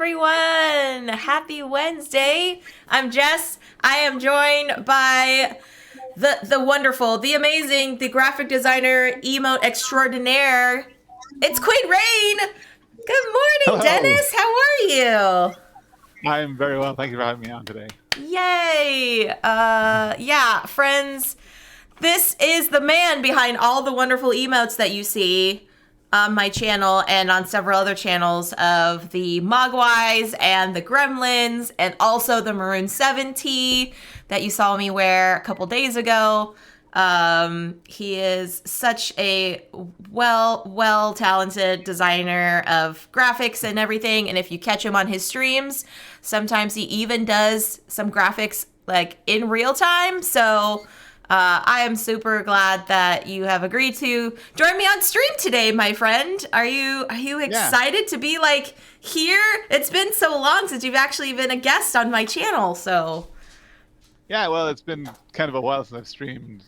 everyone! Happy Wednesday. I'm Jess. I am joined by the wonderful, the amazing, the graphic designer, emote extraordinaire. It's Quaid Rayn. Good morning, Hello. Denis. How are you? I'm very well. Thank you for having me on today. Yay! Yeah, friends. This is the man behind all the wonderful emotes that you see on my channel and on several other channels of the Mogwais and the Gremlins and also the Maroon 7 tee that you saw me wear a couple days ago. He is such a well talented designer of graphics and everything. And if you catch him on his streams, sometimes he even does some graphics like in real time. So I am super glad that you have agreed to join me on stream today, my friend. Are you Yeah. excited to be like here? It's been so long since you've actually been a guest on my channel, so Yeah, well, it's been kind of a while since I've streamed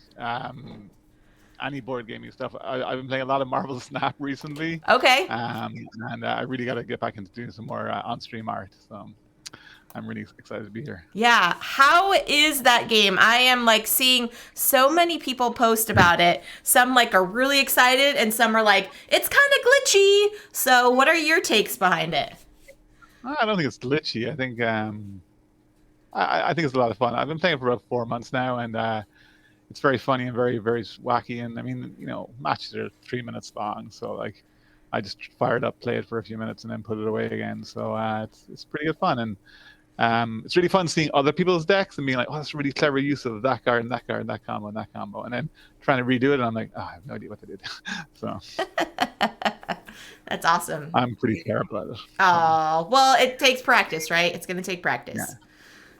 any board gaming stuff. I've been playing a lot of Marvel Snap recently, okay. um, and I really got to get back into doing some more on-stream art. So I'm really excited to be here. Yeah, how is that game? I am like seeing so many people post about it. Some like are really excited and some are like it's kind of glitchy. So, what are your takes behind it? I don't think it's glitchy. I think I think it's a lot of fun. I've been playing it for about 4 months now, and it's very funny and very wacky. And I mean, matches are 3 minutes long, so like I just fired up, play it for a few minutes, and then put it away again. So it's pretty good fun, and it's really fun seeing other people's decks and being like, oh, that's a really clever use of that card and that card and that combo and that combo, and then trying to redo it, and I'm like, oh, I have no idea what they did. So That's awesome. I'm pretty terrible at it. Oh, well, it takes practice, right? It's going to take Yeah, practice.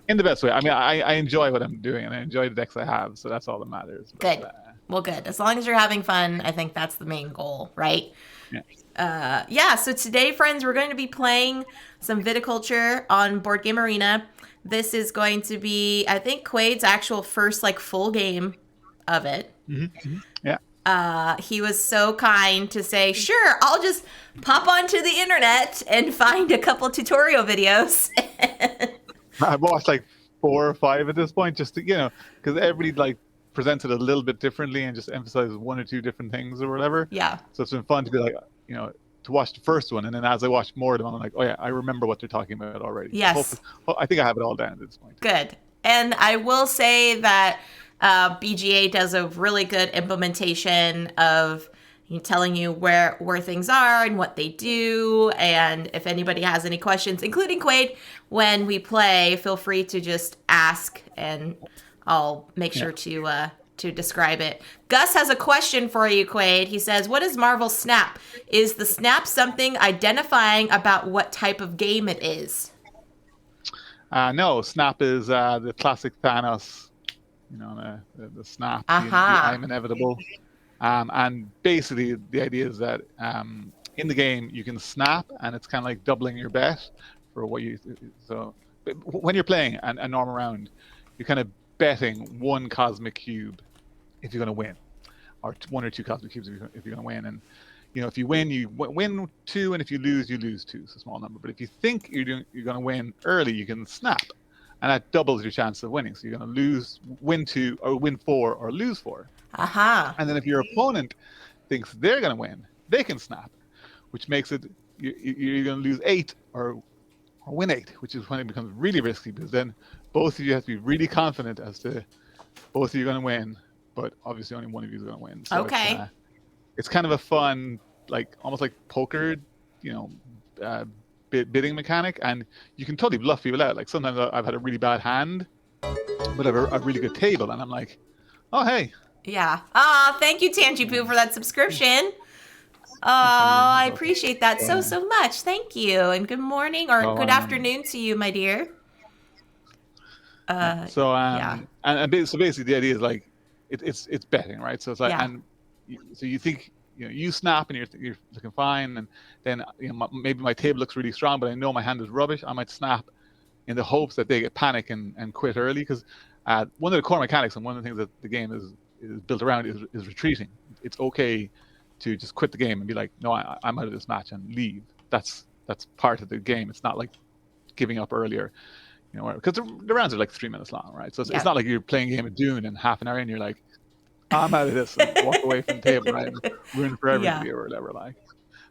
in the best way. I mean, I enjoy what I'm doing, and I enjoy the decks I have, so that's all that matters. But Good. Well, good. As long as you're having fun, I think that's the main goal, right? yeah. Yeah, so today, friends, we're going to be playing some Viticulture on Board Game Arena. This is going to be, I think, Quaid's actual first, like, full game of it. Yeah. He was so kind to say, sure, I'll just pop onto the internet and find a couple tutorial videos. I've watched like 4 or 5 at this point, just to, because everybody like presents it a little bit differently and just emphasizes one or two different things or whatever. Yeah. So it's been fun to be like, to watch the first one, and then as I watch more of them, I'm like, oh yeah, I remember what they're talking about already. Yes. I think I have it all down at this point. Good. And I will say that BGA does a really good implementation of telling you where things are and what they do. And if anybody has any questions, including Quaid, when we play, feel free to just ask, and I'll make sure to describe it. Gus has a question for you, Quaid. He says, what is Marvel Snap? Is the snap something identifying about what type of game it is? No, Snap is the classic Thanos, the snap, the Aha. I'm inevitable. And basically, the idea is that in the game, you can snap, and it's kind of like doubling your bet for what you. So when you're playing a normal round, you're kind of betting one cosmic cube if you're going to win, or one or two cosmic cubes if you're going to win. And if you win, you win 2, and if you lose 2. It's a small number. But if you think you're going to win early, you can snap, and that doubles your chance of winning. So you're going to win 2, or win 4, or lose 4. Aha. And then if your opponent thinks they're going to win, they can snap, which makes it you're going to lose 8 or win 8, which is when it becomes really risky, because then both of you have to be really confident as to both of you are going to win, but obviously only one of you is going to win. So Okay. it's kind of a fun, like almost like poker, bidding mechanic, and you can totally bluff people out. Like sometimes I've had a really bad hand, but I have a really good table, and I'm like, oh hey. Yeah. Thank you, Tangipu, for that subscription. Oh, I appreciate that so much. Thank you. And good morning or good afternoon to you, my dear. So yeah. so basically the idea is like it's betting, right? So it's like, Yeah. and so you think you snap and you're looking fine, and then maybe my table looks really strong, but I know my hand is rubbish. I might snap in the hopes that they get panic and quit early, because one of the core mechanics and one of the things that the game is built around is retreating. It's okay to just quit the game and be like, no, I'm out of this match, and leave. That's part of the game. It's not like giving up earlier. Because the rounds are like 3 minutes long, right? So it's not like you're playing a game of Dune and half an hour in, you're like, I'm out of this, and walk away from the table, right? And ruin for everybody or whatever, like.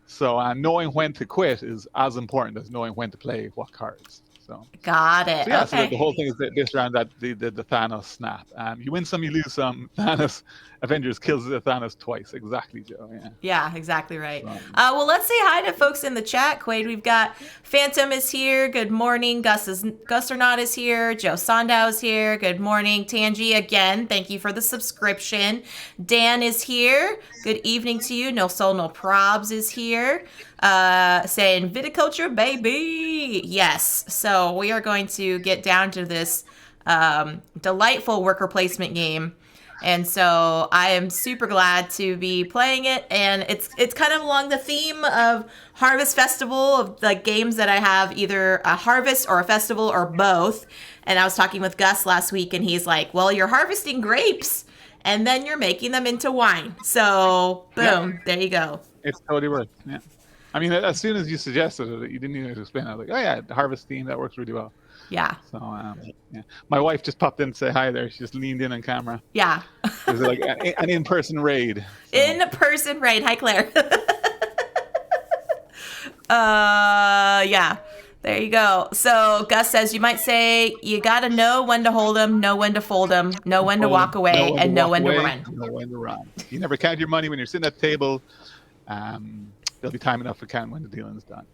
So knowing when to quit is as important as knowing when to play what cards. So got it. So yeah, okay. so the whole thing is that this round that the Thanos snap. You win some, you lose some. Thanos Avengers kills the Thanos twice. Exactly, Joe. Yeah, exactly right. Well, let's say hi to folks in the chat. Quaid, we've got Phantom is here. Good morning. Gus or Not is here. Joe Sandow is here. Good morning. Tangi, again, thank you for the subscription. Dan is here. Good evening to you. No Soul, No Probs is here. Saying Viticulture, baby. Yes. So we are going to get down to this delightful worker placement game. And so I am super glad to be playing it, and it's kind of along the theme of Harvest Festival, of like games that I have either a harvest or a festival or both. And I was talking with Gus last week, and he's like, well, you're harvesting grapes and then you're making them into wine. So boom, there you go. It's totally works. Yeah. I mean, as soon as you suggested it, you didn't even have to explain. I was like, oh yeah, the harvest theme, that works really well. Yeah. So, yeah. My wife just popped in to say hi there. She just leaned in on camera. Yeah. It was like an in-person raid. So. In-person raid. Hi, Claire. Yeah. There you go. So Gus says, you might say, you got to know when to hold them, know when to fold them, know when to walk away, and know when to run. Know when to run. You never count your money when you're sitting at the table. There'll be time enough to count when the dealing's done.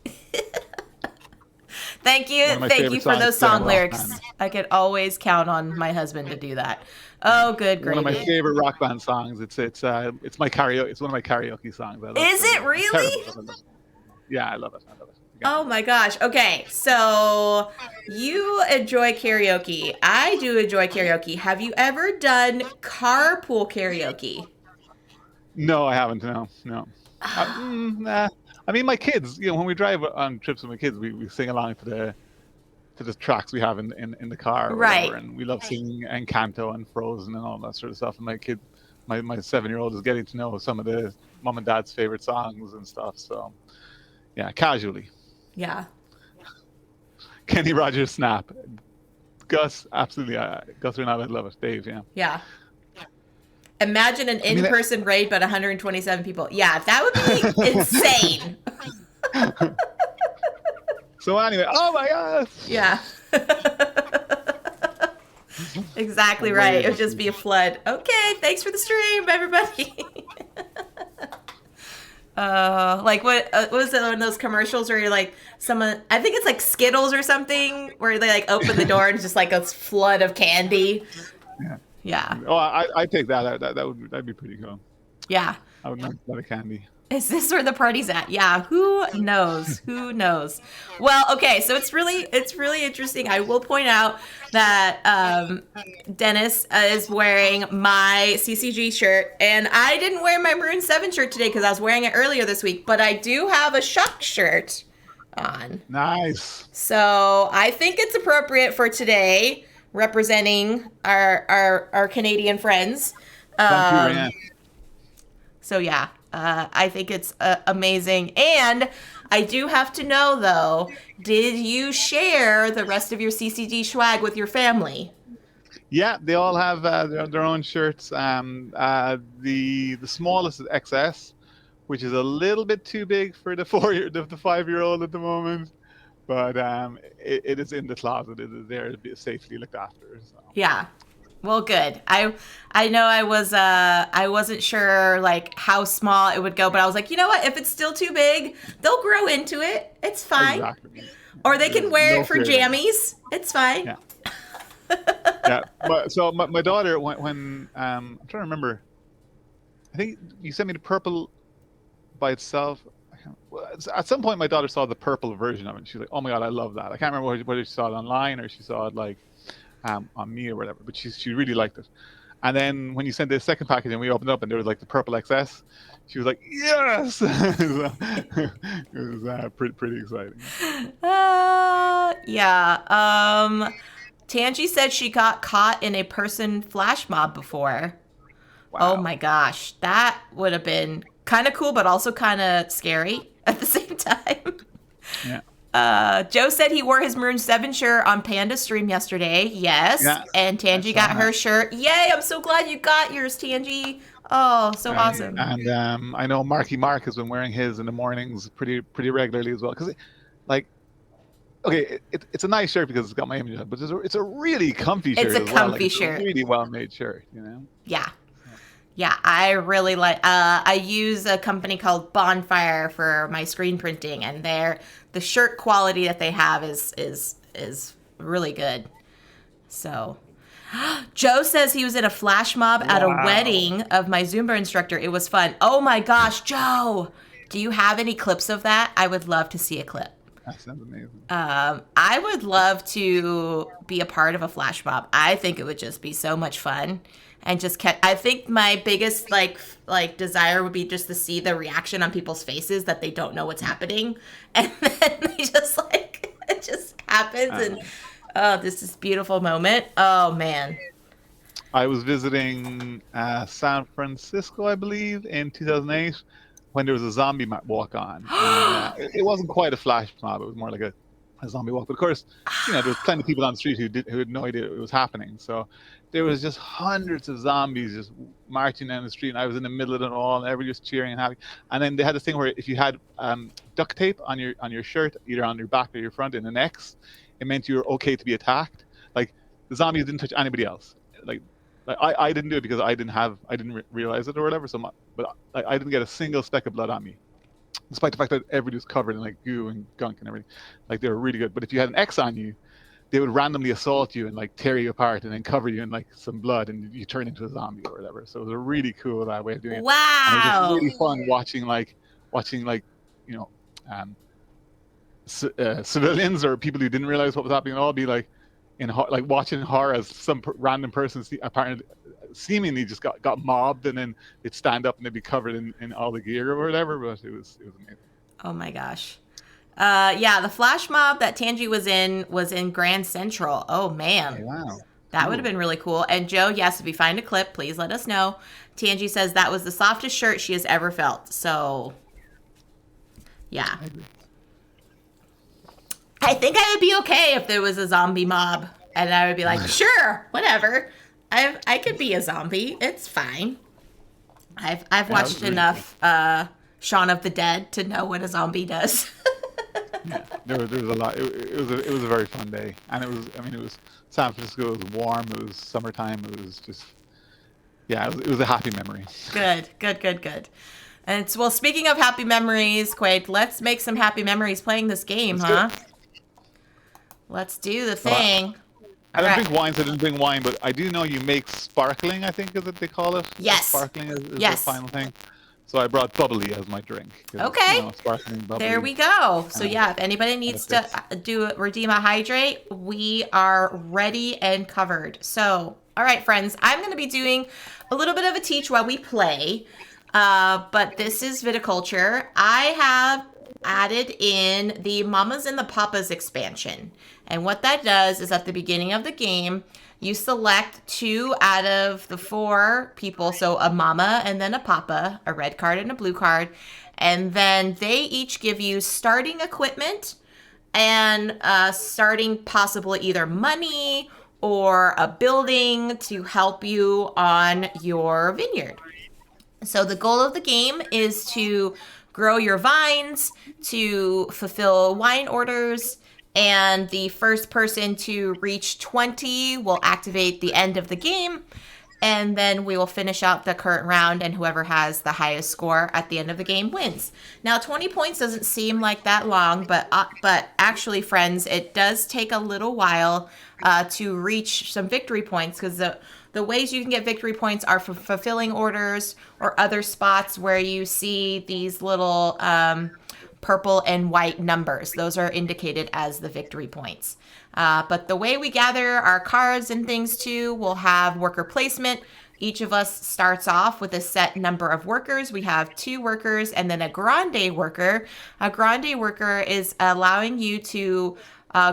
Thank you for those song lyrics. I could always count on my husband to do that. Oh, good gravy. One of my favorite rock band songs. It's my karaoke. It's one of my karaoke songs. Is it really? Yeah, I love it. Oh my gosh. Okay, so you enjoy karaoke. I do enjoy karaoke. Have you ever done carpool karaoke? No, I haven't. No. Nah. I mean, my kids, when we drive on trips with my kids, we sing along to the tracks we have in the car, or right? Whatever, and we love singing Encanto and Frozen and all that sort of stuff. And my 7-year-old is getting to know some of the mom and dad's favorite songs and stuff. So, yeah, casually. Yeah. Kenny Rogers snap. Gus, absolutely. Gus or Not, I love it. Dave, yeah. Yeah. Imagine an in-person raid, but 127 people. Yeah, that would be insane. So anyway, oh my gosh. Yeah. Exactly right. It would just be a flood. Okay, thanks for the stream, everybody. Like what was it, one of those commercials where you're like someone, I think it's like Skittles or something, where they like open the door and it's just like a flood of candy. Yeah. Oh, I take that. That'd be pretty cool. Yeah. I would not a lot of candy. Is this where the party's at? Yeah. Who knows? Who knows? Well, okay. So it's really interesting. I will point out that Denis is wearing my CCG shirt, and I didn't wear my Maroon 7 shirt today because I was wearing it earlier this week. But I do have a Shock shirt on. Nice. So I think it's appropriate for today, representing our Canadian friends. Thank you, So yeah, I think it's amazing. And I do have to know though, did you share the rest of your CCG swag with your family? Yeah, they all have their own shirts. The smallest is XS, which is a little bit too big for the 5-year-old at the moment. But it is in the closet. It is there to be safely looked after. So. Yeah. Well, good. I know I wasn't sure like how small it would go, but I was like, you know what? If it's still too big, they'll grow into it. It's fine. Exactly. Or they can wear it for jammies. It's fine. Yeah. Yeah. But so my daughter, when I'm trying to remember, I think you sent me the purple by itself. At some point, my daughter saw the purple version of it. She's like, "Oh my god, I love that!" I can't remember whether she saw it online or she saw it like on me or whatever. But she really liked it. And then when you sent the second package and we opened up and there was like the purple XS, she was like, "Yes!" It was pretty exciting. Yeah. Tangi said she got caught in a person flash mob before. Wow. Oh my gosh, that would have been kind of cool, but also kind of scary at the same time. Yeah. Joe said he wore his Maroon 7 shirt on Panda stream yesterday. Yes. Yeah, And I Tangi saw got her that. shirt. Yay, I'm so glad you got yours, Tangi. Oh, so awesome. And I know Marky Mark has been wearing his in the mornings pretty regularly as well. Because, like, okay, it's a nice shirt because it's got my image on it, but it's a really comfy It's shirt a as well. Like, comfy it's a shirt. really well made shirt, you know? Yeah. Yeah, I really like. I use a company called Bonfire for my screen printing, and the shirt quality that they have is really good. So, Joe says he was in a flash mob at a Wow. wedding of my Zumba instructor. It was fun. Oh my gosh, Joe, do you have any clips of that? I would love to see a clip. That sounds amazing. I would love to be a part of a flash mob. I think it would just be so much fun, and just I think my biggest like desire would be just to see the reaction on people's faces that they don't know what's happening, and then they just like it just happens, and oh, this is beautiful moment. Oh man. I was visiting San Francisco, I believe, in 2008 when there was a zombie walk on, and it wasn't quite a flash mob; it was more like a zombie walk. But of course, there was plenty of people on the street who had no idea it was happening. So there was just hundreds of zombies just marching down the street, and I was in the middle of it all, and everybody was cheering and happy. And then they had this thing where if you had duct tape on your shirt, either on your back or your front in an X, it meant you were okay to be attacked. Like the zombies didn't touch anybody else. Like I didn't do it because I didn't realize it or whatever. But I didn't get a single speck of blood on me, despite the fact that everybody was covered in like goo and gunk and everything. Like they were really good. But if you had an X on you, they would randomly assault you and like tear you apart and then cover you in like some blood and you turn into a zombie or whatever. So it was a really cool way of doing it. And it was just Wow. really fun watching you know um, civilians or people who didn't realize what was happening at all be like like watching horror as some random person apparently seemingly just got mobbed, and then they'd stand up and they'd be covered in all the gear or whatever. But it was amazing. Oh my gosh. Yeah, the flash mob that Tangi was in Grand Central. Oh man. Oh, wow. That would have been really cool. And Joe, yes, if we find a clip, please let us know. Tangi says that was the softest shirt she has ever felt. So, yeah. I think I would be okay if there was a zombie mob. And I would be like, sure, whatever. I could be a zombie. It's fine. I've watched enough Shaun of the Dead to know what a zombie does. Yeah, there was a lot. It was a very fun day, and it was San Francisco. It was warm. It was summertime. It was just it was a happy memory. Good. And well, speaking of happy memories, Quaid, let's make some happy memories playing this game, huh? Let's do the thing. I don't drink wine, so I didn't bring wine, but I do know you make sparkling, I think is what they call it. Yes. Sparkling is the final thing. So I brought bubbly as my drink. Okay. Sparkling bubbly. There we go. So yeah, if anybody needs to redeem a hydrate, we are ready and covered. So, all right, friends, I'm going to be doing a little bit of a teach while we play. But this is Viticulture. I have added in the Mamas and the Papas expansion. And what that does is at the beginning of the game, you select 2 out of the 4 people. So a mama and then a papa, a red card and a blue card. And then they each give you starting equipment and starting possibly either money or a building to help you on your vineyard. So the goal of the game is to grow your vines, to fulfill wine orders, and the first person to reach 20 will activate the end of the game, and then we will finish out the current round, and whoever has the highest score at the end of the game wins. Now, 20 points doesn't seem like that long, but actually, friends, it does take a little while to reach some victory points, because the ways you can get victory points are for fulfilling orders or other spots where you see these little purple and white numbers. Those are indicated as the victory points. But the way we gather our cards and things too, we'll have worker placement. Each of us starts off with a set number of workers. We have 2 workers and then a grande worker. A grande worker is allowing you to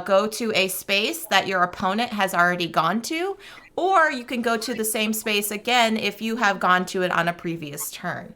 go to a space that your opponent has already gone to, or you can go to the same space again if you have gone to it on a previous turn.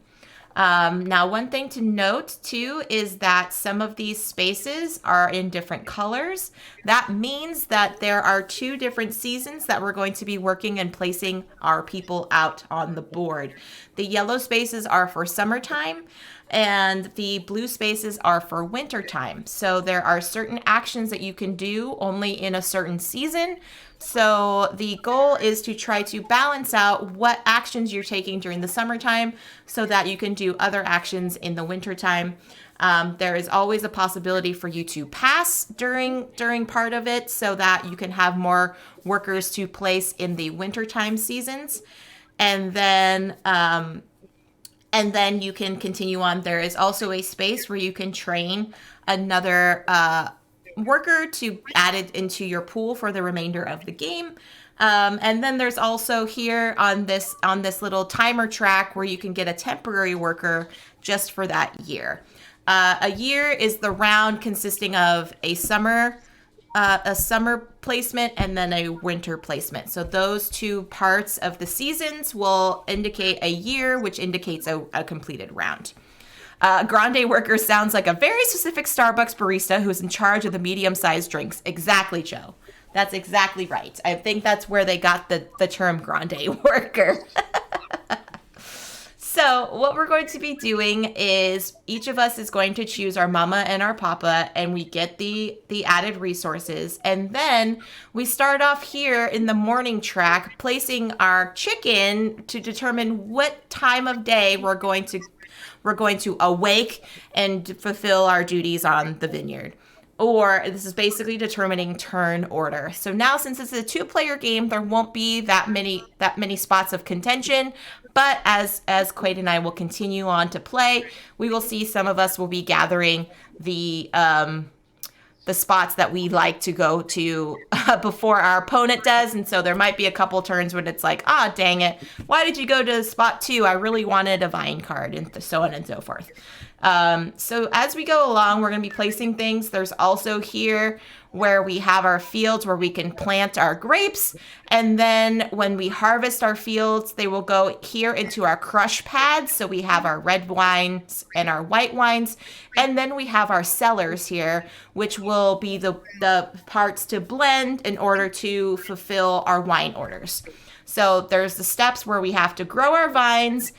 Now, one thing to note too is that some of these spaces are in different colors. That means that there are 2 different seasons that we're going to be working and placing our people out on the board. The yellow spaces are for summertime, and the blue spaces are for wintertime. So there are certain actions that you can do only in a certain season. So the goal is to try to balance out what actions you're taking during the summertime so that you can do other actions in the wintertime. There is always a possibility for you to pass during part of it so that you can have more workers to place in the wintertime seasons. And then you can continue on. There is also a space where you can train another worker to add it into your pool for the remainder of the game. And then there's also here on this little timer track where you can get a temporary worker just for that year. A year is the round consisting of a summer placement and then a winter placement. So those 2 parts of the seasons will indicate a year, which indicates a completed round. Grande worker sounds like a very specific Starbucks barista who's in charge of the medium-sized drinks. Exactly, Joe. That's exactly right. I think that's where they got the term grande worker. So what we're going to be doing is each of us is going to choose our mama and our papa, and we get the added resources. And then we start off here in the morning track, placing our chicken to determine what time of day we're going to awake and fulfill our duties on the vineyard. Or this is basically determining turn order. So now, since it's a 2-player game, there won't be that many spots of contention. But as Quaid and I will continue on to play, we will see some of us will be gathering the spots that we like to go to before our opponent does. And so there might be a couple turns when it's like, dang it, why did you go to spot 2? I really wanted a vine card, and so on and so forth. So as we go along, we're going to be placing things. There's also here where we have our fields where we can plant our grapes. And then when we harvest our fields, they will go here into our crush pads. So we have our red wines and our white wines. And then we have our cellars here, which will be the parts to blend in order to fulfill our wine orders. So there's the steps where we have to grow our vines,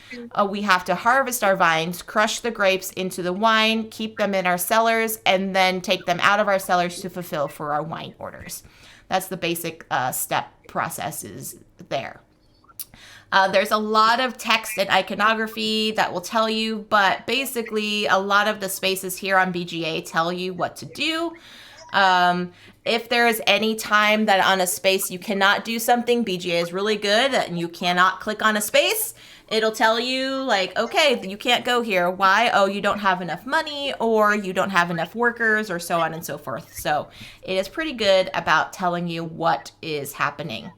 we have to harvest our vines, crush the grapes into the wine, keep them in our cellars, and then take them out of our cellars to fulfill for our wine orders. That's the basic step processes there. There's a lot of text and iconography that will tell you, but basically a lot of the spaces here on BGA tell you what to do. If there is any time that on a space you cannot do something, BGA is really good and you cannot click on a space. It'll tell you like, okay, you can't go here. Why? Oh, you don't have enough money, or you don't have enough workers, or so on and so forth. So it is pretty good about telling you what is happening.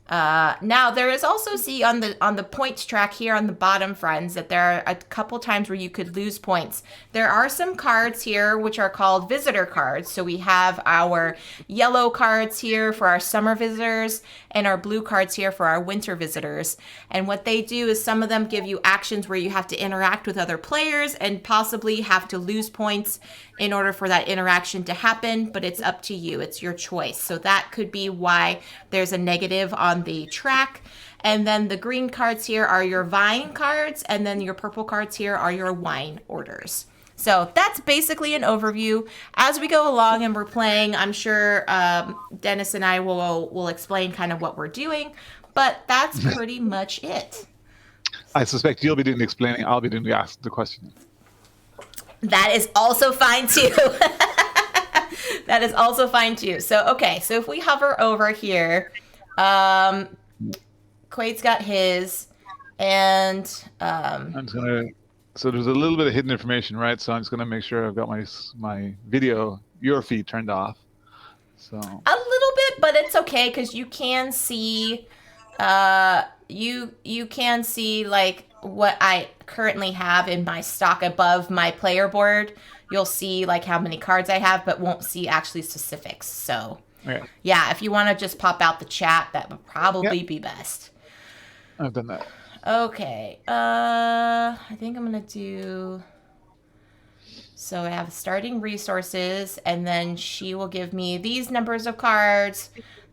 Now there is also, see on the points track here on the bottom, friends, that there are a couple times where you could lose points. There are some cards here which are called visitor cards. So we have our yellow cards here for our summer visitors and our blue cards here for our winter visitors. And what they do is some of them give you actions where you have to interact with other players and possibly have to lose points in order for that interaction to happen, but it's up to you. It's your choice. So that could be why there's a negative on the track. And then the green cards here are your vine cards, and then your purple cards here are your wine orders. So that's basically an overview. As we go along and we're playing, I'm sure Dennis and I will explain kind of what we're doing, but that's pretty much it. I suspect you'll be doing the explaining, I'll be doing the question. That is also fine too. That is also fine too. So, okay. So if we hover over here, Quaid's got his, and I'm just gonna. So there's a little bit of hidden information, right? So I'm just gonna make sure I've got my video, your feed turned off. So a little bit, but it's okay because you can see, you can see like what I currently have in my stock above my player board. You'll see like how many cards I have, but won't see actually specifics. So yeah, if you want to just pop out the chat, that would probably be best. I've done that. Okay. I think I'm gonna do. So I have starting resources, and then she will give me these numbers of cards.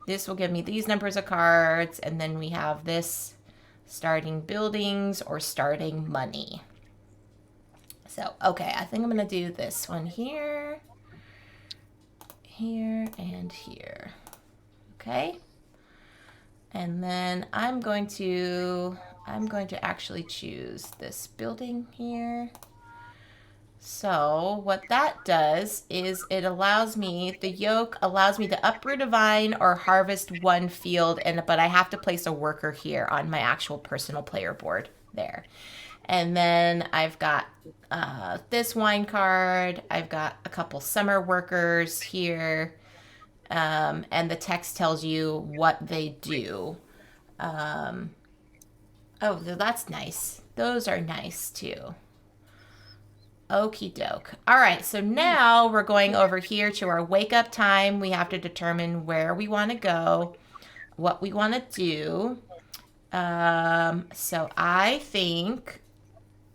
This will give me these numbers of cards, and then we have this starting buildings or starting money. So, okay, I think I'm gonna do this one here, here, and here. Okay. And then I'm going to actually choose this building here. So what that does is it allows me, the yoke allows me to uproot a vine or harvest one field, but I have to place a worker here on my actual personal player board there. And then I've got this wine card. I've got a couple summer workers here. And the text tells you what they do. Oh, that's nice. Those are nice too. Okie doke. All right, so now we're going over here to our wake up time. We have to determine where we want to go, what we want to do. So I think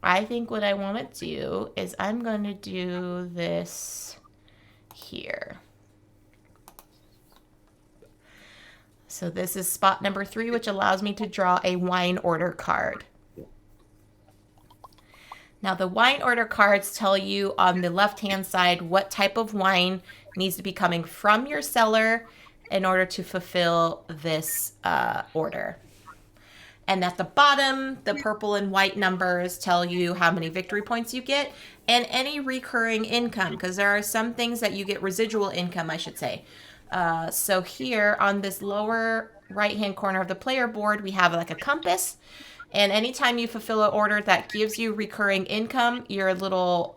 what I want to do is I'm going to do this here. So this is spot number 3, which allows me to draw a wine order card. Now, the wine order cards tell you on the left-hand side what type of wine needs to be coming from your cellar in order to fulfill this order. And at the bottom, the purple and white numbers tell you how many victory points you get and any recurring income, because there are some things that you get residual income, I should say. So here on this lower right-hand corner of the player board, we have like a compass. And anytime you fulfill an order that gives you recurring income, your little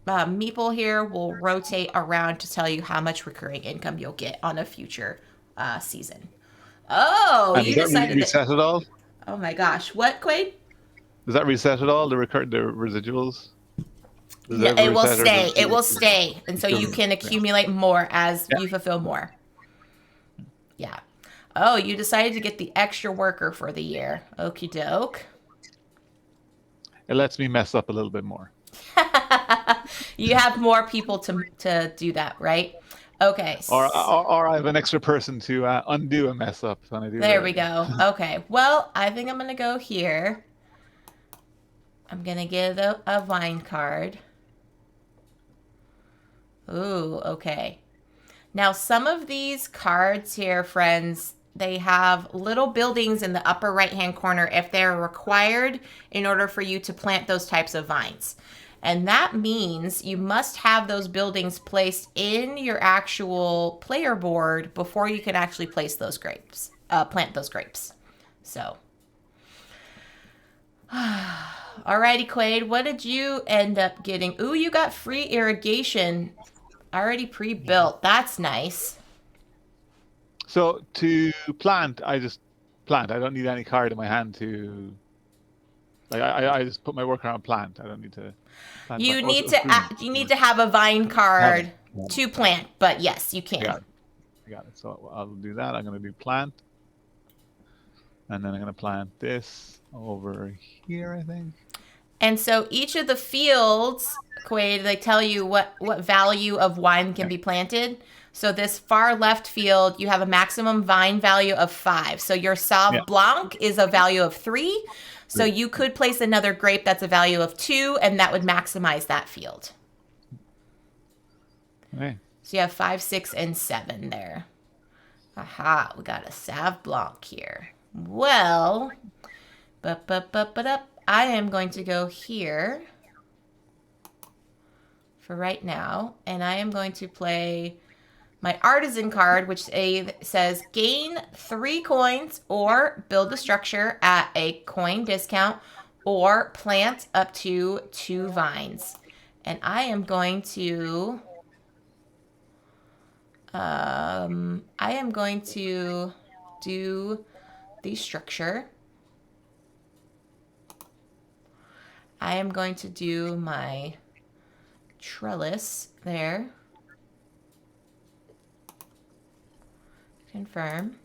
meeple here will rotate around to tell you how much recurring income you'll get on a future season. Oh, And you does that decided reset it all? Oh my gosh. What, Quaid? Does that reset it all? The residuals? Does No, that ever it will reset, or stay. does It will stay. And so you can accumulate more as you fulfill more. Yeah. Oh, you decided to get the extra worker for the year. Okie doke. It lets me mess up a little bit more. You have more people to do that, right? Okay. Or I have an extra person to undo a mess up when I do that. There we go. Okay. Well, I think I'm going to go here. I'm going to get a vine card. Ooh, okay. Now, some of these cards here, friends, they have little buildings in the upper right-hand corner if they're required in order for you to plant those types of vines. And that means you must have those buildings placed in your actual player board before you can actually place those grapes, plant those grapes. So, alrighty, Quaid, what did you end up getting? Ooh, you got free irrigation already pre-built. That's nice. So to plant, I just plant. I don't need any card in my hand to. Like I just put my worker on plant. I don't need to. Plant You need to have a vine card to plant, but yes, you can. I got it. So I'll do that. I'm going to do plant, and then I'm going to plant this over here, I think. And so each of the fields, Quaid, they tell you what value of wine can be planted. So this far left field, you have a maximum vine value of 5. So your Sauv Blanc is a value of 3. So you could place another grape that's a value of 2, and that would maximize that field. Okay. So you have 5, 6, and 7 there. Aha, we got a Sauv Blanc here. Well, I am going to go here for right now, and I am going to play my artisan card, which says gain 3 coins or build a structure at a coin discount or plant up to 2 vines. And I am going to do the structure. I am going to do my trellis there. Confirm.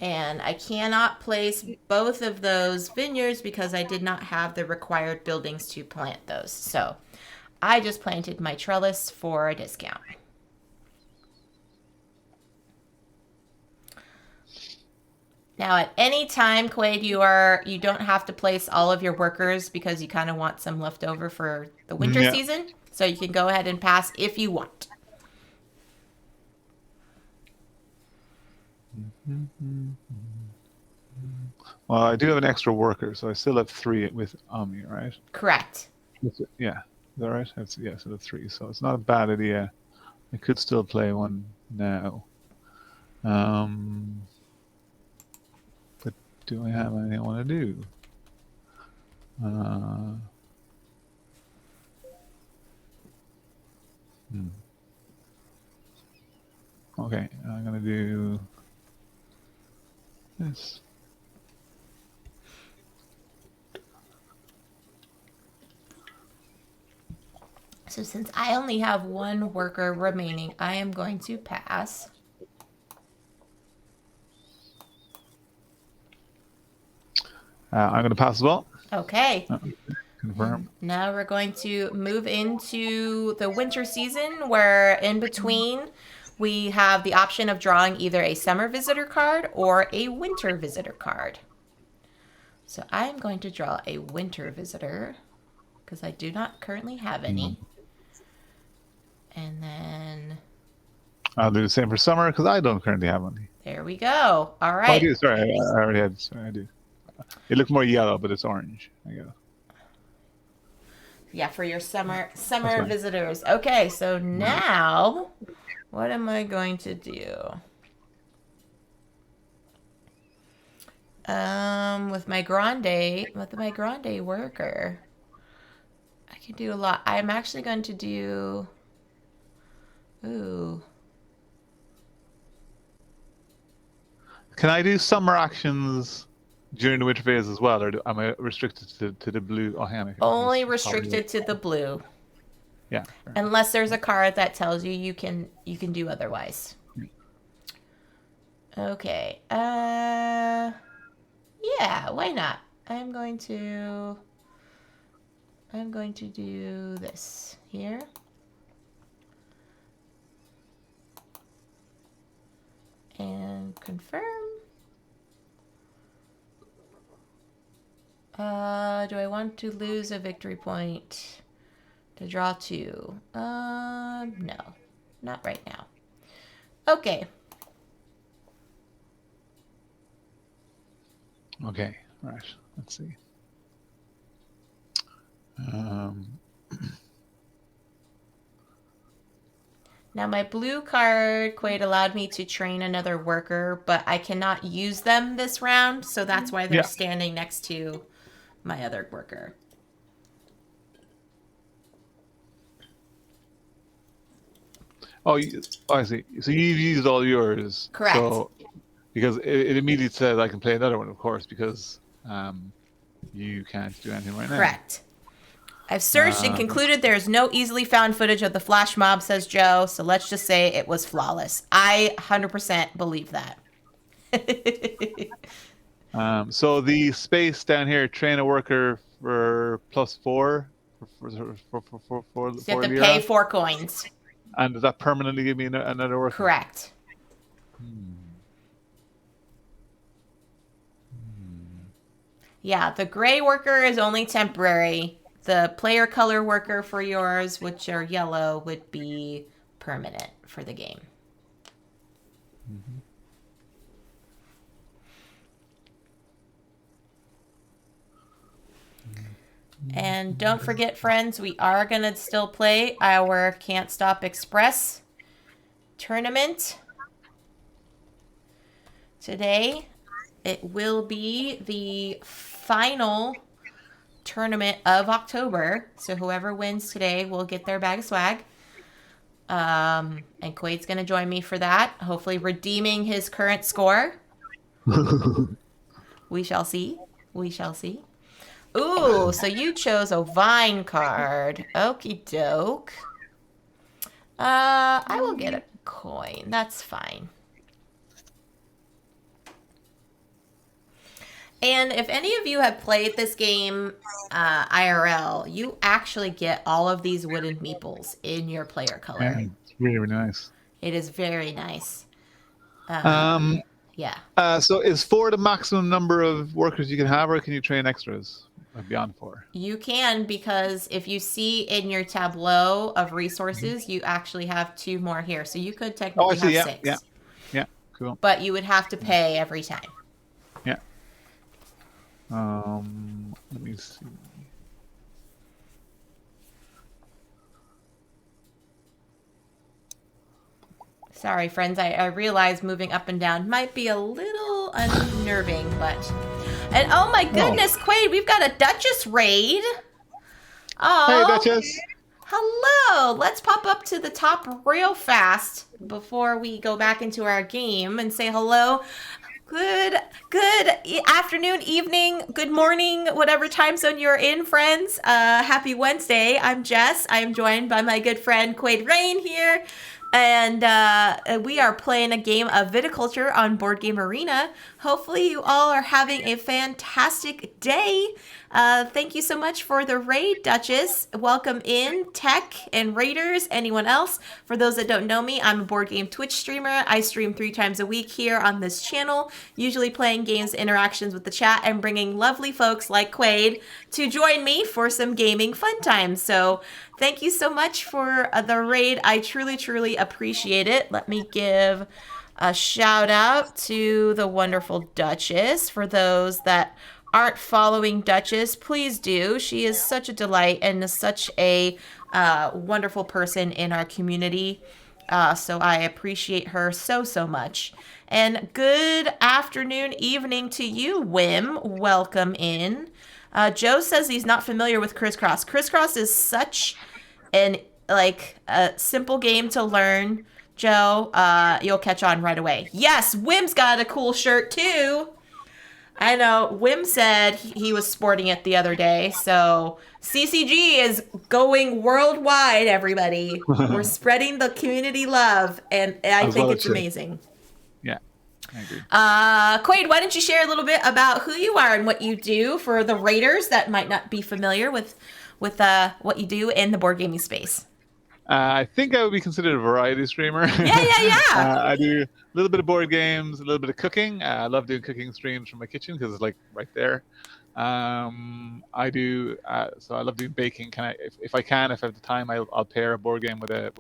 And I cannot place both of those vineyards because I did not have the required buildings to plant those. So I just planted my trellis for a discount. Now, at any time, Quaid, you don't have to place all of your workers because you kind of want some left over for the winter Yeah. season. So you can go ahead and pass if you want. Well, I do have an extra worker, so I still have 3 with Omni, right? Correct. Yeah. Is that right? Yeah, so that's 3. So it's not a bad idea. I could still play one now. But do I have anything I want to do? Okay, I'm going to do this. So since I only have one worker remaining, I am going to pass. I'm going to pass as well. Okay. Confirm. Now we're going to move into the winter season where in between we have the option of drawing either a summer visitor card or a winter visitor card. So I'm going to draw a winter visitor because I do not currently have any. And then I'll do the same for summer because I don't currently have any. there we go. All Oh, right. I do. Sorry, I already had. Sorry, I do. It looked more yellow, but it's orange. I guess. Yeah, for your summer visitors. Okay, so now what am I going to do? With my grande worker, I can do a lot. I'm actually going to do. Ooh. Can I do summer actions during the winter phase as well, or am I restricted to the blue? Oh, hang on. Only restricted to the blue. Yeah. Unless there's a card that tells you you can do otherwise. Okay. Yeah, why not? I'm going to do this here. And confirm. Do I want to lose a victory point to draw 2? No, not right now. Okay. Okay, right. Let's see. Now my blue card, Quaid, allowed me to train another worker, but I cannot use them this round, so that's why they're standing next to my other worker. Oh, I see. So you've used all yours. Correct. So, because it immediately says I can play another one, of course, because you can't do anything right now. Correct. I've searched and concluded there is no easily found footage of the flash mob, says Joe, so let's just say it was flawless. I 100% believe that. So the space down here, train a worker for +4 for You have to pay 4 coins. And does that permanently give me another worker? Correct. Yeah, the gray worker is only temporary. The player color worker for yours, which are yellow, would be permanent for the game. And don't forget, friends, we are going to still play our Can't Stop Express tournament today. It will be the final tournament of October, so whoever wins today will get their bag of swag. And Quaid's going to join me for that, hopefully redeeming his current score. We shall see. We shall see. Ooh, so you chose a vine card. Okie doke. I will get a coin. That's fine. And if any of you have played this game IRL, you actually get all of these wooden meeples in your player color. And it's really, really nice. It is very nice. Um, Yeah. so is 4 the maximum number of workers you can have, or can you train extras beyond 4? You can, because if you see in your tableau of resources, you actually have 2 more here. So you could Oh, I technically see. have Yeah, yeah, 6. yeah. Cool. But you would have to pay every time. Yeah. Let me see. Sorry, friends. I realize moving up and down might be a little unnerving, but... And oh my goodness, Quaid, we've got a Duchess raid. Oh. Hey, Duchess. Hello. Let's pop up to the top real fast before we go back into our game and say hello. Good afternoon, evening, good morning, whatever time zone you're in, friends. Happy Wednesday. I'm Jess. I am joined by my good friend Quaid Rayn here. And we are playing a game of Viticulture on Board Game Arena. Hopefully you all are having a fantastic day. Thank you so much for the raid, Duchess. Welcome in, Tech and Raiders, anyone else. For those that don't know me, I'm a board game Twitch streamer. I stream 3 times a week here on this channel, usually playing games, interactions with the chat, and bringing lovely folks like Quaid to join me for some gaming fun times. So thank you so much for the raid. I truly, truly appreciate it. Let me give a shout out to the wonderful Duchess. For those that aren't following Duchess, please do. She is such a delight and is such a wonderful person in our community. So I appreciate her so, so much. And good afternoon, evening to you, Wim. Welcome in. Joe says he's not familiar with Crisscross. Crisscross is such an a simple game to learn. Joe, you'll catch on right away. Yes, Wim's got a cool shirt too. I know. Wim said he was sporting it the other day. So CCG is going worldwide, everybody. We're spreading the community love, and I think it's amazing. Yeah, I agree. Quaid, why don't you share a little bit about who you are and what you do for the Raiders that might not be familiar with what you do in the board gaming space? I think I would be considered a variety streamer. Yeah. I do a little bit of board games, a little bit of cooking. I love doing cooking streams from my kitchen because it's like right there. I do. So I love doing baking. If I have the time, I'll pair a board game with a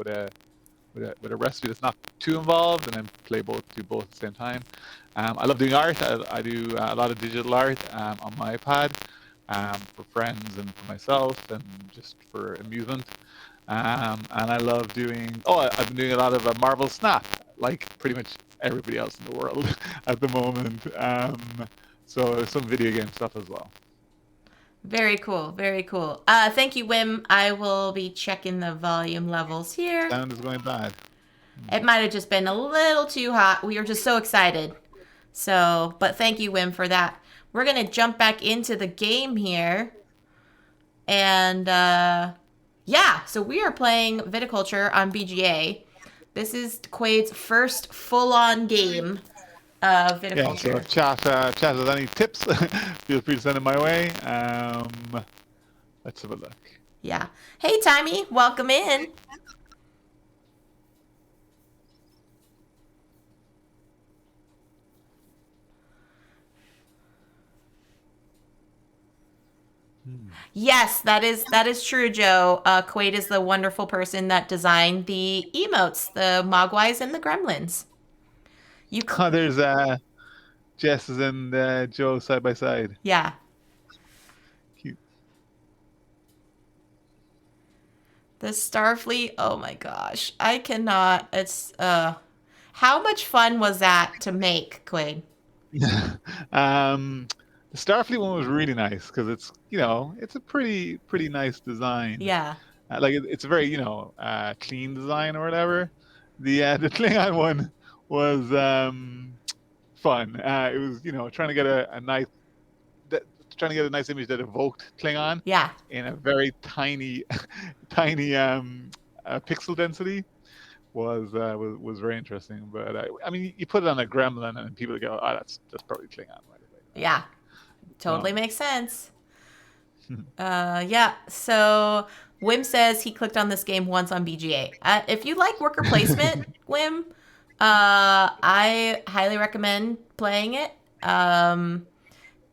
recipe that's not too involved, and then do both at the same time. I love doing art. I do a lot of digital art on my iPad for friends and for myself, and just for amusement. And I love doing. I've been doing a lot of Marvel Snap, like pretty much everybody else in the world at the moment. So some video game stuff as well. Very cool. Very cool. Thank you, Wim. I will be checking the volume levels here. Sound is going bad. It might have just been a little too hot. We were just so excited. So, but thank you, Wim, for that. We're going to jump back into the game here. And, yeah, so we are playing Viticulture on BGA. This is Quaid's first full-on game of Viticulture. Yeah, so chat with any tips, feel free to send them my way. Let's have a look. Yeah. Hey, Timey, welcome in. Yes, that is true, Joe. Quaid is the wonderful person that designed the emotes, the Mogwais and the Gremlins. There's Jess and Joe side by side. Yeah. Cute. The Starfleet. Oh my gosh, I cannot. It's how much fun was that to make, Quaid? The Starfleet one was really nice because it's a pretty nice design. Yeah. It's a very clean design or whatever. The Klingon one was fun. It was trying to get a nice image that evoked Klingon. Yeah. In a very tiny pixel density was very interesting. But I mean, you put it on a Gremlin and people go, "Oh, that's probably Klingon." Right away. Yeah. Totally makes sense. Yeah. So Wim says he clicked on this game once on BGA. If you like worker placement, Wim, I highly recommend playing it.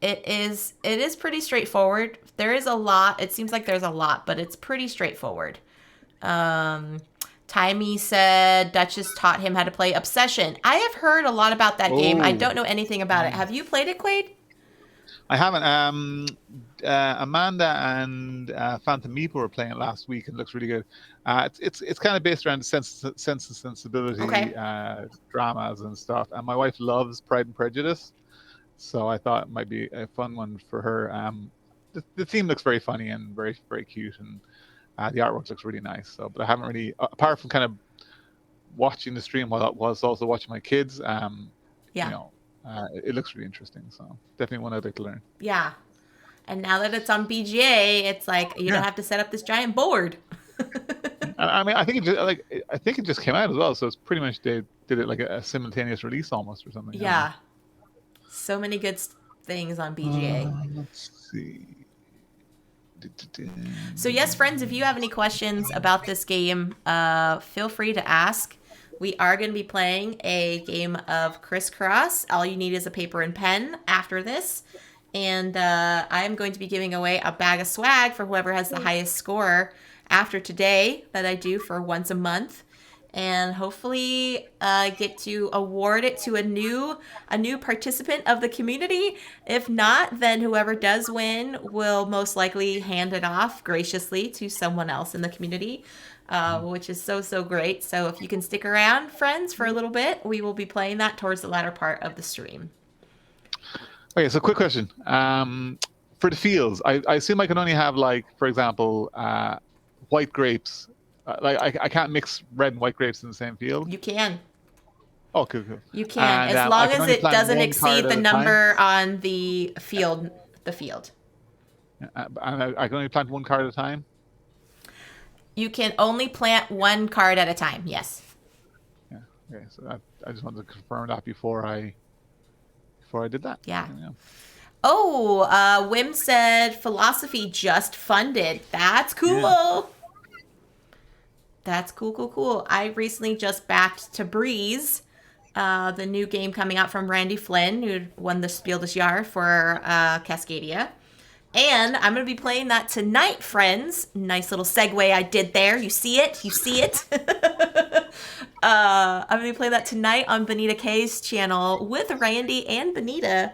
It is pretty straightforward. There is a lot. It seems like there's a lot, but it's pretty straightforward. Timey said Duchess taught him how to play Obsession. I have heard a lot about that game. I don't know anything about it. Have you played it, Quaid? I haven't. Amanda and Phantom Meeple were playing it last week, and it looks really good. It's kind of based around sense and sensibility, dramas and stuff. And my wife loves Pride and Prejudice, so I thought it might be a fun one for her. The theme looks very funny and very very cute, and the artwork looks really nice. So, but I haven't really, apart from kind of watching the stream while I was also watching my kids. You know. It looks really interesting, so definitely one I'd like to learn. Yeah, and now that it's on BGA, it's like you don't have to set up this giant board. I mean, I think it just came out as well, so it's pretty much they did it like a simultaneous release almost or something. Yeah, so many good things on BGA. Let's see. So yes, friends, if you have any questions about this game, feel free to ask. We are going to be playing a game of Crisscross. All you need is a paper and pen after this. And I'm going to be giving away a bag of swag for whoever has the highest score after today that I do for once a month. And hopefully get to award it to a new participant of the community. If not, then whoever does win will most likely hand it off graciously to someone else in the community. Which is so great. So if you can stick around, friends, for a little bit, we will be playing that towards the latter part of the stream. Okay, so quick question. For the fields, I assume I can only have, like, for example, white grapes. I can't mix red and white grapes in the same field. You can. Oh, cool. You can, as long as it doesn't exceed the number on the field. And I can only plant one card at a time? You can only plant one card at a time, yes. Yeah, okay, so I just wanted to confirm that before I did that. Yeah. Oh, Wim said philosophy just funded. That's cool. Yeah. That's cool. I recently just backed To Breeze, the new game coming out from Randy Flynn, who won the Spiel des Jahres for Cascadia. And I'm going to be playing that tonight, friends. Nice little segue I did there. You see it? I'm going to be playing that tonight on Benita K's channel with Randy and Benita,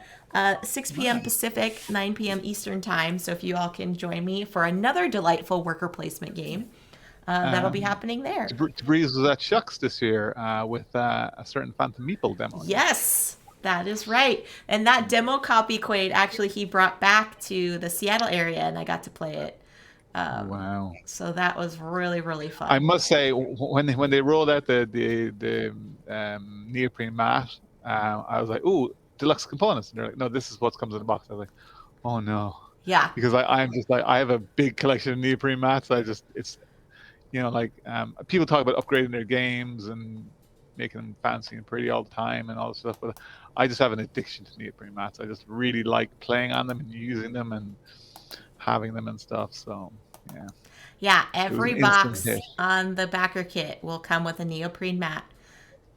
6 p.m. Pacific, 9 p.m. Eastern time. So if you all can join me for another delightful worker placement game, that'll be happening there. Breeze was at Shucks this year with a certain Phantom Meeple demo. Yes. That is right. And that demo copy, Quaid, actually he brought back to the Seattle area, and I got to play it. Wow. So that was really, really fun. I must say, when they rolled out the neoprene mat, I was like, ooh, deluxe components. And they're like, no, this is what comes in the box. I was like, oh, no. Yeah. Because I'm just like, I have a big collection of neoprene mats. It's, people talk about upgrading their games and making them fancy and pretty all the time and all this stuff, but I just have an addiction to neoprene mats. I just really like playing on them and using them and having them and stuff. So yeah, every box on the backer kit will come with a neoprene mat,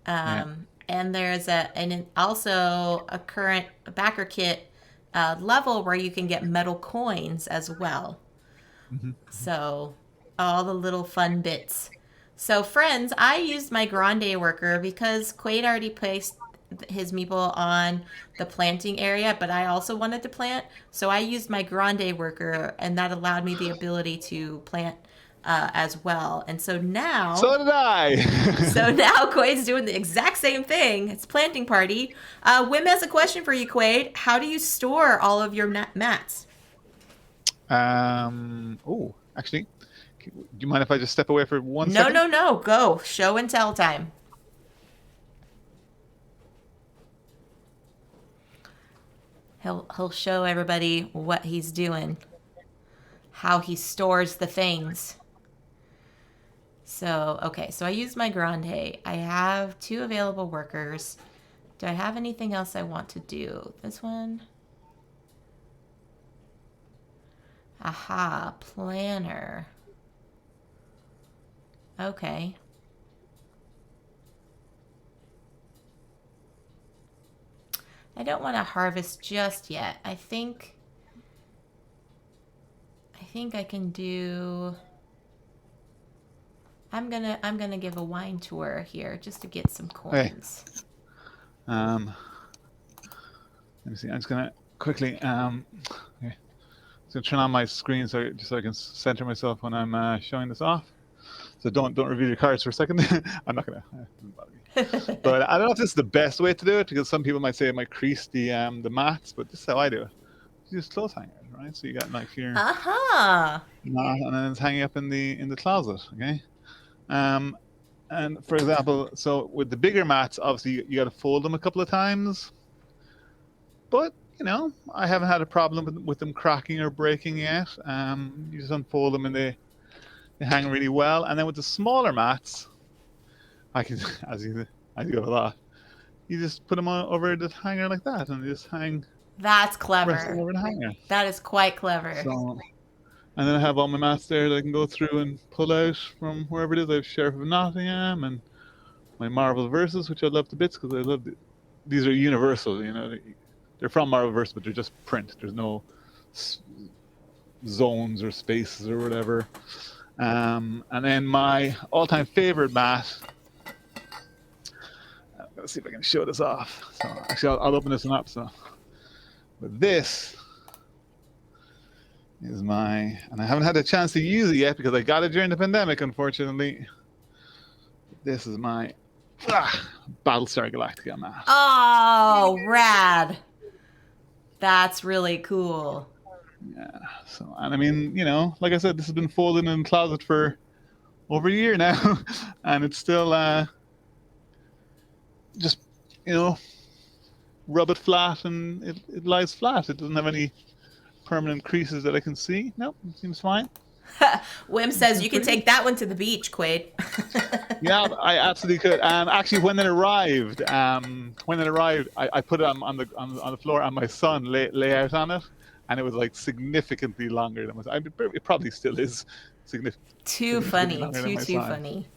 and there's also a current backer kit level where you can get metal coins as well. So all the little fun bits. So, friends, I used my Grande worker because Quaid already placed his meeple on the planting area, but I also wanted to plant. So I used my Grande worker, and that allowed me the ability to plant as well. And so now... So did I! So now Quaid's doing the exact same thing. It's planting party. Wim has a question for you, Quaid. How do you store all of your mats? Actually... Do you mind if I just step away for 1 second? No. Go. Show and tell time. He'll show everybody what he's doing. How he stores the things. So, okay. So I used my Grande. I have 2 available workers. Do I have anything else I want to do? This one? Aha, planner. Okay. I don't want to harvest just yet. I think I can do. I'm gonna give a wine tour here just to get some Okay. coins. Let me see. I'm just gonna quickly okay. Just gonna turn on my screen so I can center myself when I'm showing this off. So don't reveal your cards for a second. I'm not gonna. Doesn't bother me. But I don't know if this is the best way to do it because some people might say it might crease the mats, but this is how I do it. You use clothes hangers, right? So you got like your Aha. mat, and then it's hanging up in the closet. Okay. And for example, so with the bigger mats, obviously you got to fold them a couple of times. But I haven't had a problem with them cracking or breaking yet. You just unfold them and they hang really well. And then with the smaller mats, I can, as you go a lot, you just put them on over the hanger like that, and they just hang. That's Rest them clever. over the hanger. That is quite clever. So, and then I have all my mats there that I can go through and pull out from wherever it is. I have Sheriff of Nottingham and my Marvel Verses, which I love to bits because I love these are universal. They're from Marvel Verse, but they're just print. There's no zones or spaces or whatever. And then my all-time favorite mat. Let's see if I can show this off. So actually, I'll open this one up. So, but this is and I haven't had a chance to use it yet because I got it during the pandemic, unfortunately. This is my Battlestar Galactica mat. Oh, rad. That's really cool. Yeah. So, and I mean, like I said, this has been folded in the closet for over a year now, and it's still just rub it flat and it lies flat. It doesn't have any permanent creases that I can see. Nope, it seems fine. Wim says you can take that one to the beach, Quaid. Yeah, I absolutely could. Actually, when it arrived, I put it on the floor, and my son lay out on it, and it was like significantly longer than it probably still is significant. Too funny. Too son. Funny.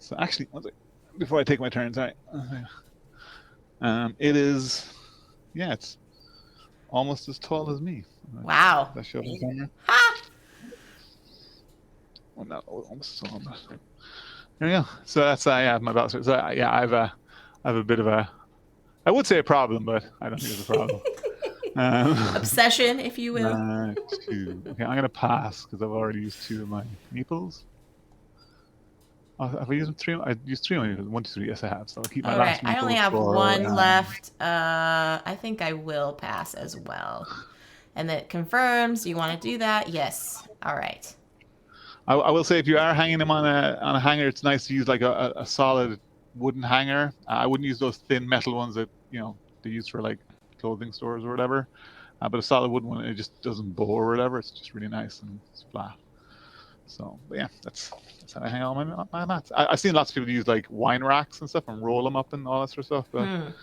So actually, before I take my turn, sorry. It is, it's almost as tall as me. Wow. That shows on camera. Ha! Well, no, almost as tall. There we go. So that's my Battlestar. So I have a bit of a, I would say a problem, but I don't think it's a problem. Obsession, if you will. 2. Okay, I'm gonna pass because I've already used 2 of my meeples. Oh, have I used 3? I used 3 on 1, 2, 3. Yes, I have. So I'll keep my last meeple. I only have 1 left. I think I will pass as well. And then it confirms you want to do that. Yes. All right. I will say if you are hanging them on a hanger, it's nice to use like a solid wooden hanger. I wouldn't use those thin metal ones that they use for like clothing stores or whatever. But a solid wooden one, it just doesn't bow or whatever. It's just really nice and it's flat. So, but yeah, that's how I hang all my mats. I've seen lots of people use like wine racks and stuff and roll them up and all that sort of stuff. But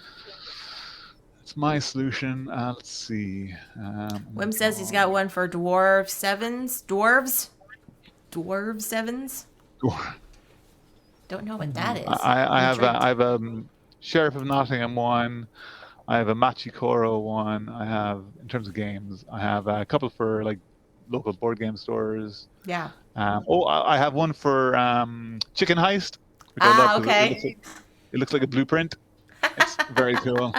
it's my solution. Let's see. Wim says he's got one for dwarves. Don't know what that is. I have Sheriff of Nottingham one. I have a Machikoro one. I have, in terms of games, I have a couple for like local board game stores. Yeah. I have one for Chicken Heist. Which I love okay. It looks like a blueprint. It's very cool.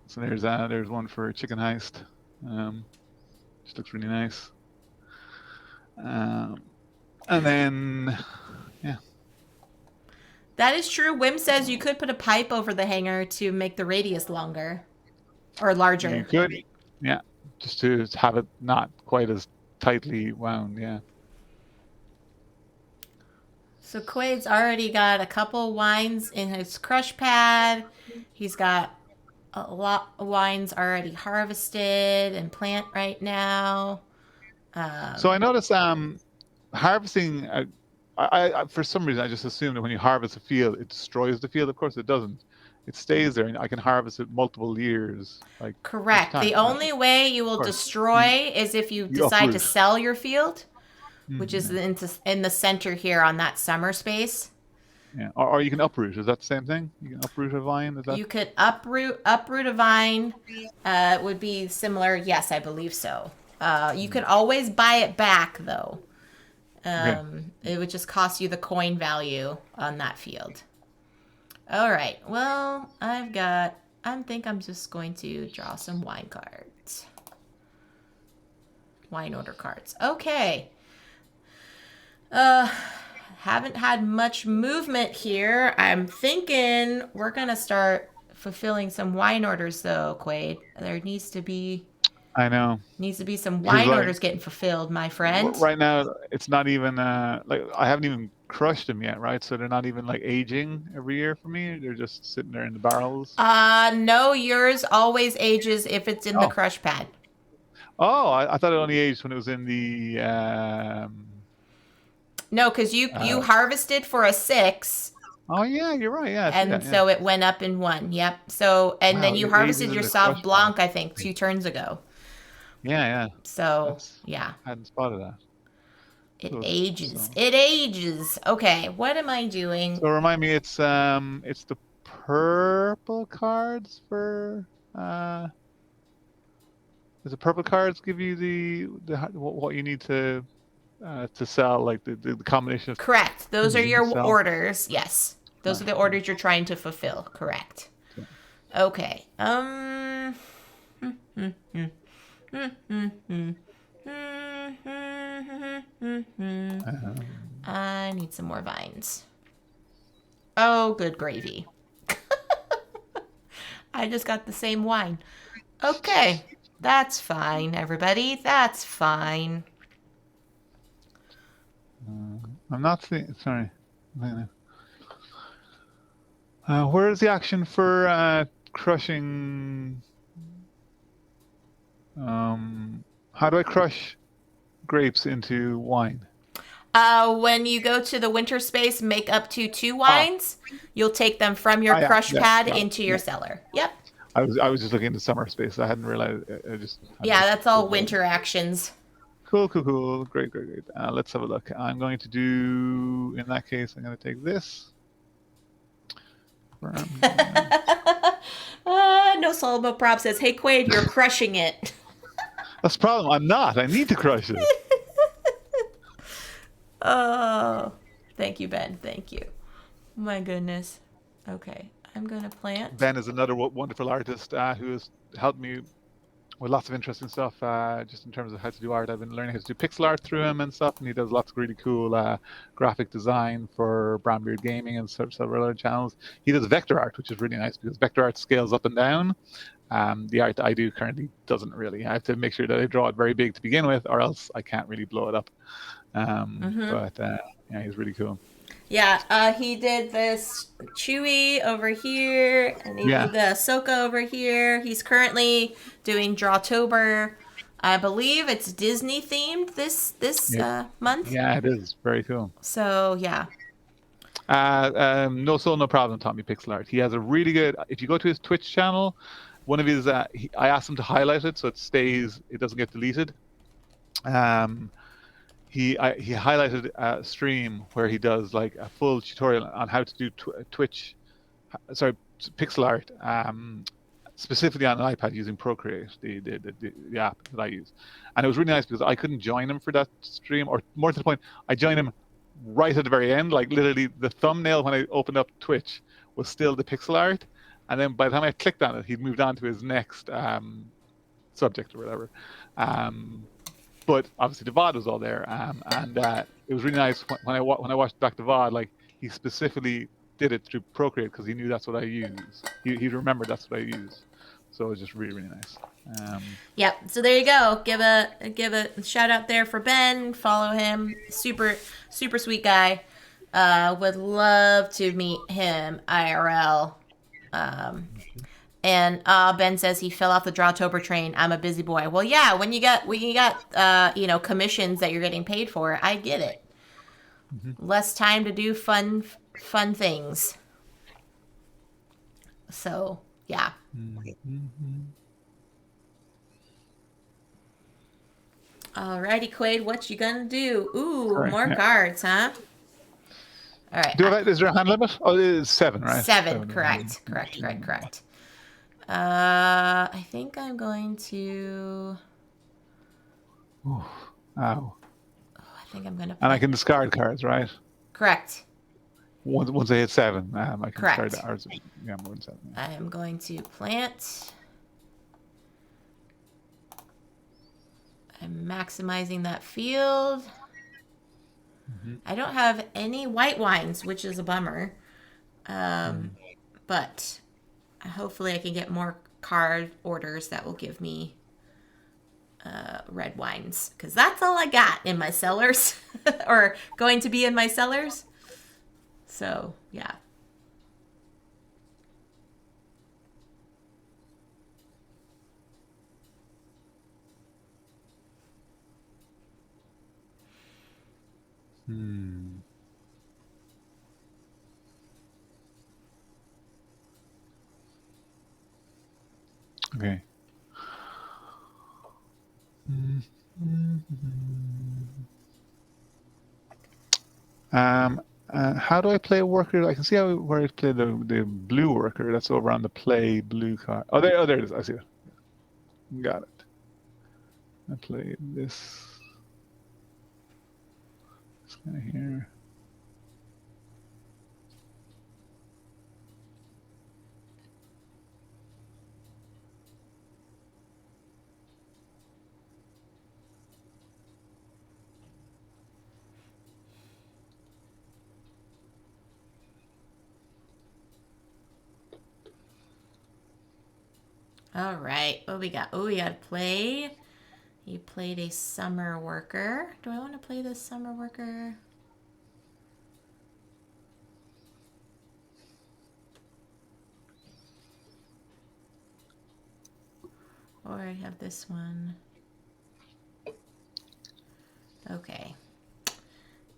So there's one for Chicken Heist. Just looks really nice. And then, yeah. That is true. Wim says you could put a pipe over the hanger to make the radius longer or larger. You could, yeah, just to have it not quite as tightly wound, yeah. So Quaid's already got a couple wines in his crush pad. He's got a lot of wines already harvested and plant right now. So I noticed harvesting. I for some reason I just assumed that when you harvest a field, it destroys the field. Of course, it doesn't. it stays there, and I can harvest it multiple years, like each Correct. time. The only way you will Or destroy is if you you decide to uproot. sell your field, which is Yeah. in the center here on that summer space. Yeah. Or you can uproot. Is that the same thing? You can uproot a vine. Is that? You could uproot a vine. Would be similar. Yes, I believe so. You could always buy it back though. Okay. It would just cost you the coin value on that field. All right. Well, I think I'm just going to draw some wine cards. Wine order cards. Okay. Haven't had much movement here. I'm thinking we're gonna start fulfilling some wine orders though, Quaid. There I know. needs to be some Because wine like orders getting fulfilled, my friend. right now, it's not even like I haven't even crushed them yet, right? So they're not even like aging every year for me. They're just sitting there in the barrels. No, yours always ages if it's in the Oh, crush pad. oh, I thought it only aged when it was in the. No, because you harvested for a 6, Oh yeah, you're right. Yeah, I see and that. Yeah. so it went up in 1. Yep. So and then Wow, you it ages harvested in your the Sauv crush pad. Blanc, I think, 2 turns ago. Yeah, yeah. So That's yeah, I hadn't spotted that. it Good. ages. So, It ages. Okay, what am I doing? so remind me, it's the purple cards for does the purple cards give you what you need to sell, like the combination of Correct. Those are things you can your sell? orders. Yes. Those are Right. the orders you're trying to fulfill. Correct. Okay. Okay. Um, I need some more vines. Oh, good gravy. I just got the same wine. Okay. That's fine, everybody. That's fine. I'm not seeing. Sorry. Where is the action for crushing? How do I crush grapes into wine? When you go to the winter space, make up to 2 Ah, wines. You'll take them from your yeah, crush yeah, pad yeah, into your yeah. cellar. Yep. I was just looking into summer space. I hadn't realized. I just Yeah, hadn't that's all figured it out. winter actions. Cool, cool, cool. Great, great, great. Let's have a look. I'm going to do. In that case, I'm going to take this. No Solomo Prop says, "Hey Quaid, you're crushing it." That's the problem. I'm not. I need to crush it. Oh, thank you, Ben. Thank you. My goodness. Okay, I'm gonna plant. Ben is another wonderful artist who has helped me with lots of interesting stuff, just in terms of how to do art. I've been learning how to do pixel art through him and stuff, and he does lots of really cool graphic design for Brownbeard Gaming and several other channels. He does vector art, which is really nice because vector art scales up and down. The art that I do currently doesn't really. I have to make sure that I draw it very big to begin with, or else I can't really blow it up. But yeah, he's really cool. Yeah, he did this Chewy over here, and he Yeah. did the Ahsoka over here. He's currently doing Drawtober. I believe it's Disney themed this month. Yeah, it is very cool. So yeah. No soul, no problem. Taught me pixel art. He has a really good. If you go to his Twitch channel, one of his, I asked him to highlight it so it stays. It doesn't get deleted. He highlighted a stream where he does like a full tutorial on how to do Twitch, sorry, pixel art, specifically on an iPad using Procreate, the app that I use. And it was really nice because I couldn't join him for that stream, or more to the point, I joined him right at the very end. Like literally, the thumbnail when I opened up Twitch was still the pixel art, and then by the time I clicked on it, he'd moved on to his next subject or whatever. But obviously the VOD was all there, and it was really nice when I watched back the VOD. Like he specifically did it through Procreate because he knew that's what I use. He remembered that's what I use, so it was just really, really nice. Yep. So there you go. Give a shout out there for Ben. Follow him. Super sweet guy. Would love to meet him IRL. And Ben says he fell off the Drawtober train. I'm a busy boy. Well, yeah. When you got commissions that you're getting paid for, I get it. Less time to do fun things. So, yeah. Alrighty, Quaid, what you gonna do? Ooh, Sorry, more yeah. cards, huh? All right. Is there a hand limit? Oh, it is 7, right? 7, 7. correct. I think I'm going to... Ooh, ow. I think I'm going to And I plant... can discard cards, right? Correct. Once I hit 7, I can discard Correct. that. Or yeah, more than 7. Yeah. I am going to plant. I'm maximizing that field. I don't have any white wines, which is a bummer. But hopefully I can get more card orders that will give me red wines. Because that's all I got in my cellars. Or going to be in my cellars. So, yeah. Okay. How do I play a worker? I can see where I play the blue worker. That's over on the play blue card. Oh, there it is. I see it. Got it. I play this guy here. All right. What we got? Oh, we got to play. You played a summer worker. Do I want to play this summer worker? Or I have this one. Okay.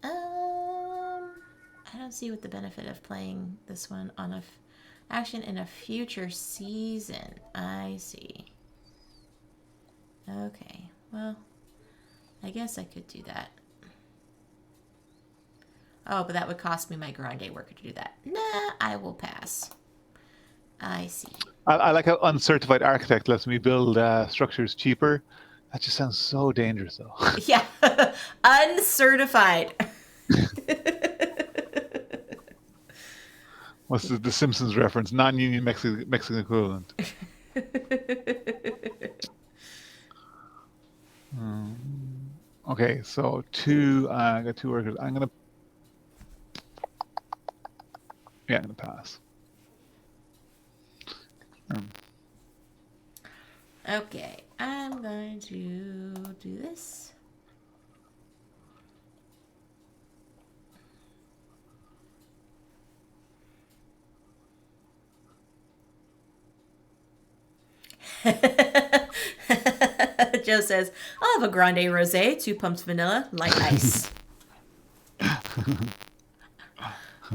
I don't see what the benefit of playing this one on a action in a future season. I see. Okay. Well, I guess I could do that. Oh, but that would cost me my grande worker to do that. Nah, I will pass. I see. I like how uncertified architect lets me build structures cheaper. That just sounds so dangerous, though. Yeah, uncertified. What's the Simpsons reference? Non-union Mexican equivalent. Okay, so I got 2 workers. I'm gonna pass. Okay, I'm going to do this. Joe says, I'll have a grande rosé, 2 pumps vanilla, light ice.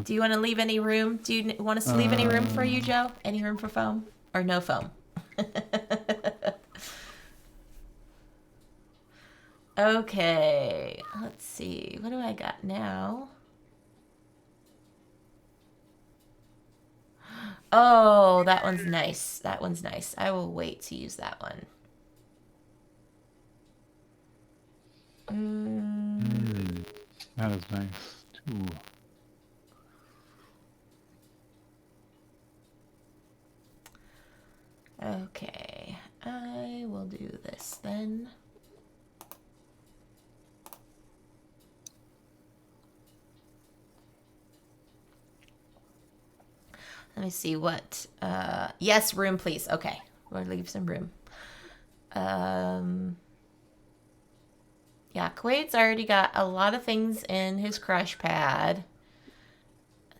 Do you want to leave any room? Do you want us to leave any room for you, Joe? Any room for foam? Or no foam? Okay, let's see. What do I got now? Oh, that one's nice. That one's nice. I will wait to use that one. That is nice, too. Okay, I will do this then. Let me see what, yes, room, please. Okay, we'll leave some room. Yeah, Quaid's already got a lot of things in his crush pad.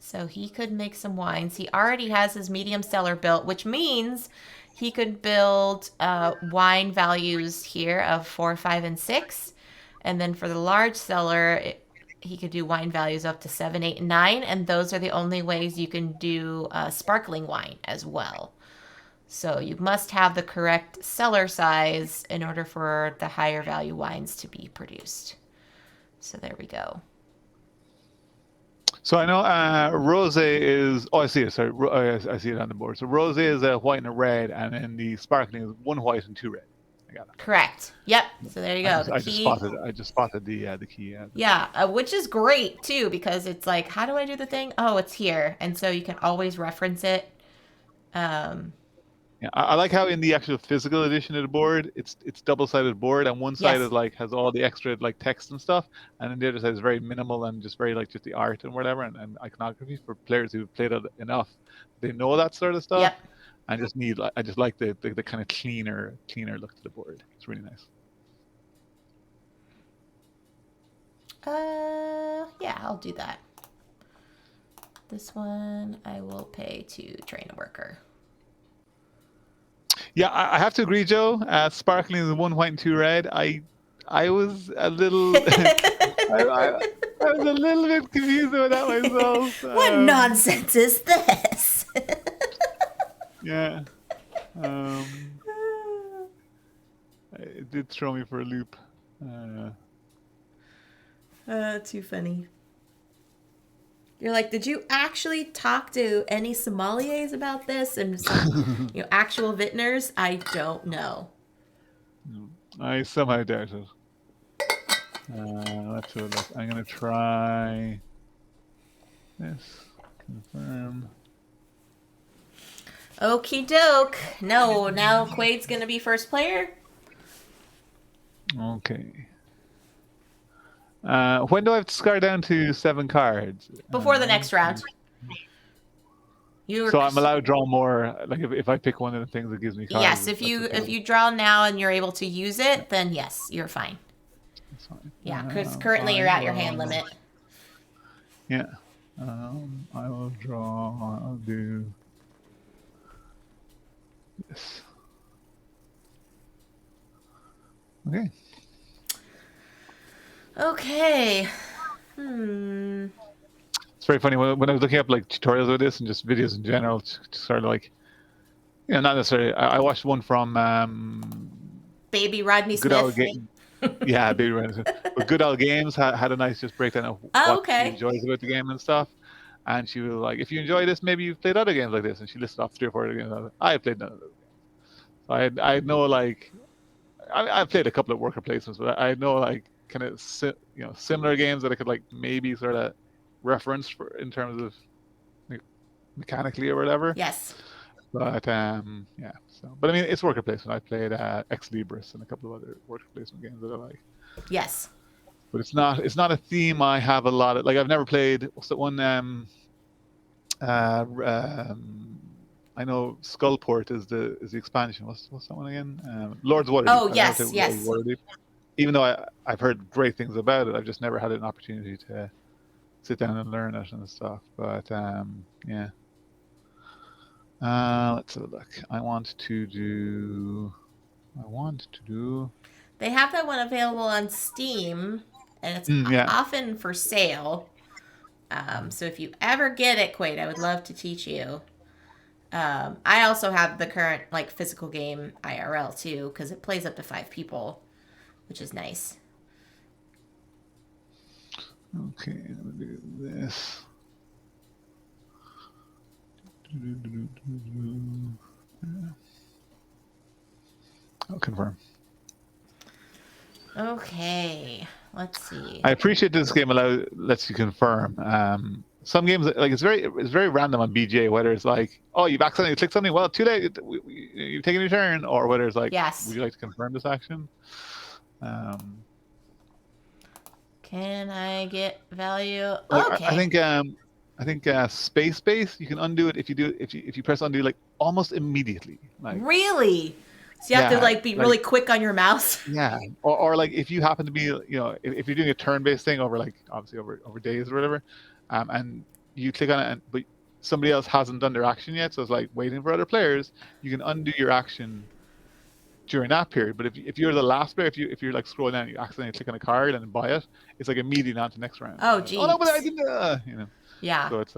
So he could make some wines. He already has his medium cellar built, which means he could build wine values here of 4, 5, and 6. And then for the large cellar, he could do wine values up to 7, 8, and 9, and those are the only ways you can do sparkling wine as well. So you must have the correct cellar size in order for the higher value wines to be produced. So there we go. So I know rosé is. Oh, I see it. Sorry, I see it on the board. So rosé is a white and a red, and then the sparkling is 1 white and 2 red. I got it. Correct. Yep. So there you go. I just spotted. I just spotted the key. Yeah, which is great too, because it's like, how do I do the thing? Oh, it's here, and so you can always reference it. Yeah, I like how in the actual physical edition of the board, it's double-sided board, and one side Yes. is like has all the extra like text and stuff, and then the other side is very minimal and just very like just the art and whatever and iconography for players who've played it enough. They know that sort of stuff. Yep. I just like the kind of cleaner look to the board. It's really nice. Yeah, I'll do that. This one I will pay to train a worker. Yeah, I have to agree, Joe. Sparkling is 1 white and 2 red. I was a little I was a little bit confused about that myself. What nonsense is this? Yeah. It did throw me for a loop. Too funny. You're like, did you actually talk to any sommeliers about this and some, actual vintners? I don't know. I somehow doubt it. Let's have a look. I'm gonna try this. Confirm. Okie doke. No, now Quaid's gonna be first player. Okay. When do I have to scar down to 7 cards? Before the next round. So I'm allowed to draw more. Like if I pick one of the things that gives me cards. Yes, if you draw now and you're able to use it, then yes, you're fine. That's fine. Yeah, because currently you're at your hand limit. Yeah. I will draw. I'll do this. Okay. Okay. It's very funny when I was looking up like tutorials of this and just videos in general, just sort of like, not necessarily. I watched one from Baby Rodney Good Smith. Old yeah, Baby Rodney Smith. But Good Old Games had a nice just breakdown of what she enjoys about the game and stuff. And she was like, if you enjoy this, maybe you've played other games like this. And she listed off 3 or 4 other games. I played none of those games. So I know like I've played a couple of worker placements, but I know like kind of similar games that I could like maybe sort of reference for in terms of like, mechanically or whatever. Yes. But yeah. So, but I mean, it's worker placement. I played Ex Libris and a couple of other worker placement games that I like. Yes. But it's not a theme I have a lot of. Like I've never played. What's that one? I know Skullport is the expansion. What's that one again? Lord's Waterdeep. Oh yes, yes. Even though I've heard great things about it, I've just never had an opportunity to sit down and learn it and stuff. But yeah. Let's have a look. I want to do. They have that one available on Steam, and it's often for sale. So if you ever get it, Quaid, I would love to teach you. I also have the current like physical game IRL too, because it plays up to 5 people, which is nice. Okay, I'm gonna do this. I'll confirm. Okay, let's see. I appreciate this game lets you confirm. Some games like it's very random on BGA, whether it's like, oh, you've accidentally clicked something, well, too late, you've taken your turn, or whether it's like, yes, would you like to confirm this action? Can I get value? Like, okay. I think space you can undo it if you press undo like almost immediately. Like really. So you have to like be really quick on your mouse. Yeah, or like if you happen to be, if you're doing a turn-based thing over like obviously over days or whatever, and you click on it, but somebody else hasn't done their action yet, so it's like waiting for other players. You can undo your action during that period. But if you're the last player, if you're like scrolling down, you accidentally click on a card and buy it, it's like immediately on to the next round. Oh, Like, oh no, but I jeez. didn't. Yeah. So it's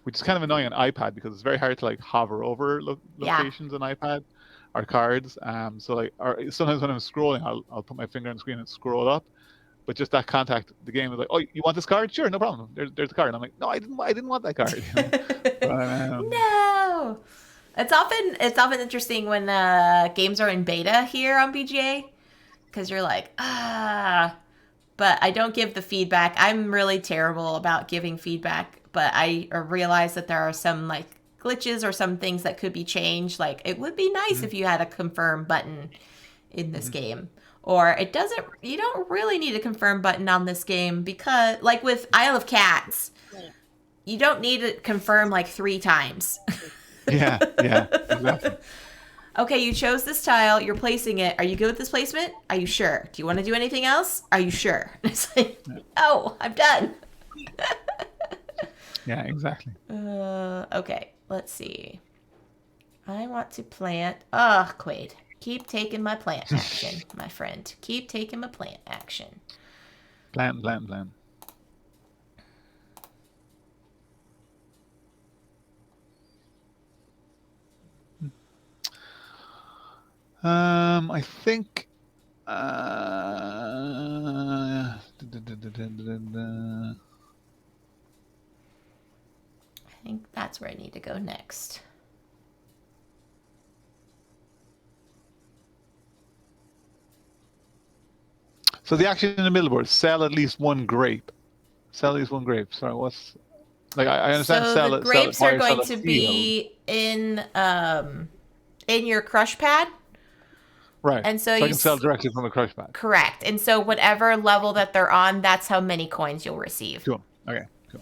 which is kind of annoying on iPad because it's very hard to like hover over Yeah. locations on iPad or cards. So like, or sometimes when I'm scrolling, I'll put my finger on the screen and scroll up. But just that contact, the game is like, oh, you want this card? Sure, no problem. There's the card. And I'm like, no, I didn't want that card. But, No. It's often interesting when games are in beta here on BGA because you're like, but I don't give the feedback. I'm really terrible about giving feedback, but I realize that there are some like glitches or some things that could be changed. Like it would be nice if you had a confirm button in this game. Or you don't really need a confirm button on this game because like with Isle of Cats, you don't need to confirm like 3 times. yeah, exactly. Okay, you chose this tile. You're placing it. Are you good with this placement? Are you sure? Do you want to do anything else? Are you sure? It's like, oh, I'm done. Yeah, exactly. Okay, let's see. I want to plant. Quaid. Keep taking my plant action, my friend. Keep taking my plant action. Plan. I think. I think that's where I need to go next. So the action in the middle board: sell at least one grape. Sell at least one grape. Sorry, what's like? I understand. So the grapes are going to be in your crush pad. Right. And so I can sell directly from a crush pad. Correct. And so whatever level that they're on, that's how many coins you'll receive. Cool. Okay. Cool.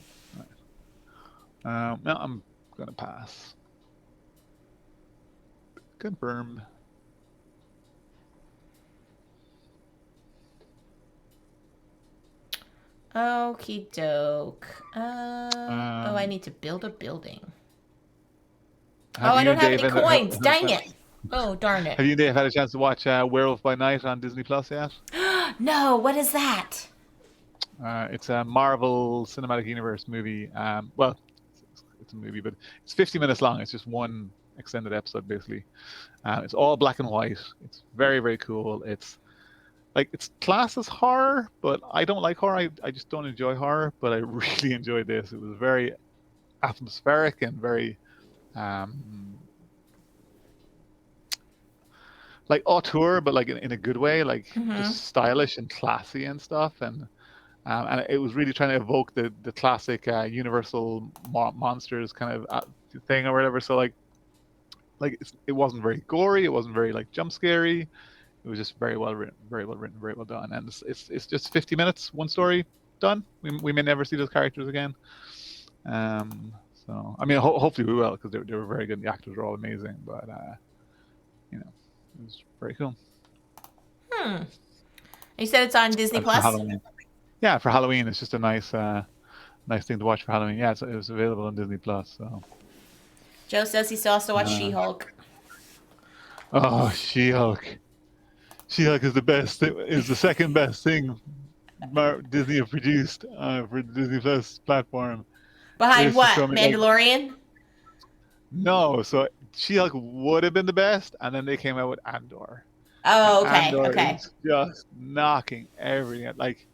All right. No, I'm gonna pass. Confirmed. Okie doke. I need to build a building. I don't have any coins. Dang it. Oh, darn it. Have you and Dave had a chance to watch Werewolf by Night on Disney Plus yet? No, what is that? It's a Marvel Cinematic Universe movie. Well, it's a movie, but it's 50 minutes long. It's just one extended episode, basically. It's all black and white. It's very, very cool. It's classed as horror, but I don't like horror. I just don't enjoy horror, but I really enjoyed this. It was very atmospheric and very like auteur, but like in a good way, like just stylish and classy and stuff. And it was really trying to evoke the classic Universal monsters kind of thing or whatever. So like it wasn't very gory. It wasn't very like jump scary. It was just very well written, very well done. And it's just 50 minutes, one story, done. We may never see those characters again. So I mean, hopefully we will, because they were very good. The actors were all amazing, but it was very cool. You said it's on Disney Plus? Yeah, for Halloween. It's just a nice thing to watch for Halloween. Yeah, it was available on Disney Plus. So Joe says he still has to watch She-Hulk. Oh, She-Hulk. She-Hulk is the best. Is the second best thing Disney have produced for the Disney Plus platform. Behind what? Mandalorian? No, so She-Hulk would have been the best, and then they came out with Andor. Oh, okay, Andor okay. is just knocking everything out. Like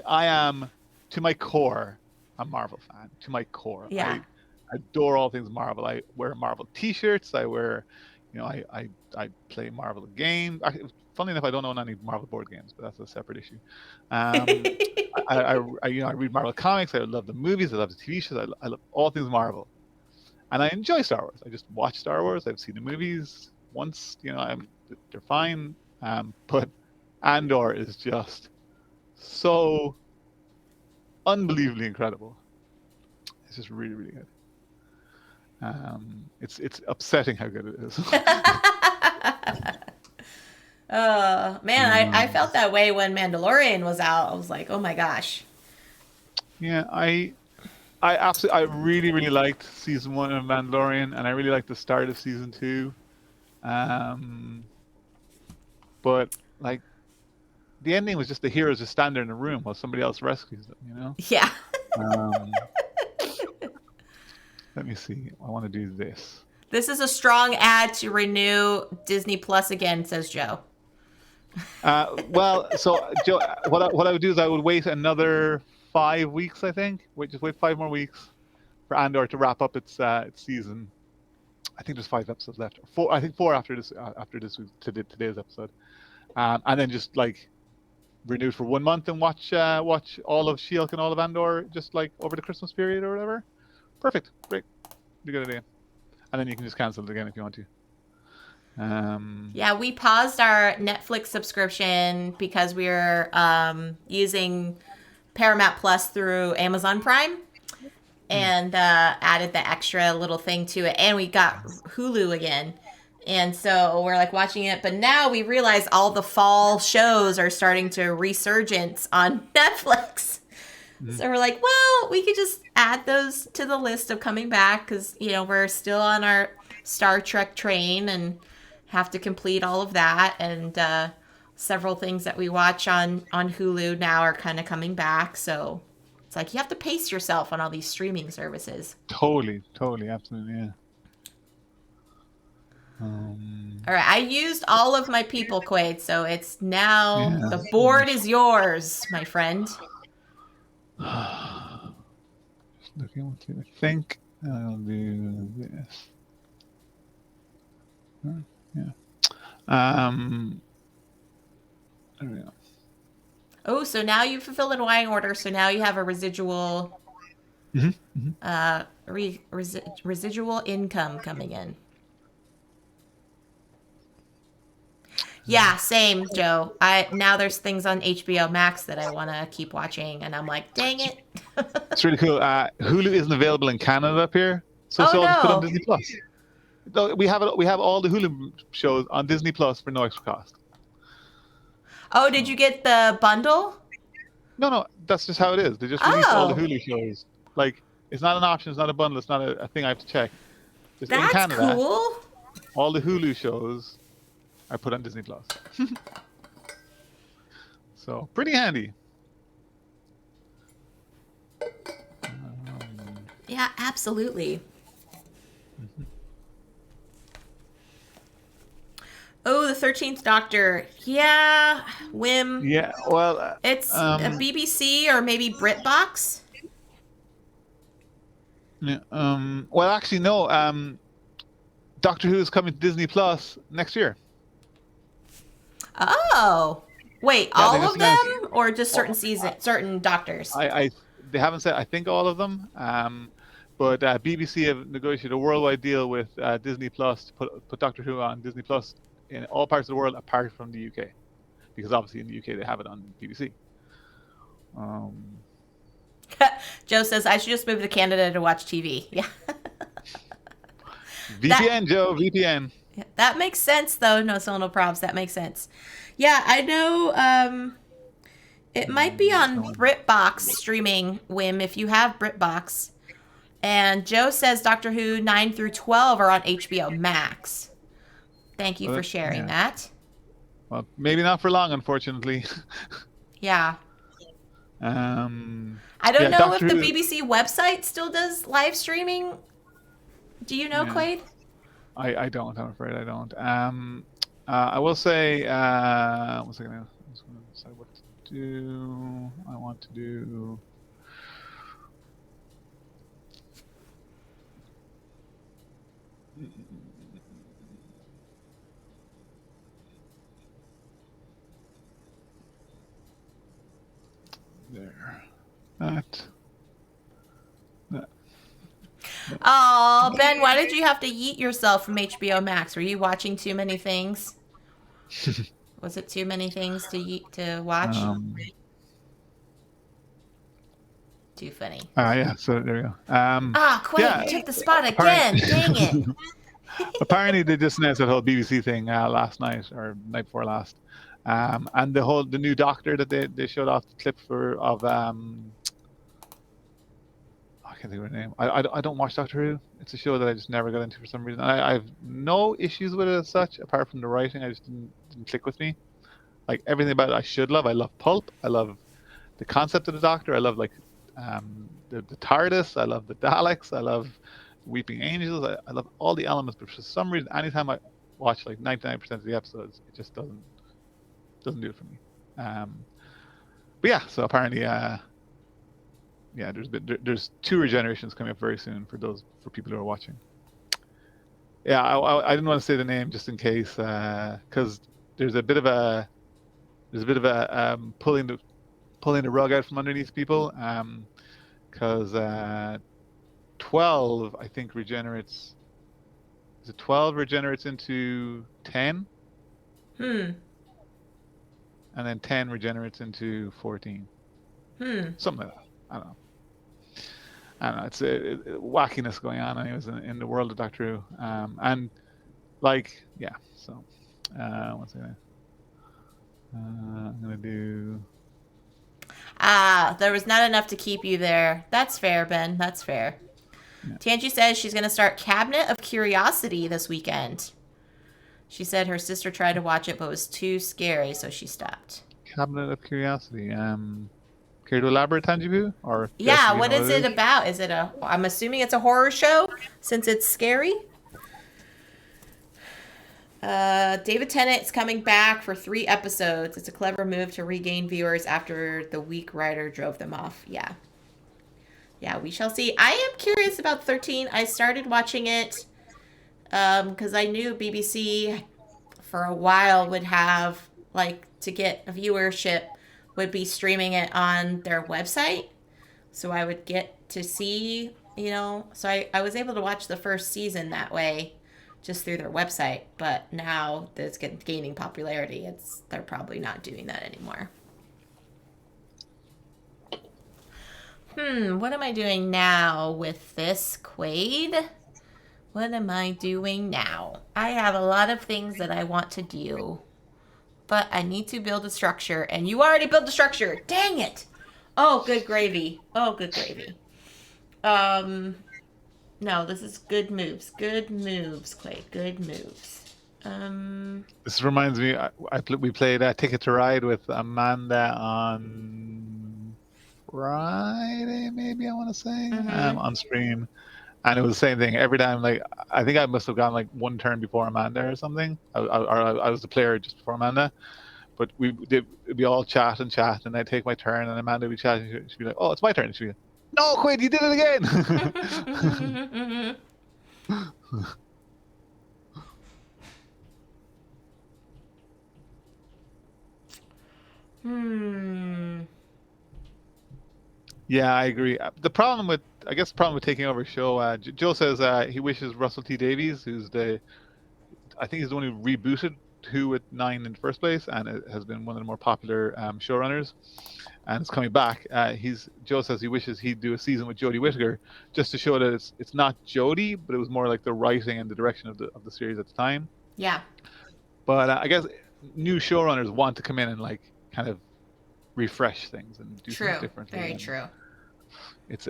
I am, to my core, a Marvel fan. To my core, yeah. I adore all things Marvel. I wear Marvel T-shirts. I wear, I play Marvel games. Funny enough, I don't own any Marvel board games, but that's a separate issue. I read Marvel comics. I love the movies. I love the TV shows. I love all things Marvel, and I enjoy Star Wars. I just watch Star Wars. I've seen the movies once. They're fine. But Andor is just so unbelievably incredible. It's just really, really good. It's upsetting how good it is. Man, I felt that way when Mandalorian was out. I was like, oh my gosh. Yeah, I really, really liked season 1 of Mandalorian, and I really liked the start of season 2. But like the ending was just the heroes just stand there in a room while somebody else rescues them. You know. Yeah. Um, let me see. I want to do this. This is a strong ad to renew Disney Plus again, says Joe. Well, so Joe, what I would do is I would wait another 5 weeks. I think. Just wait 5 more weeks for Andor to wrap up its season. I think there's 5 episodes left. Four. I think four after this today's episode, and then just like renew for 1 month and watch all of She-Hulk and all of Andor just like over the Christmas period or whatever. Perfect. Great. Good idea. And then you can just cancel it again if you want to. Yeah, we paused our Netflix subscription because we were using Paramount Plus through Amazon Prime, and added the extra little thing to it, and we got Hulu again, and so we're like watching it. But now we realize all the fall shows are starting to resurgence on Netflix. So we're like, well, we could just add those to the list of coming back because, you know, we're still on our Star Trek train and have to complete all of that. And several things that we watch on Hulu now are kind of coming back. So it's like you have to pace yourself on all these streaming services. Totally, absolutely, yeah. All right, I used all of my people, Quaid, so it's now the board is yours, my friend. Just looking what you think. I'll do this. Yeah. There we go. Oh, so now you fulfilled an wine order, so now you have a residual residual income coming in. Yeah, same, Joe. Now there's things on HBO Max that I want to keep watching, and I'm like, dang it. It's really cool. Hulu isn't available in Canada up here, so it's all just put on Disney Plus. We have all the Hulu shows on Disney Plus for no extra cost. Oh, did you get the bundle? No, that's just how it is. They just released all the Hulu shows. Like, it's not an option, it's not a bundle, it's not a thing I have to check. Just that's in Canada, cool. All the Hulu shows I put on Disney Plus. So pretty handy. Yeah, absolutely. Oh, the 13th Doctor. Yeah, Whim. Yeah, well, it's a BBC or maybe BritBox. Yeah, well, actually, no. Doctor Who is coming to Disney Plus next year. Oh, wait, all of them, or just certain doctors? They haven't said. I think all of them. But BBC have negotiated a worldwide deal with Disney Plus to put Doctor Who on Disney Plus in all parts of the world apart from the UK, because obviously in the UK they have it on BBC. Joe says I should just move to Canada to watch TV. Yeah. VPN, Joe. VPN. Yeah, that makes sense, though. No probs. That makes sense. Yeah, I know. It might be on BritBox streaming, Whim, if you have BritBox. And Joe says Doctor Who 9 through 12 are on HBO Max. Thank you for sharing that. Well, maybe not for long, unfortunately. Yeah. I don't know if the BBC website still does live streaming. Do you know, Quaid? I don't. I'm afraid I don't. I will say. One second. I'm just going to decide what to do. I want to do. There. That. Oh, Ben, why did you have to yeet yourself from HBO Max? Were you watching too many things? Was it too many things to watch? Too funny. Yeah, so there we go. Quaid, you took the spot again. Dang it. Apparently, they just announced that whole BBC thing last night or night before last. And the new Doctor that they showed off the clip of I can't think of her name. I don't watch Doctor Who. It's a show that I just never got into for some reason. I have no issues with it as such, apart from the writing. I just didn't click with me. Like everything about it, I should love. I love pulp. I love the concept of the Doctor. I love like the TARDIS. I love the Daleks. I love Weeping Angels. I love all the elements. But for some reason, anytime I watch like 99% of the episodes, it just doesn't do it for me. But yeah, so apparently, yeah, there's 2 regenerations coming up very soon for people who are watching. Yeah, I didn't want to say the name just in case, because there's a bit of a pulling the rug out from underneath people, because 12 I think regenerates. Is it 12 regenerates into 10? And then 10 regenerates into 14. Something like that. I don't know. It's wackiness going on anyways in the world of Doctor Who. And like, yeah, so one second. I'm gonna do. There was not enough to keep you there. That's fair, Ben. That's fair. Yeah. Tangi says she's gonna start Cabinet of Curiosity this weekend. She said her sister tried to watch it but was too scary, so she stopped. Cabinet of Curiosity. Care to elaborate, Tangibu? Or yeah, what is it about? Is it I'm assuming it's a horror show since it's scary. David Tennant's coming back for 3 episodes. It's a clever move to regain viewers after the weak writer drove them off. Yeah, we shall see. I am curious about 13. I started watching it because I knew BBC for a while would have, like, to get a viewership, would be streaming it on their website. So I would get to see, so I was able to watch the first season that way just through their website. But now that it's gaining popularity, they're probably not doing that anymore. What am I doing now with this, Quaid? What am I doing now? I have a lot of things that I want to do, but I need to build a structure, and you already built the structure. Dang it! Oh, good gravy. No, this is good moves. Good moves, Quaid. Good moves. This reminds me, we played Ticket to Ride with Amanda on Friday, maybe I want to say, on stream. And it was the same thing every time. Like, I think I must have gone like one turn before Amanda or something. I was the player just before Amanda. But we'd be all chat, and I'd take my turn, and Amanda would be chatting. She'd be like, "Oh, it's my turn." And she'd be like, "No, Quaid, you did it again." Yeah, I agree. The problem with taking over a show, Joe says he wishes Russell T Davies, I think he's the one who rebooted Who at 9 in the first place, and it has been one of the more popular showrunners, and it's coming back. Joe says he wishes he'd do a season with Jodie Whittaker, just to show that it's not Jodie, but it was more like the writing and the direction of the series at the time. Yeah. But I guess new showrunners want to come in and like kind of refresh things and do things differently. Very true.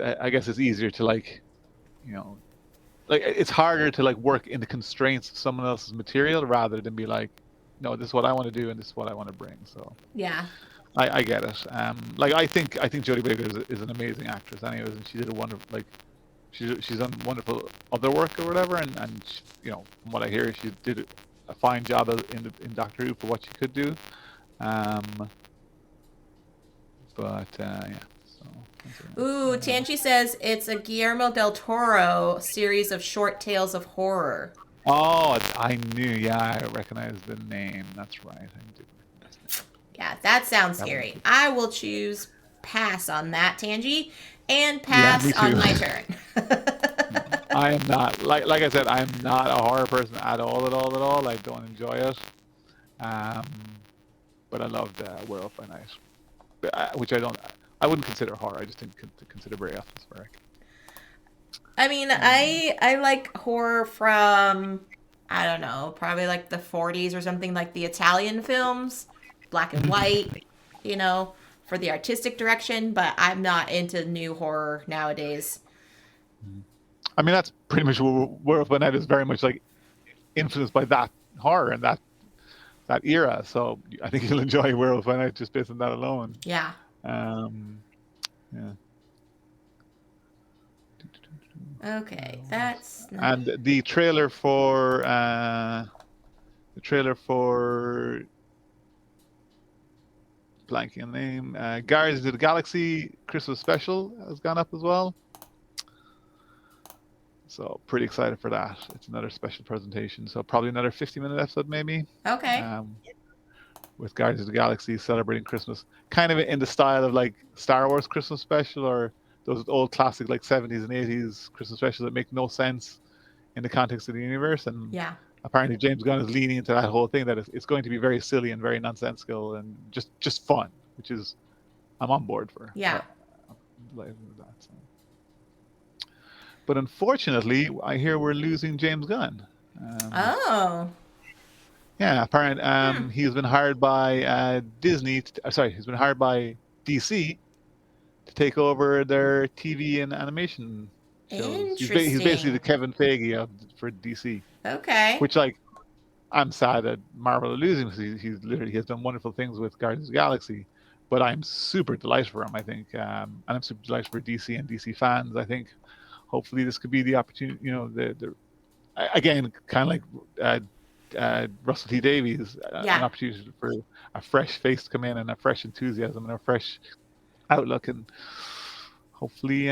I guess it's easier to like it's harder to like work in the constraints of someone else's material rather than be like, no, this is what I want to do and this is what I want to bring. So yeah, I get it. I think Jodie Whittaker is an amazing actress anyways, and she did a wonderful, she's done wonderful other work or whatever, and from what I hear, she did a fine job in Doctor Who for what she could do. But yeah. Ooh, Tanchi says it's a Guillermo del Toro series of short tales of horror. Oh, I knew. Yeah, I recognize the name. That's right. I did recognize that. Yeah, that sounds scary. I will choose pass on that, Tangi, and pass on my turn. I am not. Like I said, I'm not a horror person at all. I don't enjoy it. But I loved Werewolf by Night, which I wouldn't consider horror. I just didn't consider very atmospheric. I mean, I like horror from, I don't know, probably like the 40s or something, like the Italian films, black and white, for the artistic direction, but I'm not into new horror nowadays. I mean, that's pretty much what Werewolf by Night is, very much like influenced by that horror and that era. So I think you'll enjoy Werewolf by Night just based on that alone. Yeah. Um, yeah. Okay, that's And the trailer for blanking on the name, Guardians of the Galaxy Christmas special has gone up as well. So pretty excited for that. It's another special presentation. So probably another 50-minute episode maybe. okay. Um, with Guardians of the Galaxy celebrating Christmas, kind of in the style of like Star Wars Christmas special or those old classic like 70s and 80s Christmas specials that make no sense in the context of the universe. And Yeah. apparently James Gunn is leaning into that whole thing that it's going to be very silly and very nonsensical and just fun, which is I'm on board for. Yeah. That, so. But unfortunately, I hear we're losing James Gunn. Oh. Yeah, apparently he's been hired by Disney. He's been hired by DC to take over their TV and animation shows. He's basically Interesting. the Kevin Feige for DC. Okay. Which, like, I'm sad that Marvel are losing because he has done wonderful things with Guardians of the Galaxy. But I'm super delighted for him. I think, and I'm super delighted for DC and DC fans. I think, hopefully, this could be the opportunity. You know, again, kind of like Russell T Davies, Yeah. an opportunity for a fresh face to come in and a fresh enthusiasm and a fresh outlook and hopefully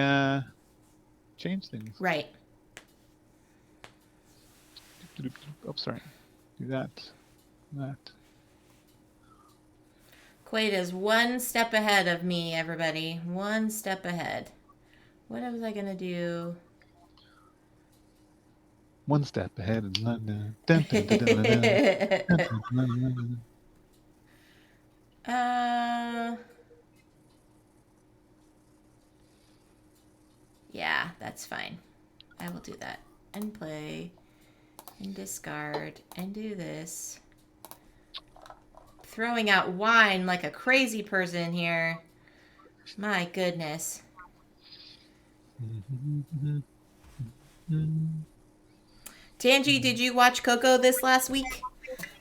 change things. Right. Oh, sorry. Do that. Quaid is one step ahead of me, everybody. One step ahead. What was I going to do? One step ahead in London. Dun, dun, dun, dun, dun, dun. Yeah, that's fine. I will do that. And play. And discard. And do this. Throwing out wine like a crazy person here. My goodness. Tangi, did you watch Coco this last week?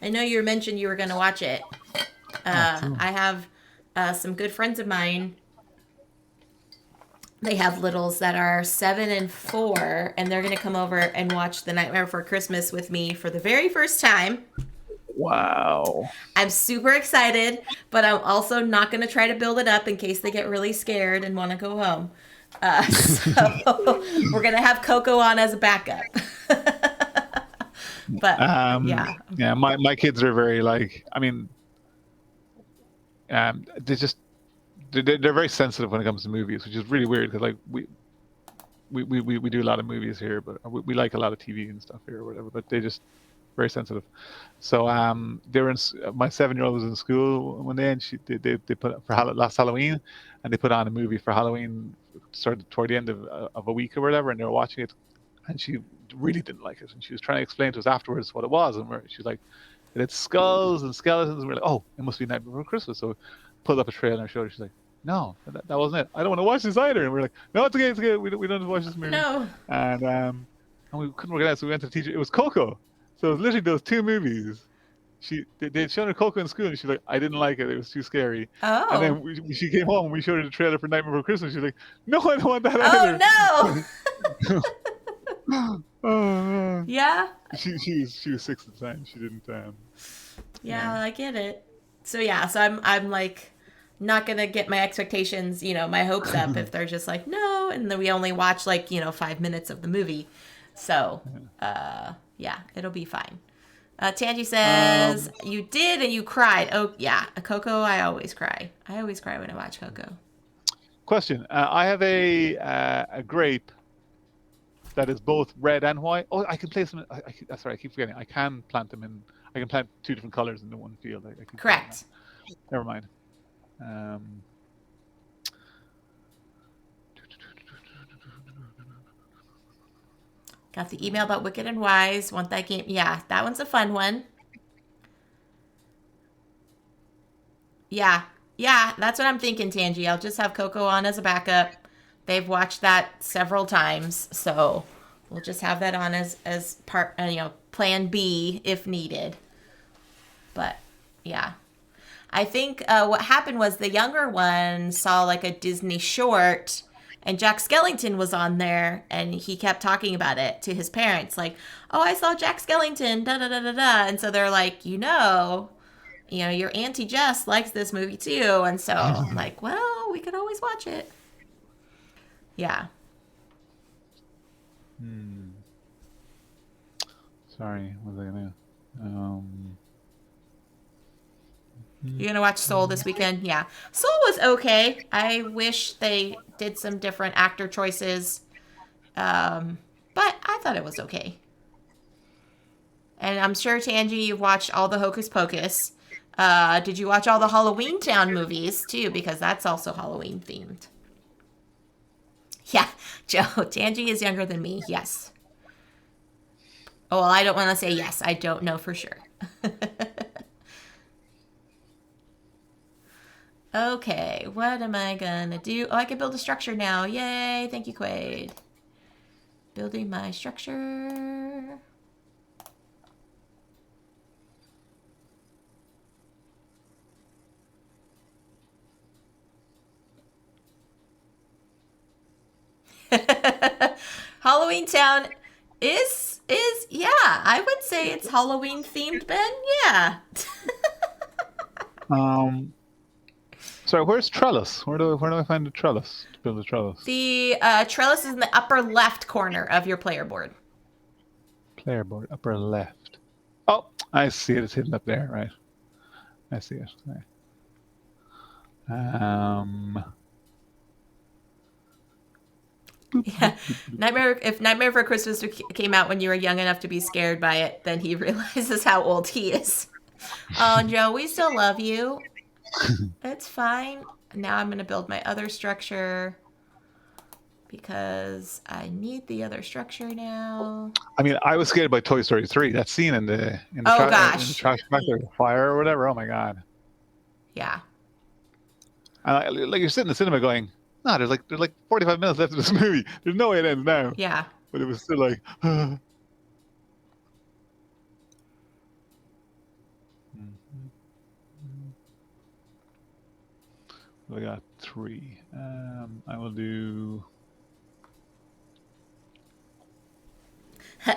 I know you mentioned you were going to watch it. I have some good friends of mine. They have littles that are 7 and 4, and they're going to come over and watch The Nightmare Before Christmas with me for the very first time. Wow. I'm super excited, but I'm also not going to try to build it up in case they get really scared and want to go home. So we're going to have Coco on as a backup. But yeah, my kids are very like, I mean, they're very sensitive when it comes to movies, which is really weird because like we do a lot of movies here, but we like a lot of TV and stuff here or whatever, but they just very sensitive. So they were my 7-year-old was in school one day, and they put for last Halloween, and they put on a movie for Halloween, started toward the end of a week or whatever, and they were watching it, and she really didn't like it, and she was trying to explain to us afterwards what it was, and she was like, it had skulls and skeletons, and we're like, oh, it must be Night Before Christmas. So pulled up a trailer and showed her. She's like, no, that wasn't it. I don't want to watch this either. And we're like, no, it's okay. We don't have to watch this movie. No. And we couldn't work it out, so we went to the teacher. It was Coco. So it was literally those two movies. They'd shown her Coco in school, and she's like, I didn't like it. It was too scary. Oh. And then she came home, and we showed her the trailer for Night Before Christmas. She's like, no, I don't want that either. Oh, no. Oh, yeah. She was 6 at the time. She didn't. Yeah, I get it. So I'm like not gonna get my expectations, my hopes up if they're just like no, and then we only watch like 5 minutes of the movie. So yeah, it'll be fine. Tangi says you did and you cried. Oh yeah, Coco. I always cry. I always cry when I watch Coco. Question: I have a grape that is both red and white. Oh, I can place them. Sorry, I keep forgetting. I can plant them in. I can plant 2 different colors in the one field. Correct. Never mind. Got the email about Wicked and Wise. Want that game? Yeah, that one's a fun one. Yeah, that's what I'm thinking, Tangi. I'll just have Coco on as a backup. They've watched that several times, so we'll just have that on as part, plan B if needed. But yeah, I think what happened was the younger one saw like a Disney short, and Jack Skellington was on there, and he kept talking about it to his parents, like, "Oh, I saw Jack Skellington, da da da da da," and so they're like, your Auntie Jess likes this movie too, and so I'm like, well, we could always watch it. Yeah. Sorry, what was I gonna? You're gonna watch Soul this weekend? Yeah. Soul was okay. I wish they did some different actor choices. But I thought it was okay. And I'm sure, Tangi, you've watched all the Hocus Pocus. Did you watch all the Halloween Town movies too? Because that's also Halloween themed. Yeah, Joe, Tangi is younger than me. Yes. Oh, well, I don't want to say yes. I don't know for sure. Okay, what am I gonna do? Oh, I can build a structure now. Yay, thank you, Quaid. Building my structure. Halloween Town is yeah, I would say it's Halloween themed, Ben. Yeah. Sorry, where's trellis? Where do I find the trellis to build a trellis? The trellis is in the upper left corner of your player board. Player board, upper left. Oh, I see it. It's hidden up there, right? I see it. Right. Yeah, If Nightmare Before Christmas came out when you were young enough to be scared by it, then he realizes how old he is. Oh, Joe, we still love you. It's fine. Now I'm gonna build my other structure because I need the other structure now. I mean, I was scared by Toy Story 3. That scene in the trash factory, fire or whatever. Oh my god. Yeah. And like you're sitting in the cinema going, "No, there's like 45 minutes left of this movie. There's no way it ends now." Yeah. But it was still like. I got 3. I will do.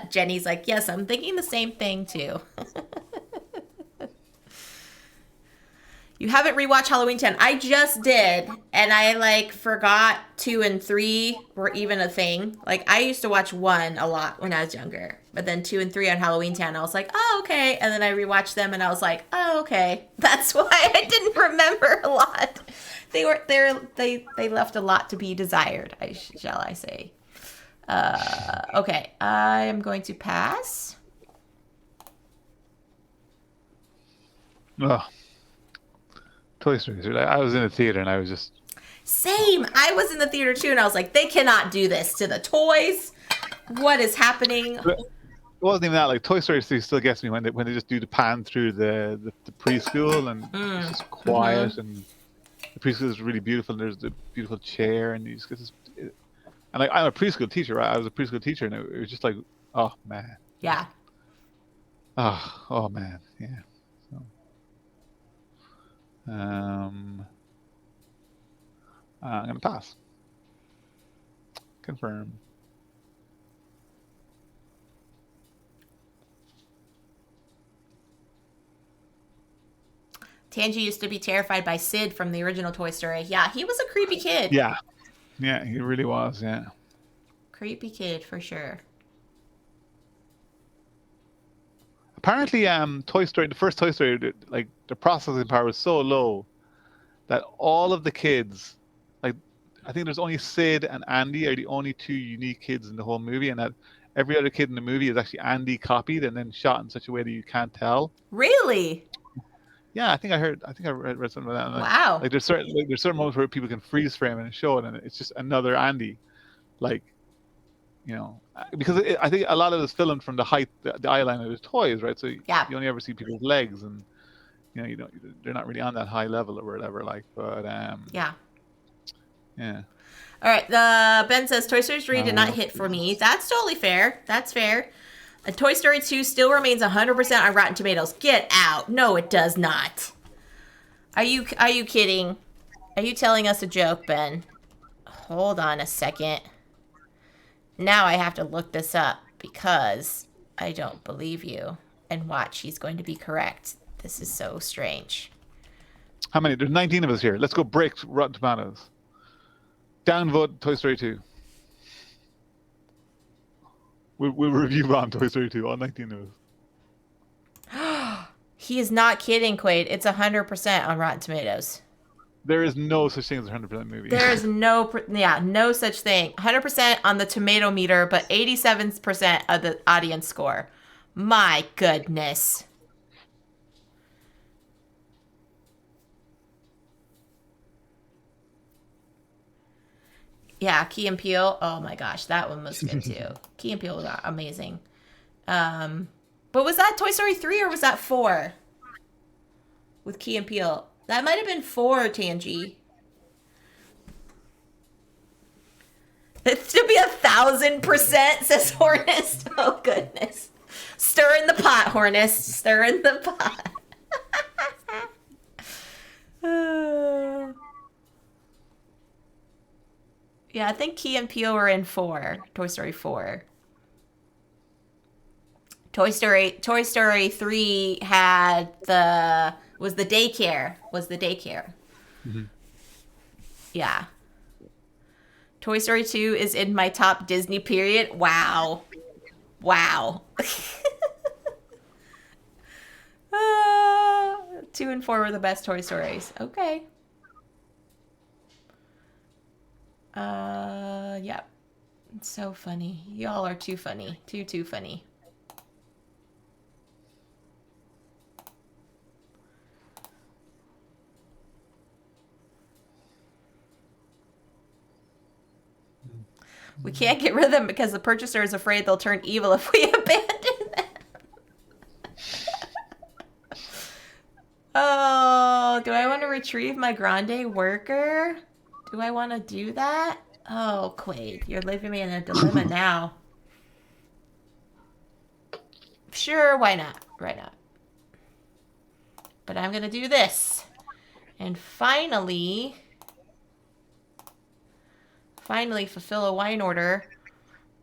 Jenny's like, yes, I'm thinking the same thing too. You haven't rewatched Halloween Town. I just did, and I forgot 2 and 3 were even a thing. Like, I used to watch 1 a lot when I was younger, but then 2 and 3 on Halloween Town, I was like, oh, okay. And then I rewatched them, and I was like, oh, okay. That's why I didn't remember a lot. They left a lot to be desired, shall I say. Okay, I am going to pass. Oh. Toy Story. I was in a theater and I was just. Same. I was in the theater too, and I was like, they cannot do this to the toys. What is happening? It wasn't even that. Like Toy Story 3 still gets me when they just do the pan through the preschool and it's just quiet and the preschool is really beautiful and there's the beautiful chair and you just get this. And like I'm a preschool teacher, right? I was a preschool teacher and it was just like, oh man. Yeah. Oh man, yeah. I'm gonna pass. Confirm. Tangi used to be terrified by Sid from the original Toy Story. Yeah, he was a creepy kid. Yeah, he really was. Yeah, creepy kid for sure. Apparently, Toy Story, the first Toy Story, like the processing power was so low that all of the kids, like I think there's only Sid and Andy are the only 2 unique kids in the whole movie, and that every other kid in the movie is actually Andy copied and then shot in such a way that you can't tell. Really? Yeah, I think I read something about that. Wow. Like there's certain moments where people can freeze frame it and show it, and it's just another Andy, like. Because I think a lot of it is filmed from the height, the eye line of the toys, right? So you only ever see people's legs, and they're not really on that high level or whatever. Like, but Yeah. All right. Ben says Toy Story 3 did not hit for me. That's totally fair. That's fair. And Toy Story 2 still remains 100% on Rotten Tomatoes. Get out. No, it does not. Are you kidding? Are you telling us a joke, Ben? Hold on a second. Now I have to look this up because I don't believe you. And watch, he's going to be correct. This is so strange. How many? There's 19 of us here. Let's go break Rotten Tomatoes. Downvote Toy Story 2. We'll review on Toy Story 2, all 19 of us. He is not kidding, Quaid. It's 100% on Rotten Tomatoes. There is no such thing as a 100% movie. There is no such thing. 100% on the tomato meter, but 87% of the audience score. My goodness. Yeah, Key and Peele. Oh my gosh, that one was good too. Key and Peele was amazing. But was that Toy Story 3 or was that 4? With Key and Peele. That might have been 4, Tangy. It should be 1,000%, says Hornist. Oh goodness. Stir in the pot, Hornist. Stir in the pot. Yeah, I think Key and Peele were in 4. Toy Story 4. Toy Story 3 had was the daycare. Mm-hmm. Yeah. Toy Story 2 is in my top Disney period. Wow. 2 and 4 were the best Toy Stories. Okay. Yeah. It's so funny. Y'all are too funny. Too funny. We can't get rid of them because the purchaser is afraid they'll turn evil if we abandon them. Oh, do I want to retrieve my grande worker? Do I want to do that? Oh, Quaid, you're leaving me in a dilemma now. Sure, why not? But I'm going to do this. And finally fulfill a wine order.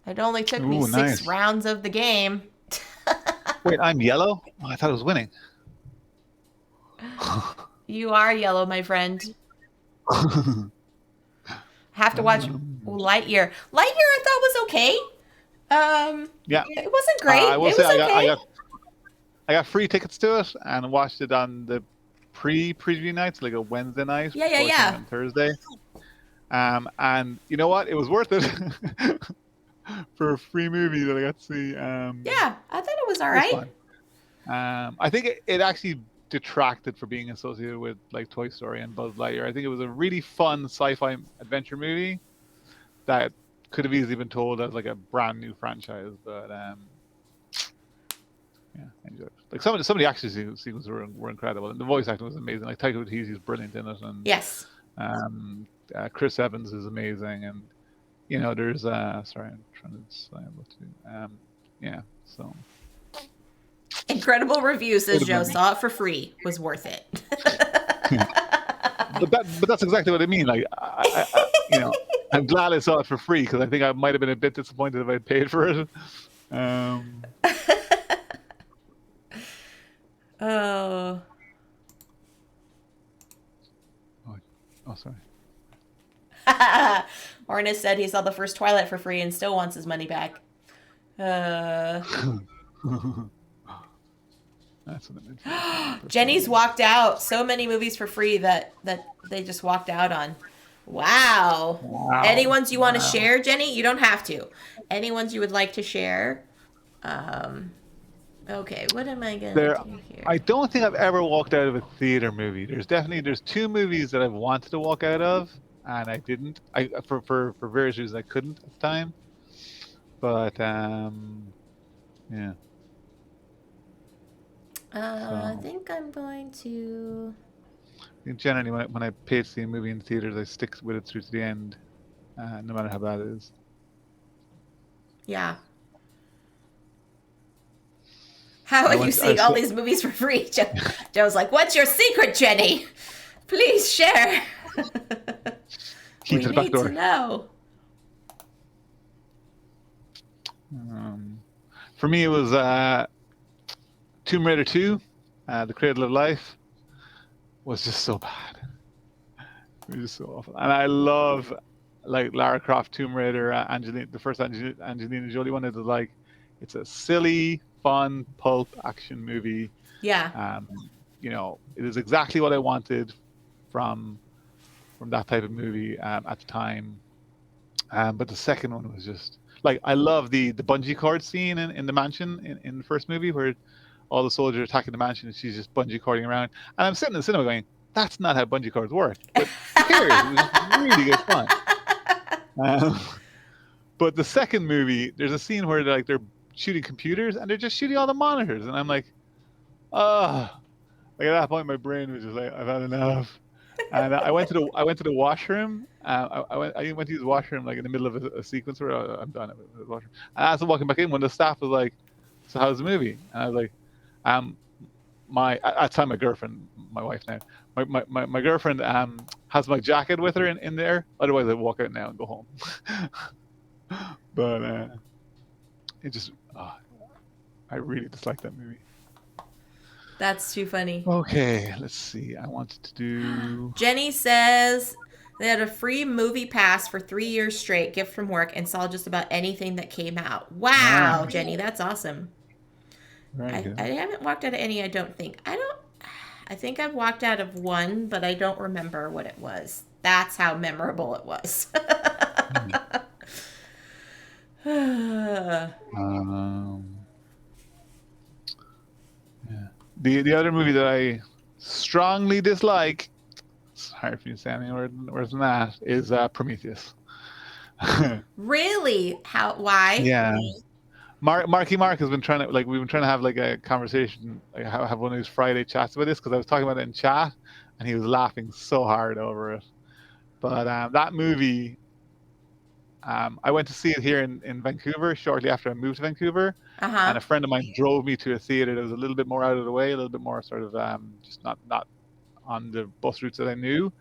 It only took me 6 rounds of the game. Wait, I'm yellow? Oh, I thought I was winning. You are yellow, my friend. Have to watch Lightyear. Lightyear I thought was okay. Yeah. It wasn't great. I will say okay. I got free tickets to it and watched it on the preview nights, like a Wednesday night. Yeah. And Thursday. And you know what? It was worth it for a free movie that I got to see. Yeah, I thought it was all right. I think it actually detracted for being associated with like Toy Story and Buzz Lightyear. I think it was a really fun sci-fi adventure movie that could have easily been told as like a brand new franchise, but yeah, I enjoyed it. Like some of the action sequences were incredible, and the voice acting was amazing. Like Taika Waititi is brilliant in it, and yes, Chris Evans is amazing, and you know there's sorry, I'm trying to decide what to yeah, so. Incredible reviews, says Joe. Saw it for free. Was worth it. but that's exactly what I mean. Like, you know, I'm glad I saw it for free because I think I might have been a bit disappointed if I'd paid for it. Oh, sorry. Ornis said he saw the first Twilight for free and still wants his money back. That's what I meant. Jenny's walked out. So many movies for free that they just walked out on. Wow. Any ones you want to share, Jenny? You don't have to. Any ones you would like to share? Okay, what am I going to do here? I don't think I've ever walked out of a theater movie. There's 2 movies that I've wanted to walk out of, and I didn't. For various reasons I couldn't at the time. But yeah. I think I'm going to. Generally, when I pay to see a movie in the theaters, I stick with it through to the end, no matter how bad it is. Yeah. How I are you went. I seeing all saw, these movies for free? Joe's like, what's your secret, Jenny? Please share. key We to the back need to door. know. For me, it was Tomb Raider 2, The Cradle of Life, was just so bad. It was just so awful. And I love like Lara Croft Tomb Raider, Angelina, the first Angelina Jolie one. It was like, it's a silly, fun, pulp action movie. Yeah. Um, it is exactly what I wanted from that type of movie at the time. But the second one was just like, I love the bungee cord scene in the mansion in the first movie where all the soldiers are attacking the mansion and she's just bungee cording around. And I'm sitting in the cinema going, that's not how bungee cords work. But who cares? It was just really good fun. Um, but the second movie, there's a scene where they're shooting computers and they're just shooting all the monitors. And I'm like, oh, like at that point, my brain was just like, I've had enough. And I went to the washroom. I went to use the washroom like in the middle of a sequence where I'm done with the washroom. And as I'm walking back in, one of the staff was like, "So how's the movie?" And I was like, at the time my girlfriend, my wife now, my girlfriend has my jacket with her in there. Otherwise, I'd walk out now and go home. But it just, I really dislike that movie. That's too funny. Okay, let's see. I wanted to do. Jenny says they had a free movie pass for 3 years straight, gift from work, and saw just about anything that came out. Wow, Ah, Jenny, that's awesome. very I good. haven't walked out of any, I don't think. I think I've walked out of one, but I don't remember what it was. That's how memorable it was. Um, yeah. The other movie that I strongly dislike, it's hard for you to say any worse than that, is Prometheus. Really? How? Why? Yeah. Marky Mark has been trying to, like, we've been trying to have like a conversation, like have one of these Friday chats about this because I was talking about it in chat and he was laughing so hard over it. But that movie, I went to see it here in Vancouver shortly after I moved to Vancouver, Uh and huh. a friend of mine drove me to a theater that was a little bit more out of the way, a little bit more sort of just not on the bus routes that I knew,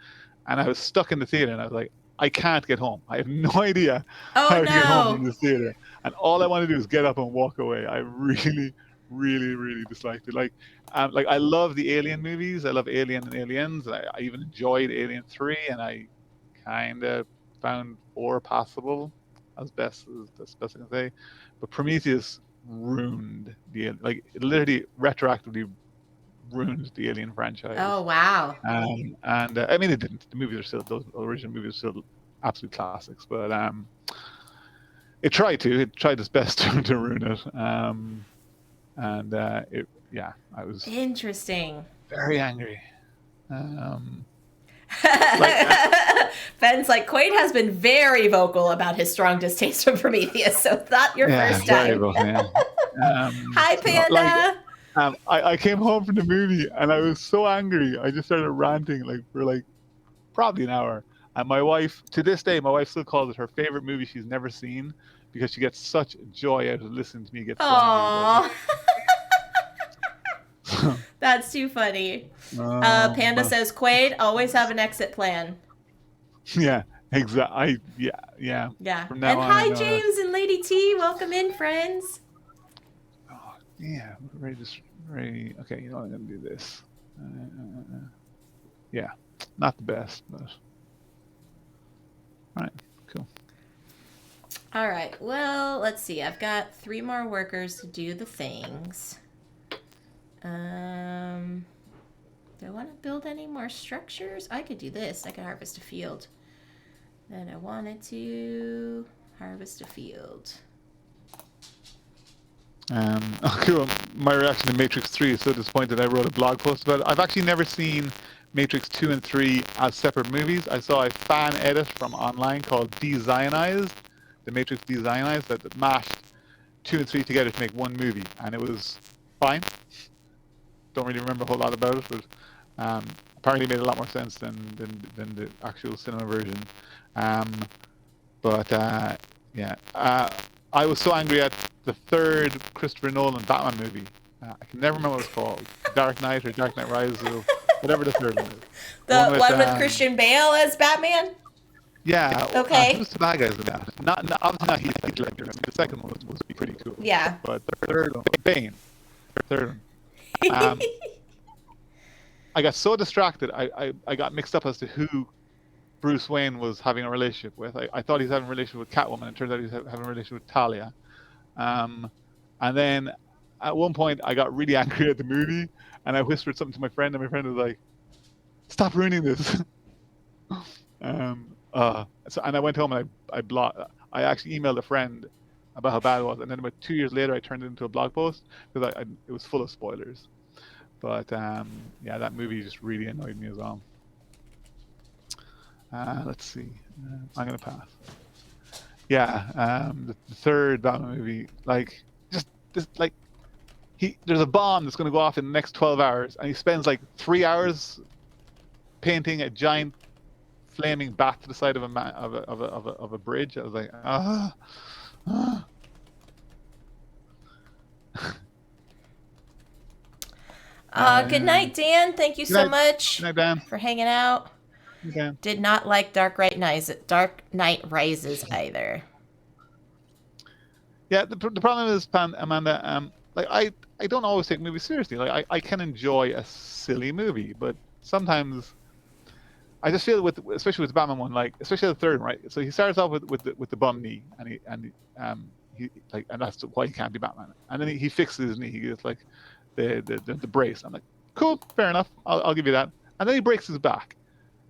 and I was stuck in the theater, and I was like, I can't get home. I have no idea Oh how to get home no. from this theater, and all I want to do is get up and walk away. I really, really, really disliked it. Like I love the Alien movies. I love Alien and Aliens. I even enjoyed Alien 3, and I kind of found 4 passable as best I can say. But Prometheus ruined like it literally retroactively ruined the Alien Oh franchise. wow. And I mean, it didn't. The movies are still, those original movies are still absolute classics, but it tried to. It tried its best to ruin it. And it, yeah, I was Interesting. very angry. Um, like, Ben's like, Quaid has been very vocal about his strong distaste for Prometheus, so it's not your yeah, first very time. well, yeah. Hi, Like, Panda. I came home from the movie and I was so angry. I just started ranting like for like probably an hour. And my wife, to this day, my wife still calls it her favorite movie she's never seen because she gets such joy out of listening to me get so angry about Aww. it. That's too funny. Panda um, says, Quaid, always have an exit plan. yeah, exactly. Yeah. Yeah. From now And on, I hi, know that. James and Lady T. Welcome in, friends. Oh, yeah, very. Okay, you know what, I'm gonna do this. Yeah, not the best, but all right, cool. All right. Well, let's see. I've got 3 more workers to do the things. Do I want to build any more structures? I could do this. I could harvest a field. Then I wanted to harvest a field. Cool. My reaction to Matrix 3 is so disappointed. I wrote a blog post about it. I've actually never seen Matrix 2 and 3 as separate movies. I saw a fan edit from online called Dezionized, the Matrix Dezionized, that mashed 2 and 3 together to make one movie, and it was fine. Don't really remember a whole lot about it, but apparently made a lot more sense than the actual cinema version. Um, but yeah, I was so angry at the third Christopher Nolan Batman movie. I can never remember what it's called. Dark Knight or Dark Knight Rises, or whatever the third one is. The The with one with Christian Bale as Batman? yeah, Okay. who's the bad guys in that? Obviously not Heath Ledger. I mean, the second one was pretty cool. Yeah. But the third one, Bane, third one. Um, I got so distracted. I got mixed up as to who Bruce Wayne was having a relationship with. I thought he was having a relationship with Catwoman. It turns out he was having a relationship with Talia. And then at one point, I got really angry at the movie, and I whispered something to my friend, and my friend was like, "Stop ruining this." So, and I went home and I actually emailed a friend about how bad it was, and then about 2 years later, I turned it into a blog post because it was full of spoilers. But yeah, that movie just really annoyed me as well. Let's see. I'm gonna pass. Yeah, the third Batman movie, like like there's a bomb that's gonna go off in the next 12 hours, and he spends like 3 hours painting a giant flaming bat to the side of a bridge. I was like, Good night, Dan. Thank you so much Good night, Dan. for hanging out. Good Dan. Did not like Dark Knight Rises either. Yeah, the problem is, Amanda, like I don't always take movies seriously. Like I can enjoy a silly movie, but sometimes I just feel especially with the Batman one, like especially the third one, right? So he starts off with the bum knee, and that's why he can't be Batman. And then he fixes his knee. He gets like the brace. I'm like, cool, fair enough. I'll give you that. And then he breaks his back,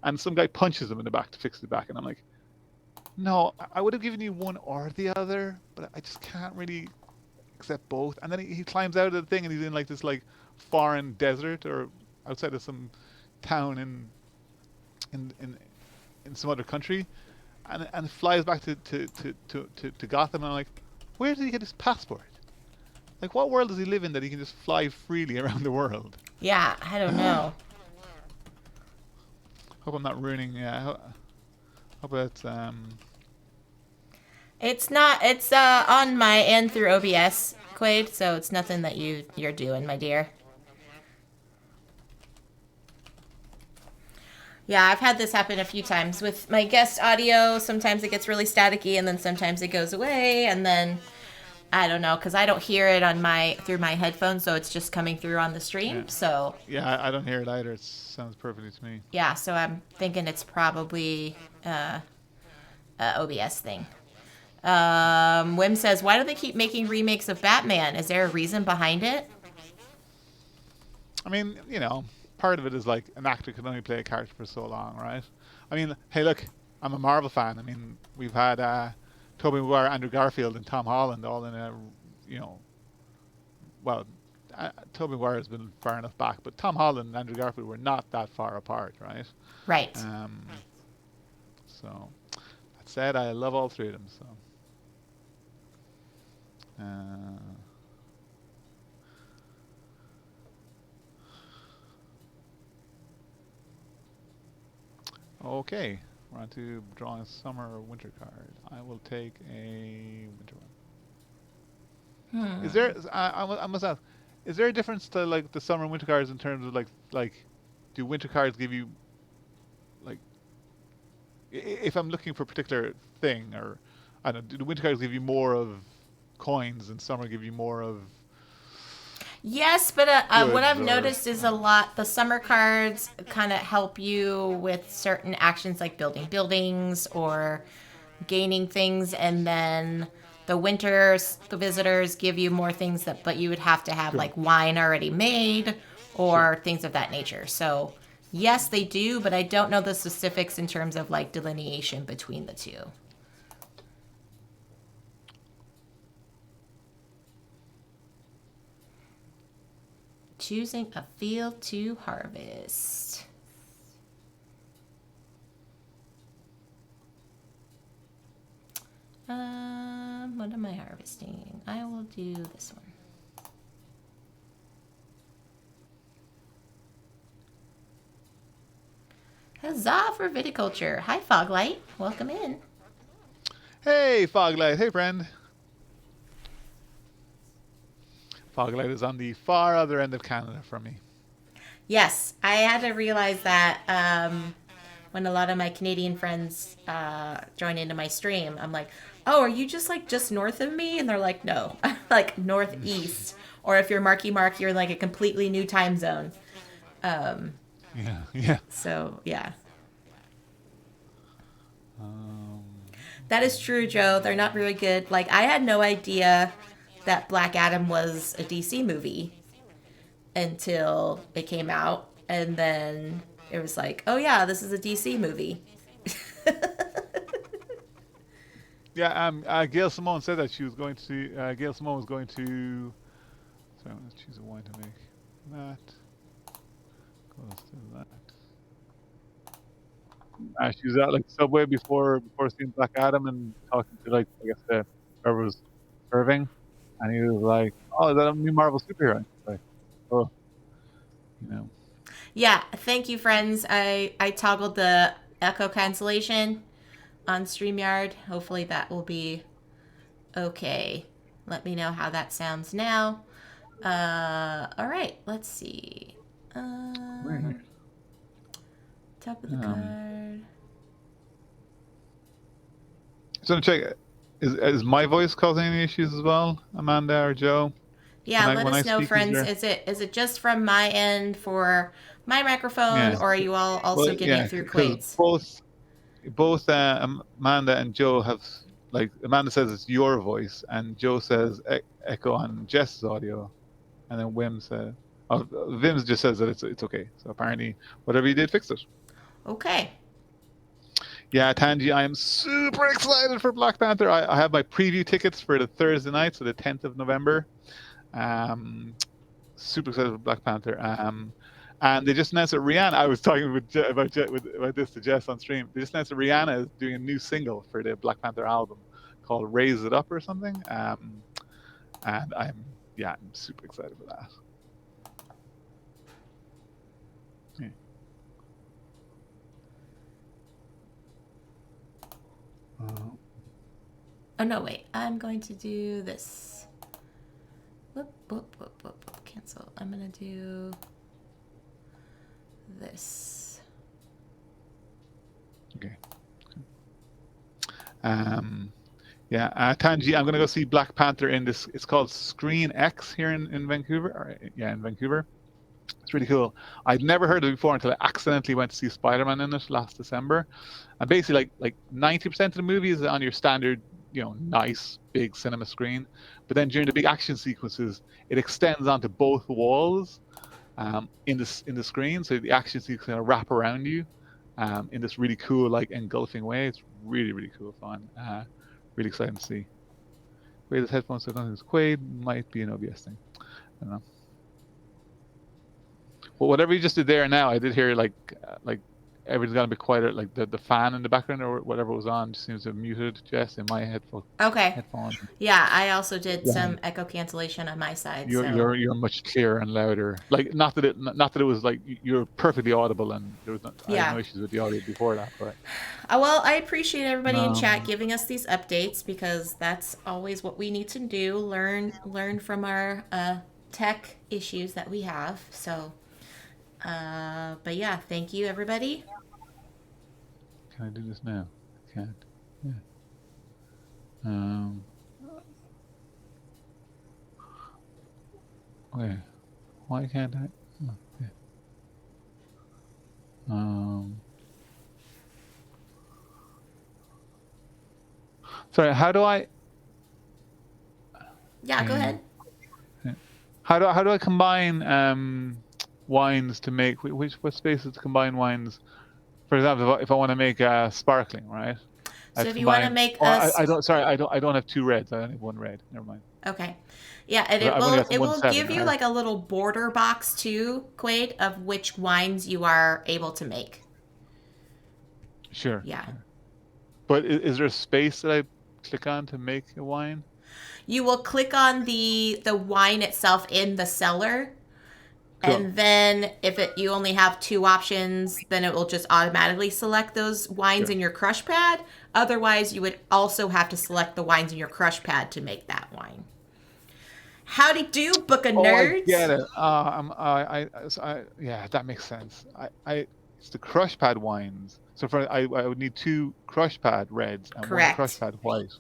and some guy punches him in the back to fix his back, and I'm like, no, I would have given you one or the other, but I just can't really accept both. And then he climbs out of the thing, and he's in like this like foreign desert or outside of some town in some other country, and flies back to Gotham. And I'm like, where did he get his passport? Like, what world does he live in that he can just fly freely around the world? Yeah, I don't know. Hope I'm not ruining. Yeah, hope it's It's not. It's on my end through OBS, Quaid. So it's nothing that you're doing, my dear. Yeah, I've had this happen a few times with my guest audio. Sometimes it gets really staticky, and then sometimes it goes away, and then I don't know, because I don't hear it on through my headphones, so it's just coming through on the stream. Yeah. So yeah, I don't hear it either. It sounds perfectly to me. Yeah, so I'm thinking it's probably a OBS thing. Wim says, why do they keep making remakes of Batman? Is there a reason behind it? I mean, part of it is like an actor can only play a character for so long, right? I mean, hey, look, I'm a Marvel fan. I mean, we've had Tobey Maguire, Andrew Garfield, and Tom Holland all in a, well, Tobey Maguire has been far enough back, but Tom Holland and Andrew Garfield were not that far apart, right? Right. So, that said, I love all three of them, so. Okay, we're on to drawing a summer or winter card. I will take a winter one. Is there? I must ask. Is there a difference to like the summer and winter cards in terms of like, do winter cards give you, like, if I'm looking for a particular thing, or I don't know, do the winter cards give you more of coins and summer give you more of? Yes, but what I've noticed is the summer cards kind of help you with certain actions like building buildings or gaining things, and then the visitors give you more things but you would have to have like wine already made or things of that nature. So yes, they do, but I don't know the specifics in terms of like delineation between the two. Choosing a field to harvest. What am I harvesting? I will do this one. Huzzah for Viticulture. Hi, Foglight. Welcome in. Hey, Foglight. Hey, friend. Foglight is on the far other end of Canada from me. Yes, I had to realize that when a lot of my Canadian friends join into my stream, I'm like, oh, are you just north of me? And they're like, no, like northeast. Or if you're Marky Mark, you're like a completely new time zone. Yeah. So, yeah. Um, That is true, Joe. They're not very good. Like, I had no idea that Black Adam was a DC movie until it came out. And then it was like, oh, yeah, this is a DC movie. yeah. Gail Simone said that she was going to. Gail Simone was going to. Sorry, let's choose a wine to make that. Goes to that. She was at like Subway before seeing Black Adam and talking to like I guess whoever was serving, and he was like, "Oh, is that a new Marvel superhero?" And she's like, "Oh, you know." Yeah, thank you, friends. I toggled the echo cancellation on StreamYard. Hopefully that will be okay. Let me know how that sounds now. All right, let's see. Top of the card. So check. Is my voice causing any issues as well, Amanda or Joe? Yeah, let when I us know, speak, friends. Is it just from my end for my microphone, Yeah. or are you all also Well, getting yeah, through because Quaid's? both Amanda and Joe have like Amanda says it's your voice, and Joe says echo on Jess's audio, and then Wim says, oh, Vim just says that it's okay. So apparently, whatever you did, fixed it. Okay. Yeah, Tanji, I am super excited for Black Panther. I have my preview tickets for the Thursday night, so the 10th of November. Super excited for Black Panther. And they just announced that Rihanna. I was talking about this to Jess on stream. They just announced that Rihanna is doing a new single for the Black Panther album called "Raise It Up" or something. And I'm super excited for that. Yeah. Oh no, wait. I'm going to do this. Whoop. Cancel. I'm gonna do this. Okay. Tanji, I'm gonna go see Black Panther in this. It's called Screen X here in Vancouver. In Vancouver. It's really cool. I'd never heard of it before until I accidentally went to see Spider-Man in it last December. And basically, like 90% of the movie is on your standard, nice big cinema screen. But then during the big action sequences, it extends onto both walls in the screen, so the action sequences kind of wrap around you in this really cool, like engulfing way. It's really, really cool fun. Really exciting to see. Quaid's headphones, so I don't think it's Quaid. Might be an OBS thing. I don't know. Well, whatever you just did there now, I did hear like everything's got a bit quieter. Like the fan in the background or whatever was on just seems to have muted Jess in my headphone. Okay. Yeah, I also did some echo cancellation on my side. You're much clearer and louder. Like not that it was like you're perfectly audible and there was I had no issues with the audio before that. But well, I appreciate everybody in chat giving us these updates because that's always what we need to do. Learn from our tech issues that we have. So. But yeah, thank you, everybody. Can I do this now? I can't. Yeah. Wait. Why can't I? Oh, yeah. Sorry. How do I? Yeah, go ahead. How do I combine wines to make what spaces to combine wines? For example, if I want to make sparkling, right? So if you want to make I don't have two reds. I only have one red. Never mind. Okay. Yeah, and it will give you like a little border box too, Quaid, of which wines you are able to make. Sure. Yeah. Sure. But is there a space that I click on to make a wine? You will click on the wine itself in the cellar, Cool. And then if you only have 2 options, then it will just automatically select those wines Sure. in your crush pad. Otherwise, you would also have to select the wines in your crush pad to make that wine. Howdy do, Book of Oh, I Nerds. get it. Yeah, that makes sense. It's the crush pad wines. So I would need 2 crush pad reds and 1 crush Correct. pad white.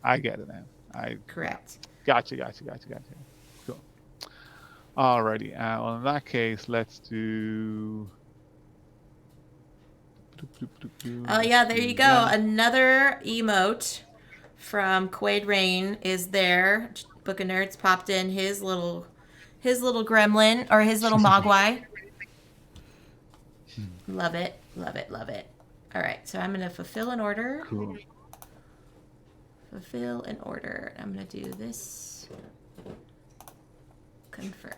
I get it now. Correct. Gotcha. Cool. Alrighty. Well, in that case, let's do. Oh yeah, there you go. Another emote from Quaid Rayn is there. Book of Nerds popped in his little gremlin or his little mogwai. Love it. All right, so I'm gonna fulfill an order. Cool. Fulfill an order. I'm gonna do this. Confirm.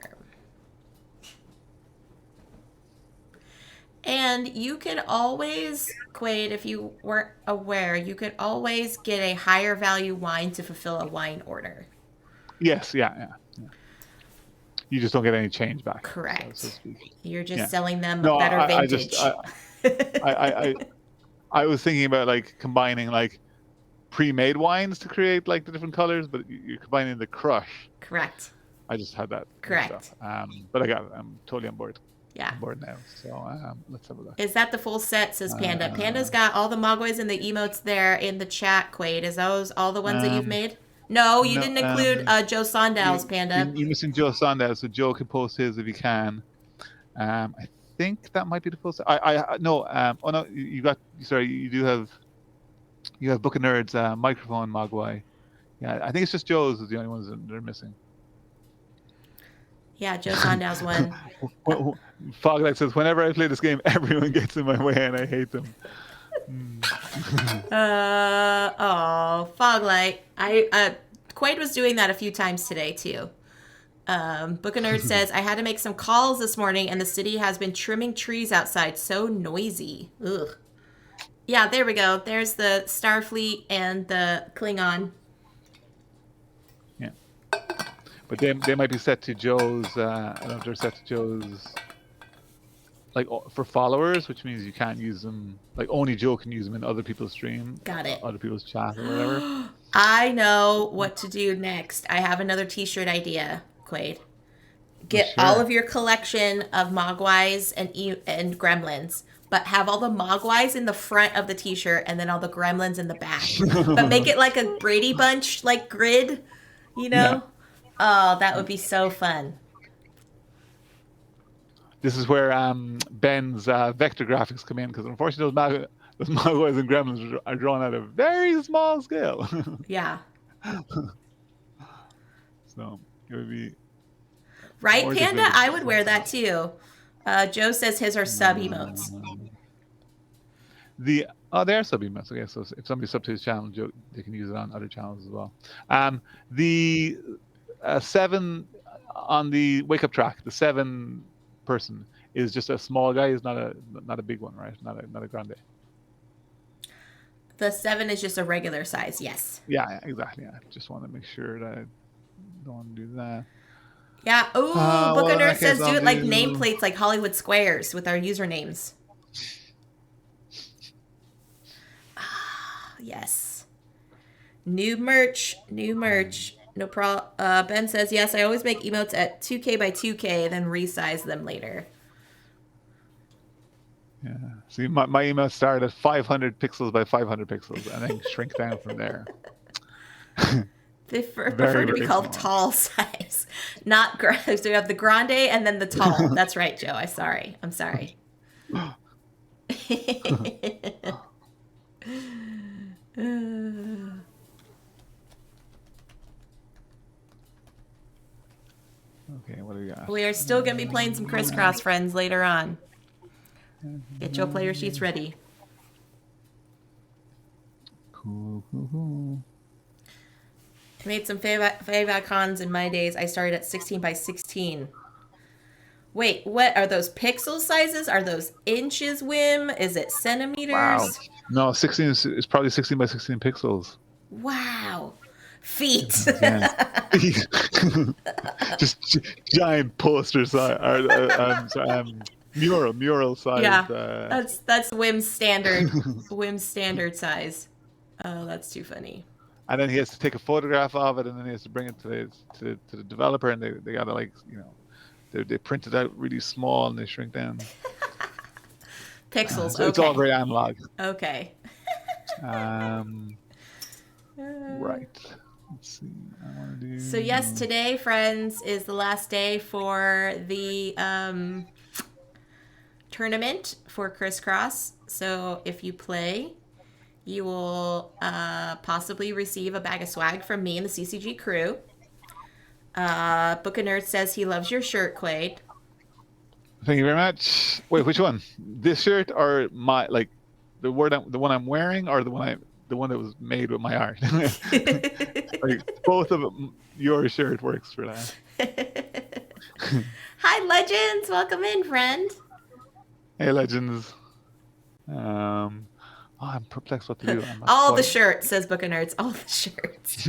And you can always, Quaid, if you weren't aware, you could always get a higher value wine to fulfill a wine order. Yes. Yeah. You just don't get any change back. Correct. So to speak. You're just Yeah. selling them No, better vintage. I was thinking about like combining like pre-made wines to create like the different colors, but you're combining the crush. Correct. I just had that. Correct. Stuff. But I got it. I'm totally on board. Yeah. On board now. So let's have a look. Is that the full set, says Panda? Panda's got all the mogwais and the emotes there in the chat, Quaid. Is those all the ones that you've made? No, you didn't include Joe Sondal's, Panda. You're missing Joe Sondal, so Joe can post his if he can. I think that might be the full set. No. Oh no, you got. Sorry, you do have. You have Book of Nerds microphone mogwai. Yeah, I think it's just Joe's is the only ones that they're missing. Yeah, Joe Sondal's one. Foglight says, whenever I play this game, everyone gets in my way and I hate them. Foglight. Quaid was doing that a few times today, too. Book of Nerds says, I had to make some calls this morning and the city has been trimming trees outside. So noisy. Ugh. Yeah, there we go. There's the Starfleet and the Klingon. Yeah. But they might be set to Joe's, I don't know if they're set to Joe's, like for followers, which means you can't use them, like only Joe can use them in other people's stream. Got it. Other people's chat or whatever. I know what to do next. I have another t-shirt idea, Quaid. Get all of your collection of mogwais and gremlins, but have all the mogwais in the front of the t-shirt and then all the gremlins in the back. But make it like a Brady Bunch like grid, you know? Yeah. Oh, that would be so fun. This is where Ben's vector graphics come in, because unfortunately those mogwais and gremlins are drawn at a very small scale. Yeah. So it would be... Right, Panda? I would wear that too. Joe says his are sub emotes. They are sub emotes. Okay, so if somebody sub to his channel, Joe, they can use it on other channels as well. The 7 on the wake up track, the 7 person is just a small guy. Is not a big one, right? Not a grande. The 7 is just a regular size. Yes. Yeah, exactly. I just want to make sure that I don't want to do that. Yeah. Oh, Book of Nerds says do it like nameplates, like Hollywood Squares with our usernames. Yes. New merch. No problem. Ben says, yes, I always make emotes at 2K by 2K, then resize them later. Yeah. See, my emotes start at 500 pixels by 500 pixels and then shrink down from there. They prefer to be called tall size, not so we have the grande and then the tall. That's right, Joe. I'm sorry. Okay, what do we got? We are still going to be playing some Crisscross Friends later on. Get your player sheets ready. Cool. I made some fave icons in my days. I started at 16 by 16. Wait, what are those pixel sizes? Are those inches, Wim? Is it centimeters? Wow. No, 16 is probably 16 by 16 pixels. Wow. Feet. Yeah. Just giant poster size, mural Yeah, sized. that's Wim's standard. Wim's standard size. Oh, that's too funny. And then he has to take a photograph of it, and then he has to bring it to the developer, and they gotta they print it out really small and they shrink down. Pixels. So it's all Okay. very analog. Okay. Um, right. Let's see. I want to So yes, do. today, friends, is the last day for the tournament for Crisscross. So if you play, you will possibly receive a bag of swag from me and the CCG crew. Book of Nerds says he loves your shirt, Quaid. Thank you very much. Wait, which one? This shirt or my the one I'm wearing, or the one that was made with my art? Like both of them. Your shirt works for that. Hi, Legends. Welcome in, friend. Hey, legends. Oh, I'm perplexed what to do. I'm not All the quite. shirts, says Book of Nerds. All the shirts.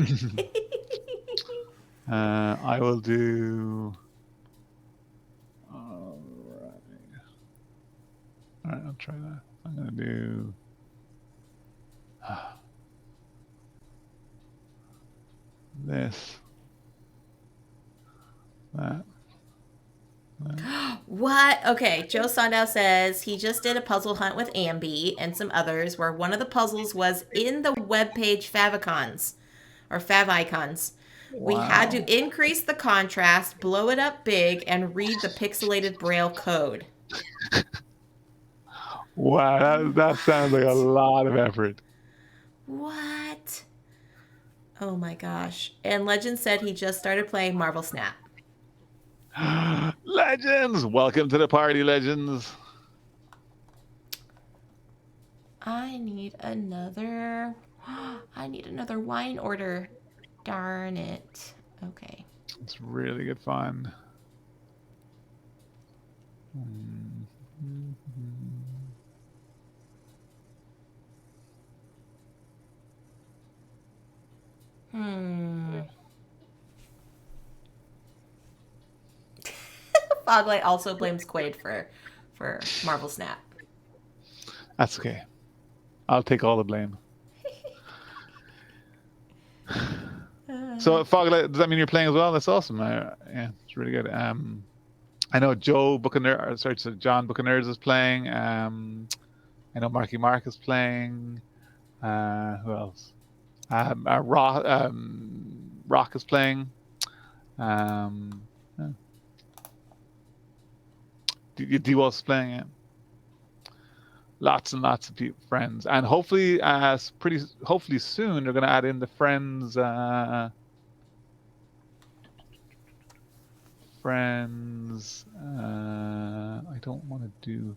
I will do. All right. All right, I'll try that. I'm gonna do. This. That. What? Okay, Joe Sondow says he just did a puzzle hunt with Ambi and some others where one of the puzzles was in the webpage favicons or favicons. We had Wow. to increase the contrast, blow it up big, and read the pixelated braille code. Wow, that sounds like a lot of effort. What? Oh my gosh. And Legend said he just started playing Marvel Snap. Legends, welcome to the party, legends. I need another wine order. Darn it. Okay. It's really good fun. Mm-hmm. Foglight also blames Quaid for Marvel Snap. That's okay. I'll take all the blame. So, Foglight, does that mean you're playing as well? That's awesome. Yeah, it's really good. I know Joe John Buccaneers is playing. I know Marky Mark is playing. Who else? Rock is playing. Yeah. D-Wolf's playing it. Lots and lots of friends, and hopefully, hopefully soon they're going to add in the friends. Friends. I don't want to do.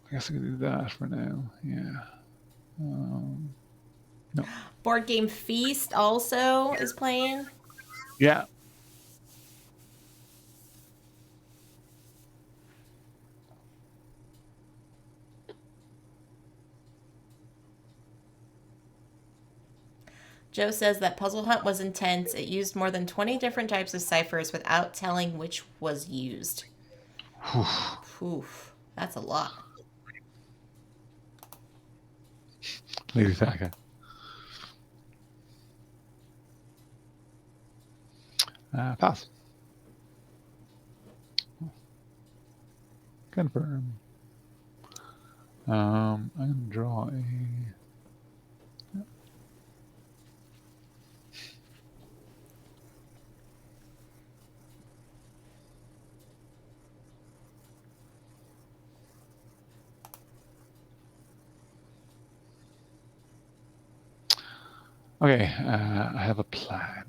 I guess I could do that for now. Yeah. No. Board Game Feast also is playing. Yeah. Joe says that Puzzle Hunt was intense. It used more than 20 different types of ciphers without telling which was used. Oof. That's a lot. Lady Taka. Pass. Confirm. I'm going to draw a... Okay, I have a plan.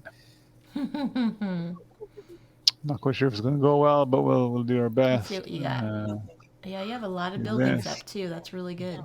Not quite sure if it's going to go well, but we'll do our best. Let's see what you got. Yeah, you have a lot of buildings up too. That's really good.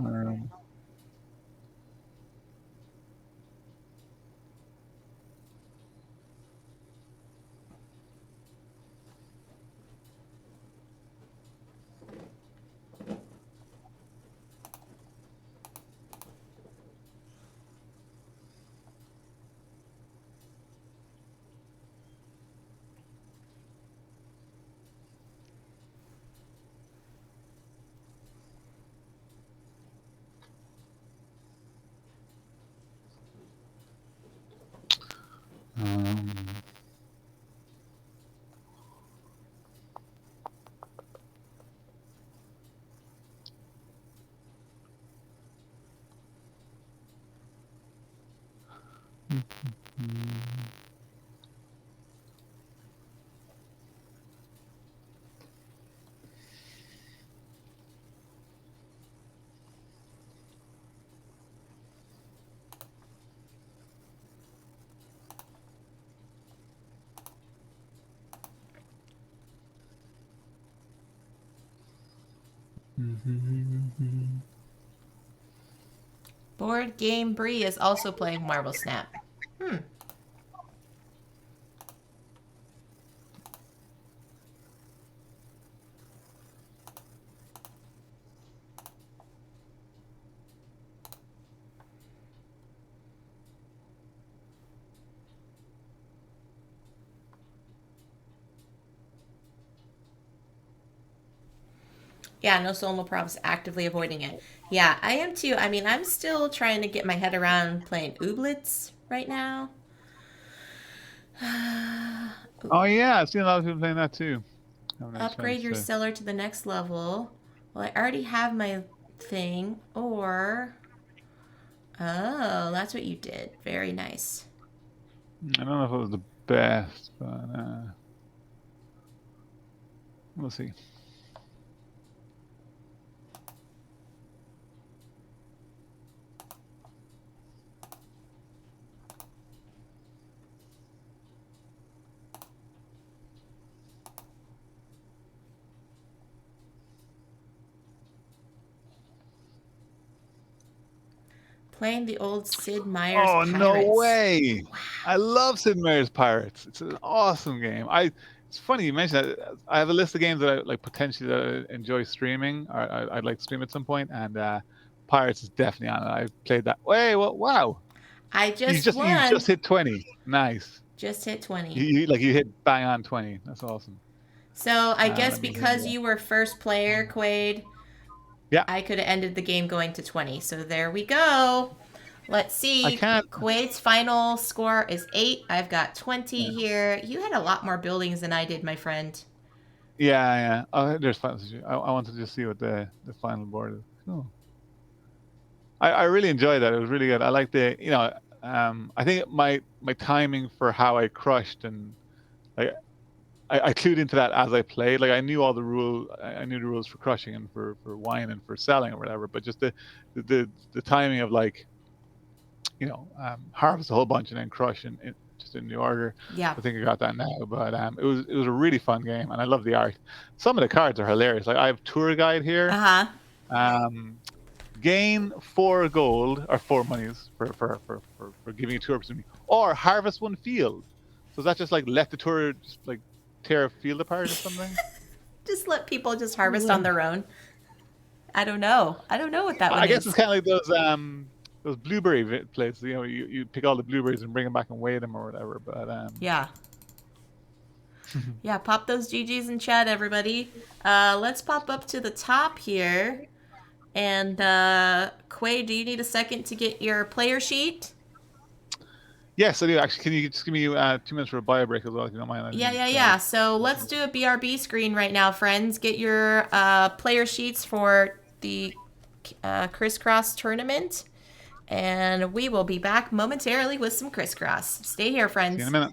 Board Game Bree is also playing Marble Snap. Yeah, no solo prompts, actively avoiding it. Yeah, I am too. I mean, I'm still trying to get my head around playing Ooblets right now. Oh yeah, I've seen a lot of people playing that too. Haven't had a Upgrade chance your to. seller to the next level. Well, I already have my thing. Or, oh, that's what you did. Very nice. I don't know if it was the best, but we'll see. Playing the old Sid Meier's Oh no Pirates. way! Wow. I love Sid Meier's Pirates. It's an awesome game. It's funny you mentioned that. I have a list of games that I like potentially that I enjoy streaming, or I'd like to stream at some point, and Pirates is definitely on it. I played that. Wait, what? Wow! I You just just won. hit 20. Nice. Just hit 20. You hit bang on 20. That's awesome. So I guess Let me see. because you were first player, Quaid, Yeah, I could have ended the game going to 20. So there we go. Let's I see. can't. Quaid's final score is 8. I've got 20 Yeah, here. You had a lot more buildings than I did, my friend. yeah. Oh, there's final. I wanted to just see what the final board is. Oh. I really enjoyed that. It was really good. I like I think my timing for how I crushed and like I clued into that as I played. Like I knew all the rule. I knew the rules for crushing and for wine and for selling or whatever. But just the timing of like harvest a whole bunch and then crush just in the order. Yeah. I think I got that now. But it was a really fun game and I love the art. Some of the cards are hilarious. Like I have tour guide Uh here. huh. Um, gain 4 gold or 4 monies for giving a tour opportunity, or harvest 1 field. So is that just like let the tour just like tear a field apart or something? Just let people just harvest on Well, their own. I don't know. I don't know what that one I guess it's is. kind of like those blueberry places. You pick all the blueberries and bring them back and weigh them or whatever. But Yeah. Yeah, pop those GGs in chat, everybody. Let's pop up to the top here. And Quay, do you need a second to get your player sheet? yes, I do. Actually, can you just give me 2 minutes for a bio break as well, if you don't mind? I Yeah, need yeah, to. yeah. So let's do a BRB screen right now, friends. Get your player sheets for the crisscross tournament. And we will be back momentarily with some crisscross. Stay here, See you in a friends. minute.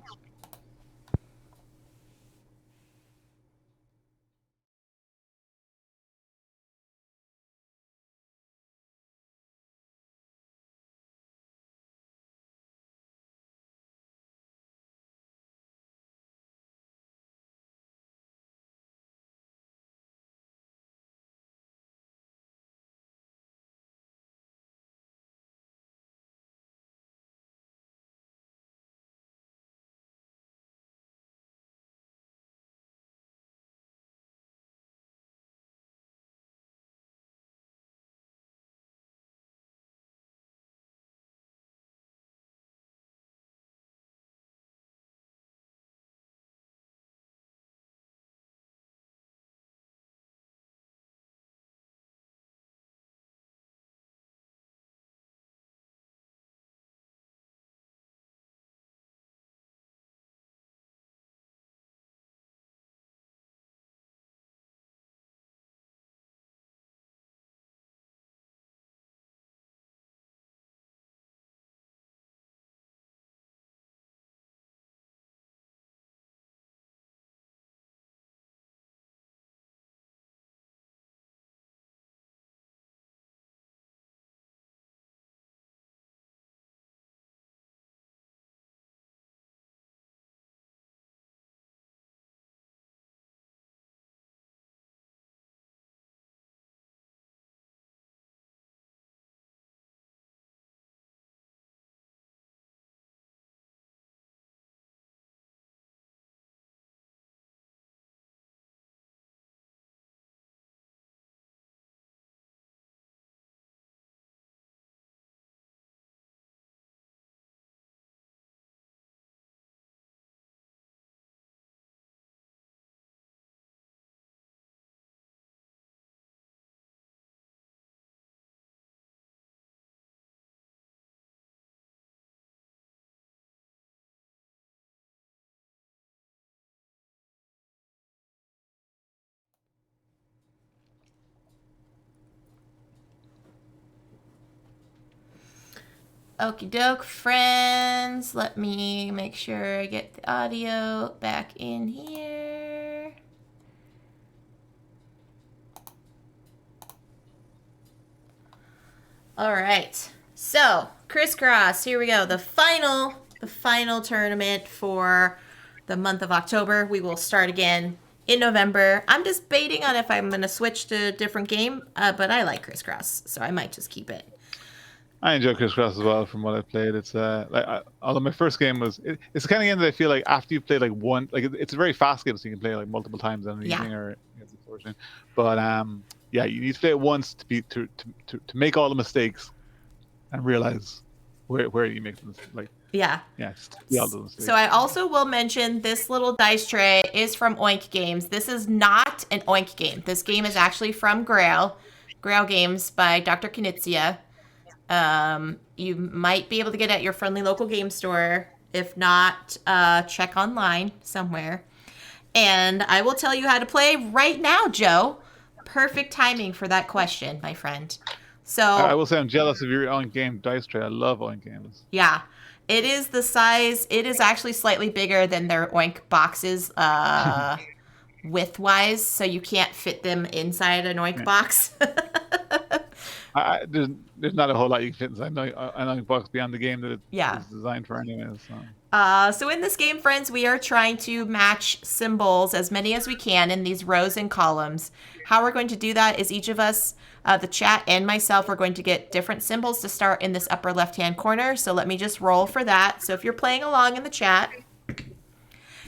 Okie doke, friends. Let me make sure I get the audio back in here. All right. So, crisscross. Here we go. The final tournament for the month of October. We will start again in November. I'm just baiting on if I'm going to switch to a different game, but I like crisscross, so I might just keep it. I enjoy crisscross as well. From what I played, it's although my first game was, it's the kind of game that I feel like after you play like one, like it's a very fast game, so you can play like multiple times in an evening or something. But yeah, you need to play it once to make all the mistakes and realize where you make them. Like yeah. So I also will mention this little dice tray is from Oink Games. This is not an Oink game. This game is actually from Grail Games by Dr. Knizia. You might be able to get it at your friendly local game store. If not, check online somewhere. And I will tell you how to play right now, Joe. Perfect timing for that question, my friend. So I will say I'm jealous of your Oink Game dice tray. I love Oink Games. Yeah. It is the size. It is actually slightly bigger than their Oink boxes width-wise, so you can't fit them inside an Oink box. There's not a whole lot you can fit inside an Oink box beyond the game that it's designed for anyway. So in this game, friends, we are trying to match symbols, as many as we can, in these rows and columns. How we're going to do that is each of us, the chat and myself, are going to get different symbols to start in this upper left-hand corner. So let me just roll for that. So if you're playing along in the chat,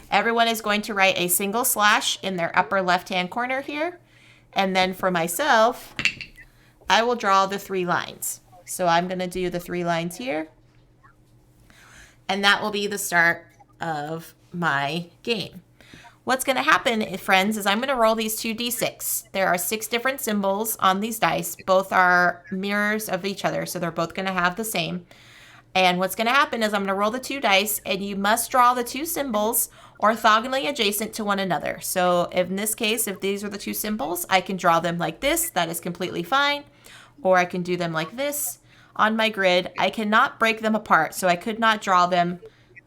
everyone is going to write a single slash in their upper left-hand corner here. And then for myself, I will draw the 3 lines. So I'm going to do the 3 lines here. And that will be the start of my game. What's going to happen, friends, is I'm going to roll these 2d6. There are 6 different symbols on these dice. Both are mirrors of each other, so they're both going to have the same. And what's going to happen is I'm going to roll the 2 dice, and you must draw the 2 symbols orthogonally adjacent to one another. So in this case, if these are the 2 symbols, I can draw them like this. That is completely fine. Or I can do them like this on my grid. I cannot break them apart, so I could not draw them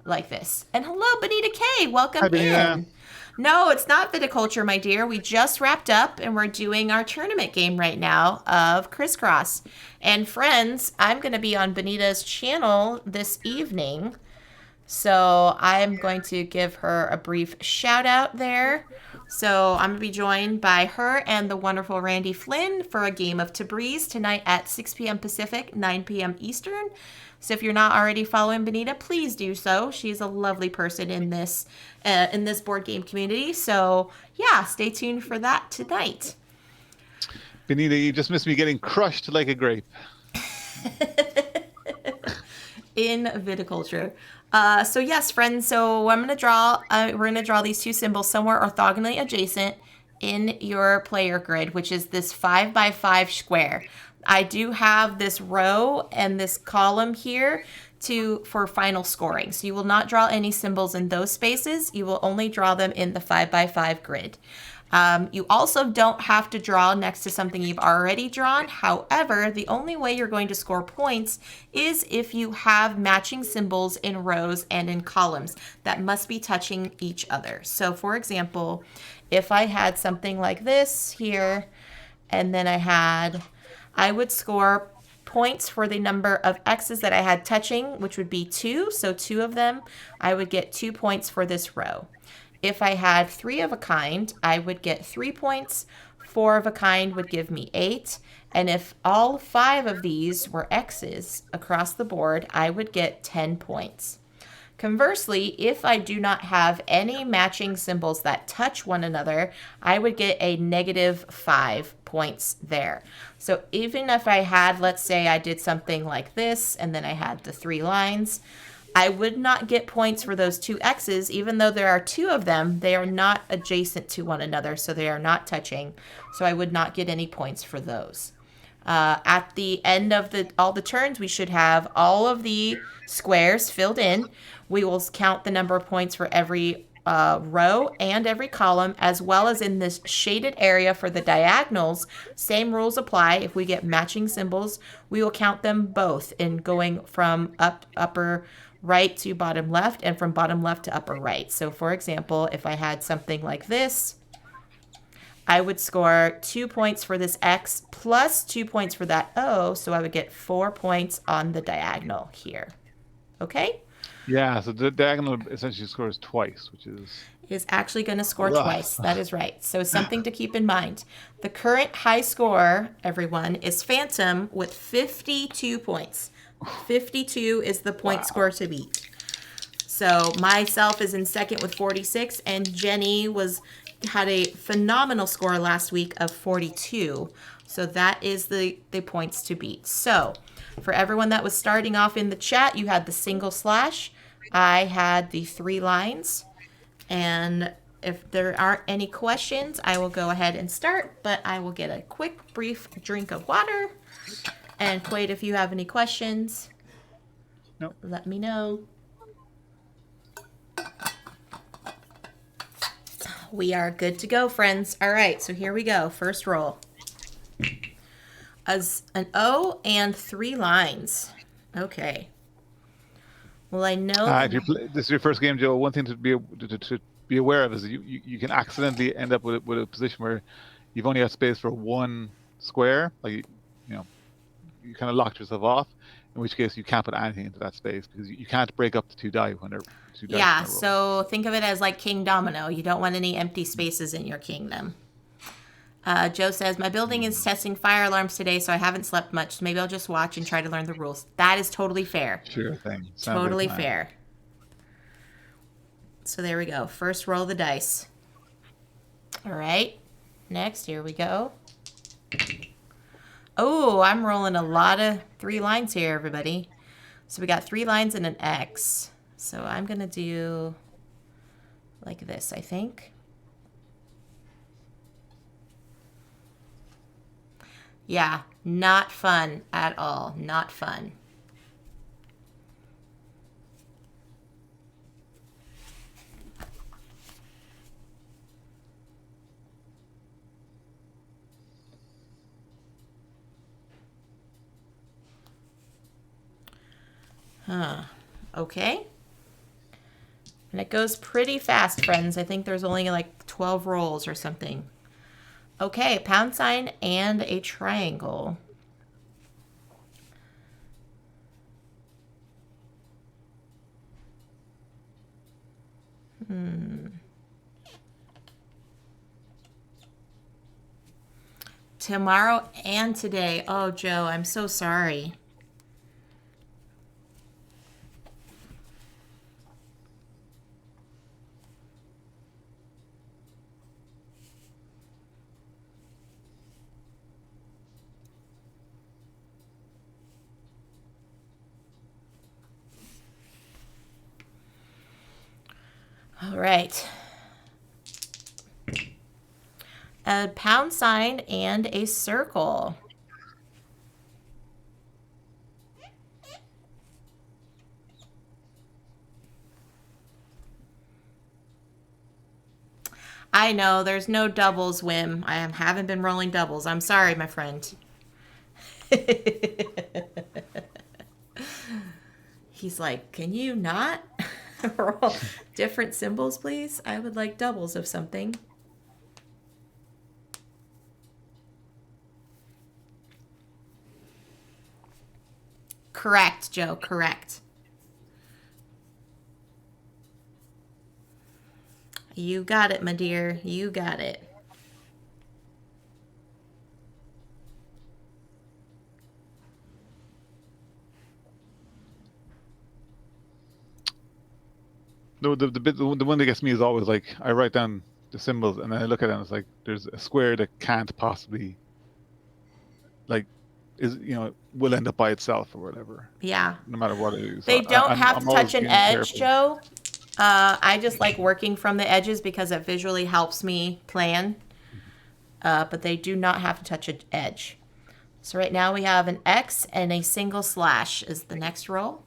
like this. And hello, Benita K. Welcome in. No, it's not Viticulture, my dear. We just wrapped up, and we're doing our tournament game right now of Crisscross. And friends, I'm going to be on Benita's channel this evening, so I'm going to give her a brief shout out there. So I'm going to be joined by her and the wonderful Randy Flynn for a game of Tabriz tonight at 6 p.m. Pacific, 9 p.m. Eastern. So if you're not already following Benita, please do so. She's a lovely person in this board game community. So yeah, stay tuned for that tonight. Benita, you just missed me getting crushed like a grape. In Viticulture. So yes, friends, so we're going to draw these 2 symbols somewhere orthogonally adjacent in your player grid, which is this 5x5 square. I do have this row and this column here for final scoring. So you will not draw any symbols in those spaces. You will only draw them in the 5x5 grid. You also don't have to draw next to something you've already drawn. However, the only way you're going to score points is if you have matching symbols in rows and in columns that must be touching each other. So for example, if I had something like this here, and then I would score points for the number of X's that I had touching, which would be 2. So 2 of them, I would get 2 points for this row. If I had 3 of a kind, I would get 3 points. 4 of a kind would give me 8. And if all 5 of these were X's across the board, I would get 10 points. Conversely, if I do not have any matching symbols that touch one another, I would get a -5 points there. So even if I had, let's say I did something like this, and then I had the 3 lines, I would not get points for those 2 X's, even though there are 2 of them. They are not adjacent to one another, so they are not touching. So I would not get any points for those. At the end of all the turns, we should have all of the squares filled in. We will count the number of points for every row and every column, as well as in this shaded area for the diagonals. Same rules apply. If we get matching symbols, we will count them both in going from upper right to bottom left and from bottom left to upper right. So for example, if I had something like this, I would score 2 points for this X plus 2 points for that O, so I would get 4 points on the diagonal here. Okay? Yeah, so the diagonal essentially scores twice, which is actually going to score Ugh. twice. That is right. So something to keep in mind. The current high score, everyone, is Phantom with 52 points. 52 is the point score to beat. So myself is in second with 46, and Jenny had a phenomenal score last week of 42. So that is the points to beat. So for everyone that was starting off in the chat, you had the single slash. I had the 3 lines. And if there aren't any questions, I will go ahead and start, but I will get a quick, brief drink of water. And Quaid, if you have any questions, let me know. We are good to go, friends. All right, so here we go. First roll. As an O and 3 lines. Okay. Well, I know. If this is your first game, Joe, one thing to be aware of is that you can accidentally end up with a position where you've only got space for 1 square. Like you kind of locked yourself off. In which case, you can't put anything into that space because you can't break up the 2 die when they're 2 dice. Yeah, so think of it as like King Domino. You don't want any empty spaces in your kingdom. Joe says, my building is testing fire alarms today, so I haven't slept much. So maybe I'll just watch and try to learn the rules. That is totally fair. Sure thing. Totally fair. So there we go. First roll the dice. All right. Next, here we go. Oh, I'm rolling a lot of 3 lines here, everybody. So we got 3 lines and an X. So I'm going to do like this, I think. Yeah, not fun at all. Not fun. Okay. And it goes pretty fast, friends. I think there's only like 12 rolls or something. Okay, pound sign and a triangle. Tomorrow and today. Oh, Joe, I'm so sorry. All right. A pound sign and a circle. I know, there's no doubles, Wim. I haven't been rolling doubles. I'm sorry, my friend. He's like, can you not roll different symbols, please? I would like doubles of something. Correct, Joe, correct. You got it, my dear. You got it. The one that gets me is always like I write down the symbols and then I look at it and it's like there's a square that can't possibly will end up by itself or whatever. Yeah. No matter what it is. They don't have to touch an edge, Joe. I just like working from the edges because it visually helps me plan. But they do not have to touch an edge. So right now we have an X and a single slash is the next roll.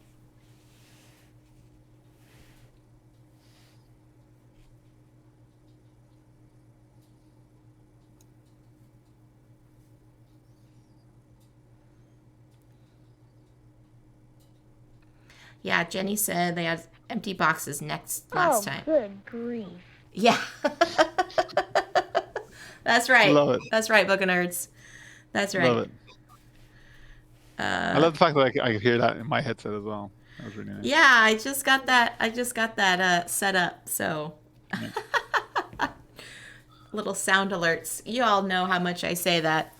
Yeah, Jenny said they had empty boxes last time. Good grief. Yeah. That's right. Love it. That's right, Book of Nerds. That's right. Love it. I love the fact that I could hear that in my headset as well. That was really nice. Yeah, I just got that set up. So little sound alerts. You all know how much I say that.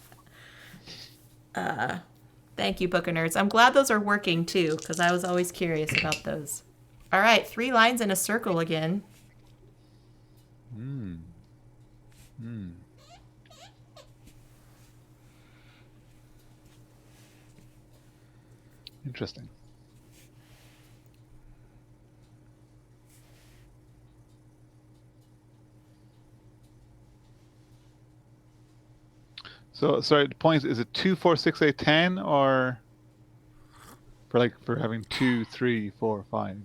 Thank you, Book of Nerds. I'm glad those are working too, because I was always curious about those. All right, 3 lines in a circle again. Interesting. So sorry, the point is it 2, 4, 6, 8, 10, or for having 2, 3, 4, 5?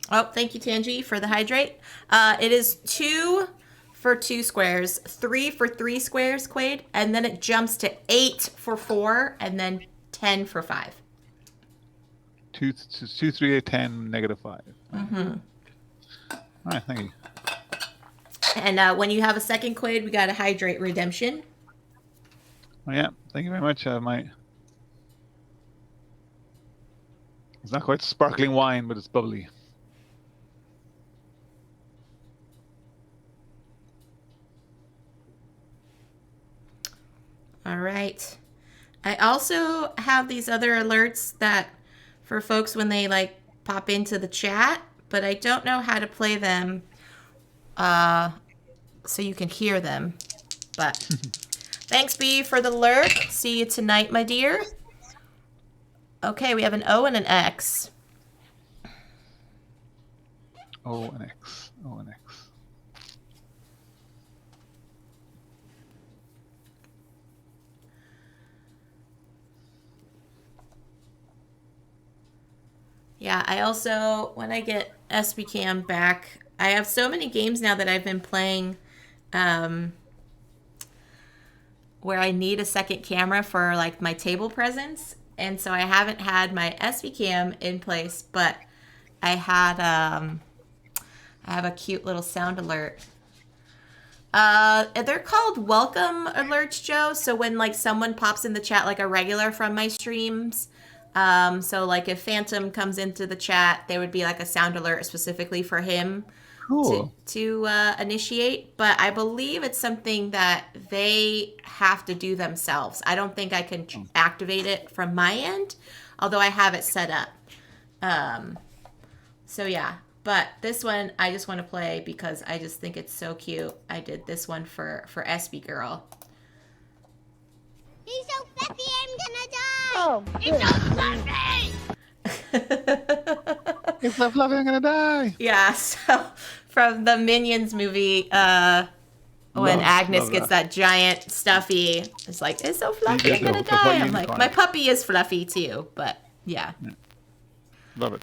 Oh, thank you, Tangi, for the hydrate. It is 2 for 2 squares, 3 for 3 squares, Quaid, and then it jumps to 8 for 4, and then 10 for 5. 2, 3, 8, 10, -5. Mm-hmm. All right, thank you. And when you have a second Quaid, we got a hydrate redemption. Oh, yeah, thank you very much. It's not quite sparkling wine, but it's bubbly. All right. I also have these other alerts that for folks when they like pop into the chat, but I don't know how to play them so you can hear them. But thanks, B, for the alert. See you tonight, my dear. Okay, we have an O and an X. O and X. O and X. Yeah, I also, when I get SBCam back, I have so many games now that I've been playing where I need a second camera for like my table presence. And so I haven't had my SBCam in place, but I have a cute little sound alert. They're called welcome alerts, Joe. So when like someone pops in the chat, like a regular from my streams, so like if Phantom comes into the chat, there would be like a sound alert specifically for him to initiate. But I believe it's something that they have to do themselves. I don't think I can activate it from my end, although I have it set up. So yeah, but this one I just want to play because I just think it's so cute. I did this one for SB Girl. He's so fluffy, I'm gonna die! Oh, He's so fluffy! It's so fluffy, I'm gonna die! Yeah, so from the Minions movie, when Agnes gets that giant stuffy, it's like, it's so fluffy, I'm gonna die. I'm like, my puppy is fluffy too, but yeah. Love it.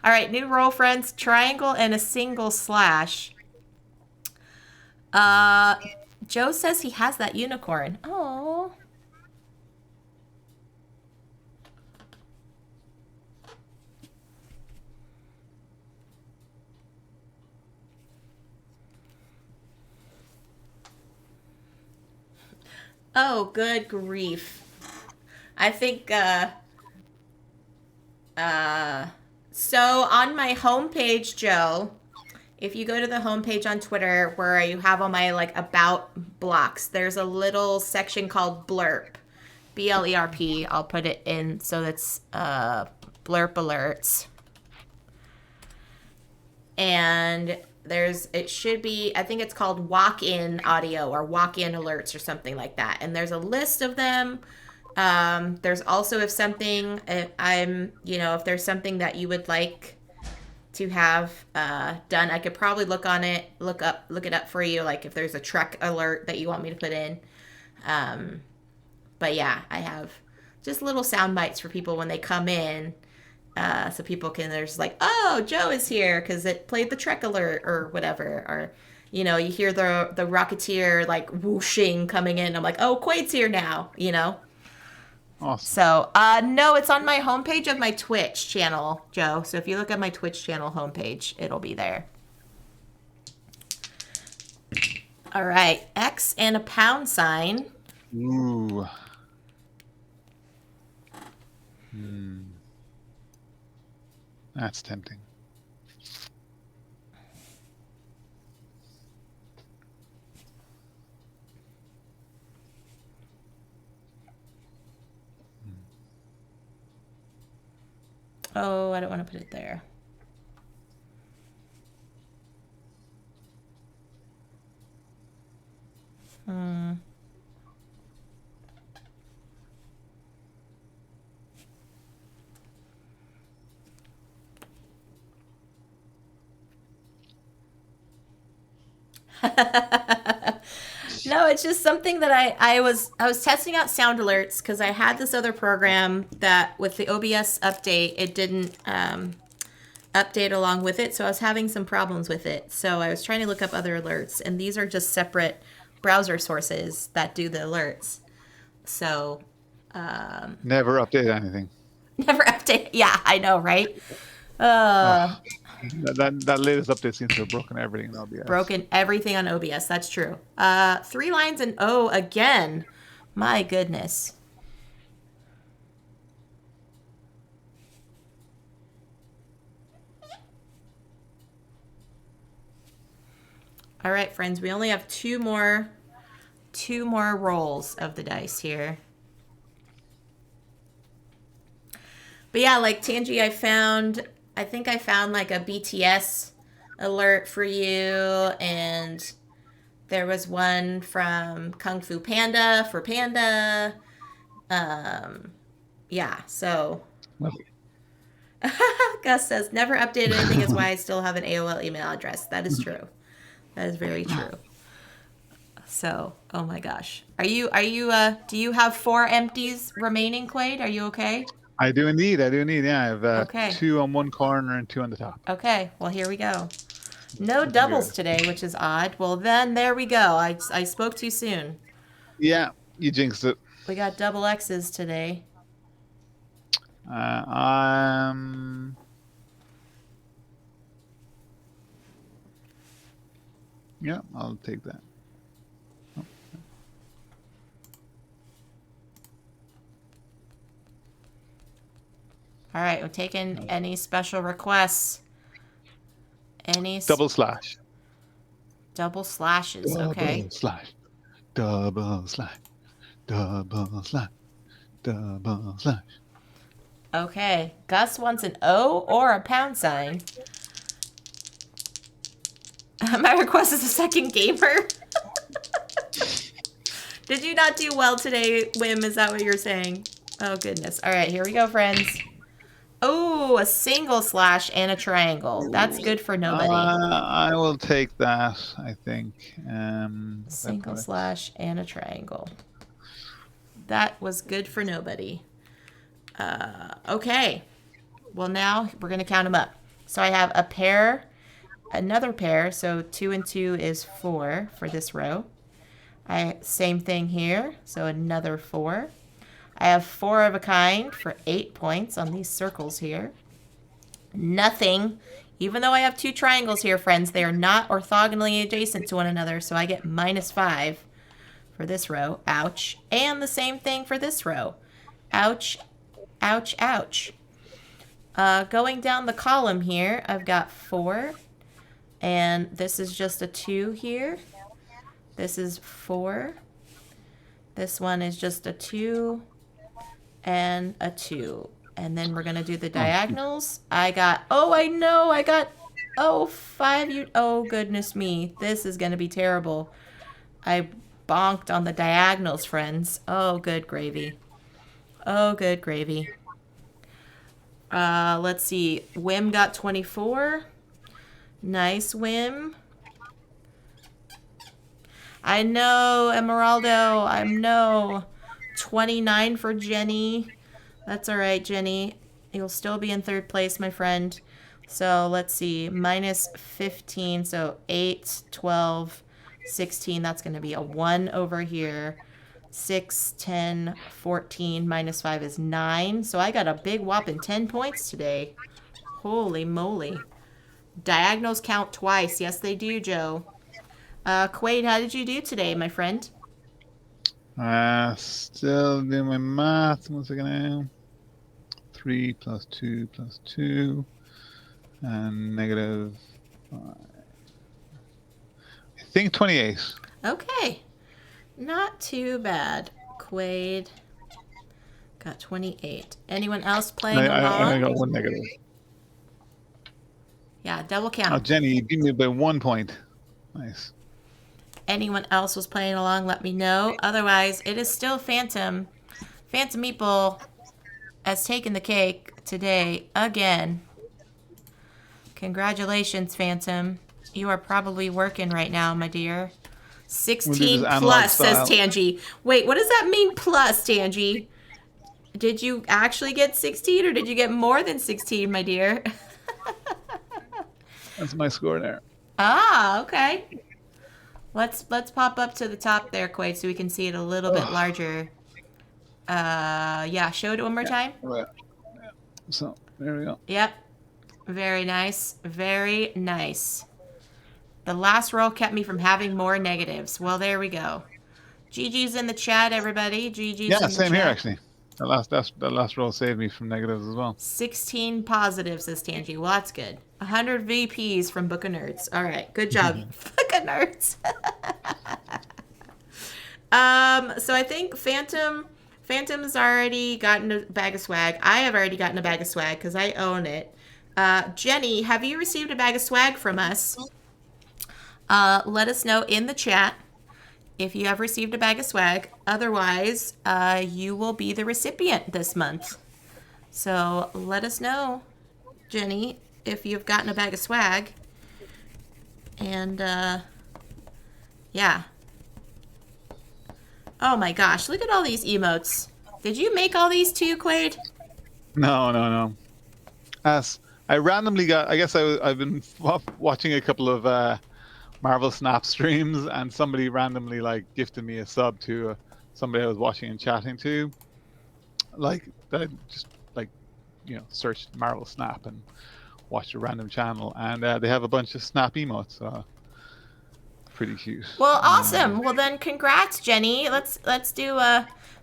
All right, new roll, friends. Triangle and a single slash. Joe says he has that unicorn. Oh. Oh, good grief. I think, so on my homepage, Joe, if you go to the homepage on Twitter where you have all my like about blocks, there's a little section called Blurp, BLERP. I'll put it in so that's Blurp alerts. And it should be, I think it's called walk-in audio or walk-in alerts or something like that. And there's a list of them. There's also if there's something that you would like to have done, I could probably look it up for you, like if there's a truck alert that you want me to put in. But yeah, I have just little sound bites for people when they come in, so people can, there's like, oh, Joe is here because it played the truck alert or whatever, or you hear the Rocketeer like whooshing coming in. I'm like, oh, Quaid's here now, Awesome. So, no, it's on my homepage of my Twitch channel, Joe. So if you look at my Twitch channel homepage, it'll be there. All right, X and a pound sign. Ooh. That's tempting. Oh, I don't want to put it there. No, it's just something that I was testing out sound alerts because I had this other program that with the OBS update it didn't update along with it, so I was having some problems with it. So I was trying to look up other alerts, and these are just separate browser sources that do the alerts. So Never update anything. never update. Yeah, I know, right? That latest update seems to have broken everything in OBS. Broken everything on OBS. That's true. 3 lines and O again. My goodness. All right, friends. We only have two more rolls of the dice here. But yeah, like Tangi, I think I found like a BTS alert for you, and there was one from Kung Fu Panda for Panda. Yeah, so Lovely. Gus says never updated anything is why I still have an AOL email address. That is true. That is very true. So, oh my gosh. Are you do you have 4 empties remaining, Quaid? Are you okay? I do indeed. Yeah, I have Okay. 2 on one corner and 2 on the top. Okay, well, here we go. No doubles today, which is odd. Well, then there we go. I spoke too soon. Yeah, you jinxed it. We got double X's today. Yeah, I'll take that. All right, we're taking any special requests. Any Double slash. double slashes, okay. Double slash. Double slash. Double slash. Double slash. Okay, Gus wants an O or a pound sign. My request is a second gamer. Did you not do well today, Wim? Is that what you're saying? Oh, goodness. All right, here we go, friends. Oh, a single slash and a triangle. That's good for nobody. I will take that, I think. Single slash and a triangle. That was good for nobody. Okay. Well, now we're going to count them up. So I have a pair, another pair. So 2 and 2 is 4 for this row. Same thing here. So another 4. I have 4 of a kind for 8 points on these circles here. Nothing. Even though I have 2 triangles here, friends, they are not orthogonally adjacent to one another. So I get -5 for this row. Ouch. And the same thing for this row. Ouch. Ouch, ouch. Going down the column here, I've got 4. And this is just a 2 here. This is 4. This one is just a 2 and a 2. And then we're going to do the diagonals. I got 5. Oh, goodness me. This is going to be terrible. I bonked on the diagonals, friends. Oh, good gravy. Oh, good gravy. Let's see. Wim got 24. Nice, Wim. I know, Emeraldo. I know. 29 for Jenny. That's all right, Jenny. You'll still be in 3rd place, my friend. So let's see. -15. So 8, 12, 16. That's going to be a 1 over here. 6, 10, 14, minus 5 is 9. So I got a big whopping 10 points today. Holy moly. Diagonals count twice. Yes, they do, Joe. Quaid, how did you do today, my friend? Still doing my math. 1 second now. 3 plus 2 plus 2. And negative 5. I think 28. Okay. Not too bad. Quaid got 28. Anyone else playing I along? got 1 negative. Yeah, double Oh, count. Jenny, you beat me by 1 point. Nice. Anyone else was playing along, let me know. Otherwise, it is still Phantom. Phantom Meeple has taken the cake today again. Congratulations, Phantom. You are probably working right now, my dear. 16 plus, says Tangy. Wait, what does that mean plus, Tangy? Did you actually get 16 or did you get more than 16, my dear? That's my score there. Ah, okay. Let's pop up to the top there, Quaid, so we can see it a little bit larger. Yeah, show it one more time. Right. So, there we go. Yep. Very nice. Very nice. The last roll kept me from having more negatives. Well, there we go. GG's in the chat, everybody. GG's in the chat. Yeah, same here, actually. That last roll saved me from negatives as well. 16 positives, says Tangy. Well, that's good. 100 VPs from Book of Nerds. All right, good job, Book of Nerds. So I think Phantom's already gotten a bag of swag. I have already gotten a bag of swag because I own it. Jenny, have you received a bag of swag from us? Let us know in the chat if you have received a bag of swag. Otherwise, you will be the recipient this month. So let us know, Jenny, if you've gotten a bag of swag. And, yeah. Oh my gosh, look at all these emotes. Did you make all these too, Quaid? No. I randomly got, I guess I've been watching a couple of Marvel Snap streams, and somebody randomly like gifted me a sub to somebody I was watching and chatting to. Like, that I just searched Marvel Snap and watched a random channel, and they have a bunch of Snap emotes. So pretty cute. Well, awesome. Well, then, congrats, Jenny. Let's do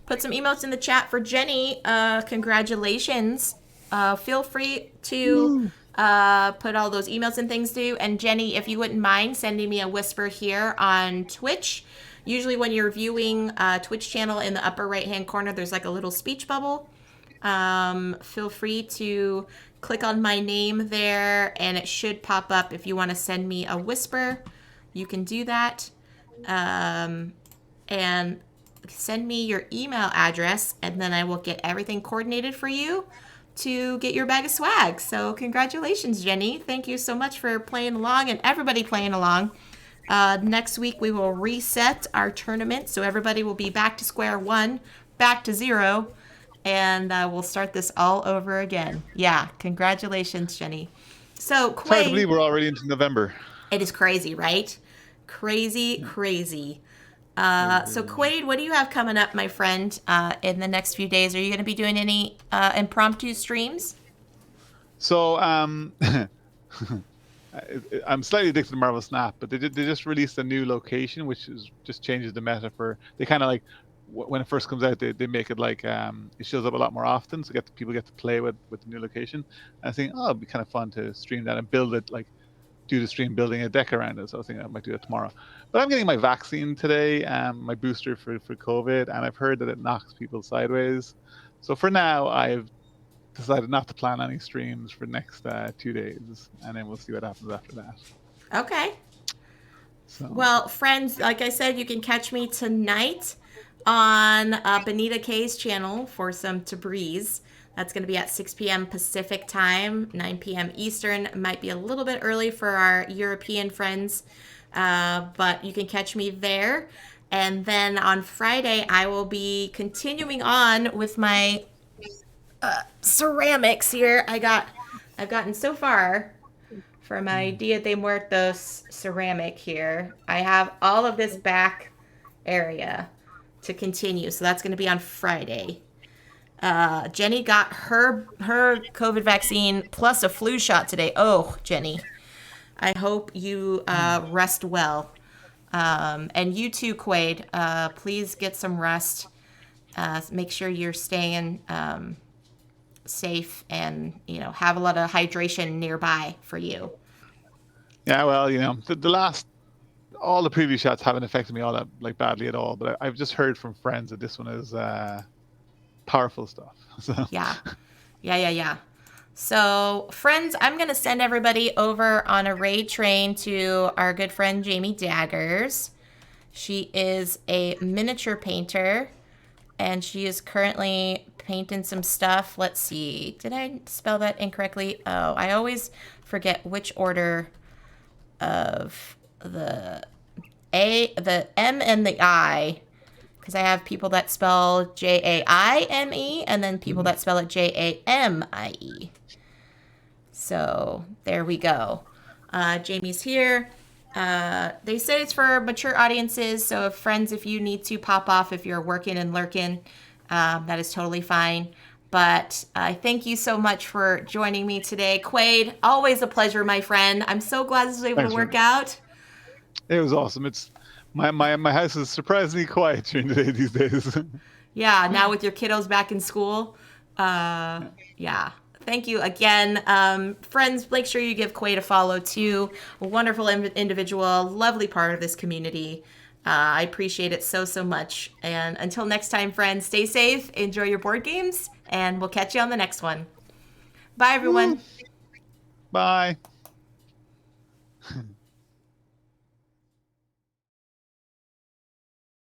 put some emotes in the chat for Jenny. Congratulations. Feel free to put all those emails and things to. And Jenny, if you wouldn't mind sending me a whisper here on Twitch. Usually when you're viewing Twitch channel, in the upper right hand corner, there's like a little speech bubble. Feel free to click on my name there, and it should pop up if you want to send me a whisper. You can do that, and send me your email address, and then I will get everything coordinated for you to get your bag of swag. So congratulations, Jenny. Thank you so much for playing along, and everybody playing along. Next week we will reset our tournament, so everybody will be back to square one, back to 0, and we'll start this all over again. Yeah, congratulations, Jenny. So Quaid, Hard to believe we're already into November. It is crazy, right? Crazy. So Quaid, what do you have coming up, my friend, in the next few days? Are you going to be doing any impromptu streams? So I'm slightly addicted to Marvel Snap, but they just released a new location, which just changes the meta for. They kind of like when it first comes out, they make it like it shows up a lot more often, so people get to play with the new location. And I think, oh, it'd be kind of fun to stream that and build it, like do the stream building a deck around it. So I think I might do it tomorrow. But I'm getting my vaccine today, my booster for COVID, and I've heard that it knocks people sideways. So for now, I've decided not to plan any streams for the next 2 days, and then we'll see what happens after that. Okay. So. Well, friends, like I said, you can catch me tonight on Benita K's channel for some Tabriz. That's going to be at 6 p.m. Pacific time, 9 p.m. Eastern. Might be a little bit early for our European friends, but you can catch me there. And then on Friday, I will be continuing on with my ceramics here. I've gotten so far for my Dia de Muertos ceramic here. I have all of this back area to continue. So that's going to be on Friday. Jenny got her COVID vaccine plus a flu shot today. Oh, Jenny, I hope you rest well. And you too, Quaid. Please get some rest. Make sure you're staying safe and, have a lot of hydration nearby for you. Yeah, well, the last, all the previous shots haven't affected me all that badly at all. But I've just heard from friends that this one is powerful stuff. So. Yeah. So, friends, I'm going to send everybody over on a raid train to our good friend Jamie Daggers. She is a miniature painter, and she is currently painting some stuff. Let's see. Did I spell that incorrectly? Oh, I always forget which order of the M and the I, because I have people that spell Jaime and then people that spell it Jamie. So there we go. Jamie's here. They say it's for mature audiences, so friends, if you need to pop off, if you're working and lurking, that is totally fine. But I thank you so much for joining me today. Quaid, always a pleasure, my friend. I'm so glad this was able to work out. It was awesome. It's my house is surprisingly quiet during the day these days. Yeah, now with your kiddos back in school. Yeah. Thank you again. Friends, make sure you give Quaid a follow too. A wonderful individual, lovely part of this community. I appreciate it so much. And until next time, friends, stay safe, enjoy your board games, and we'll catch you on the next one. Bye, everyone. Bye.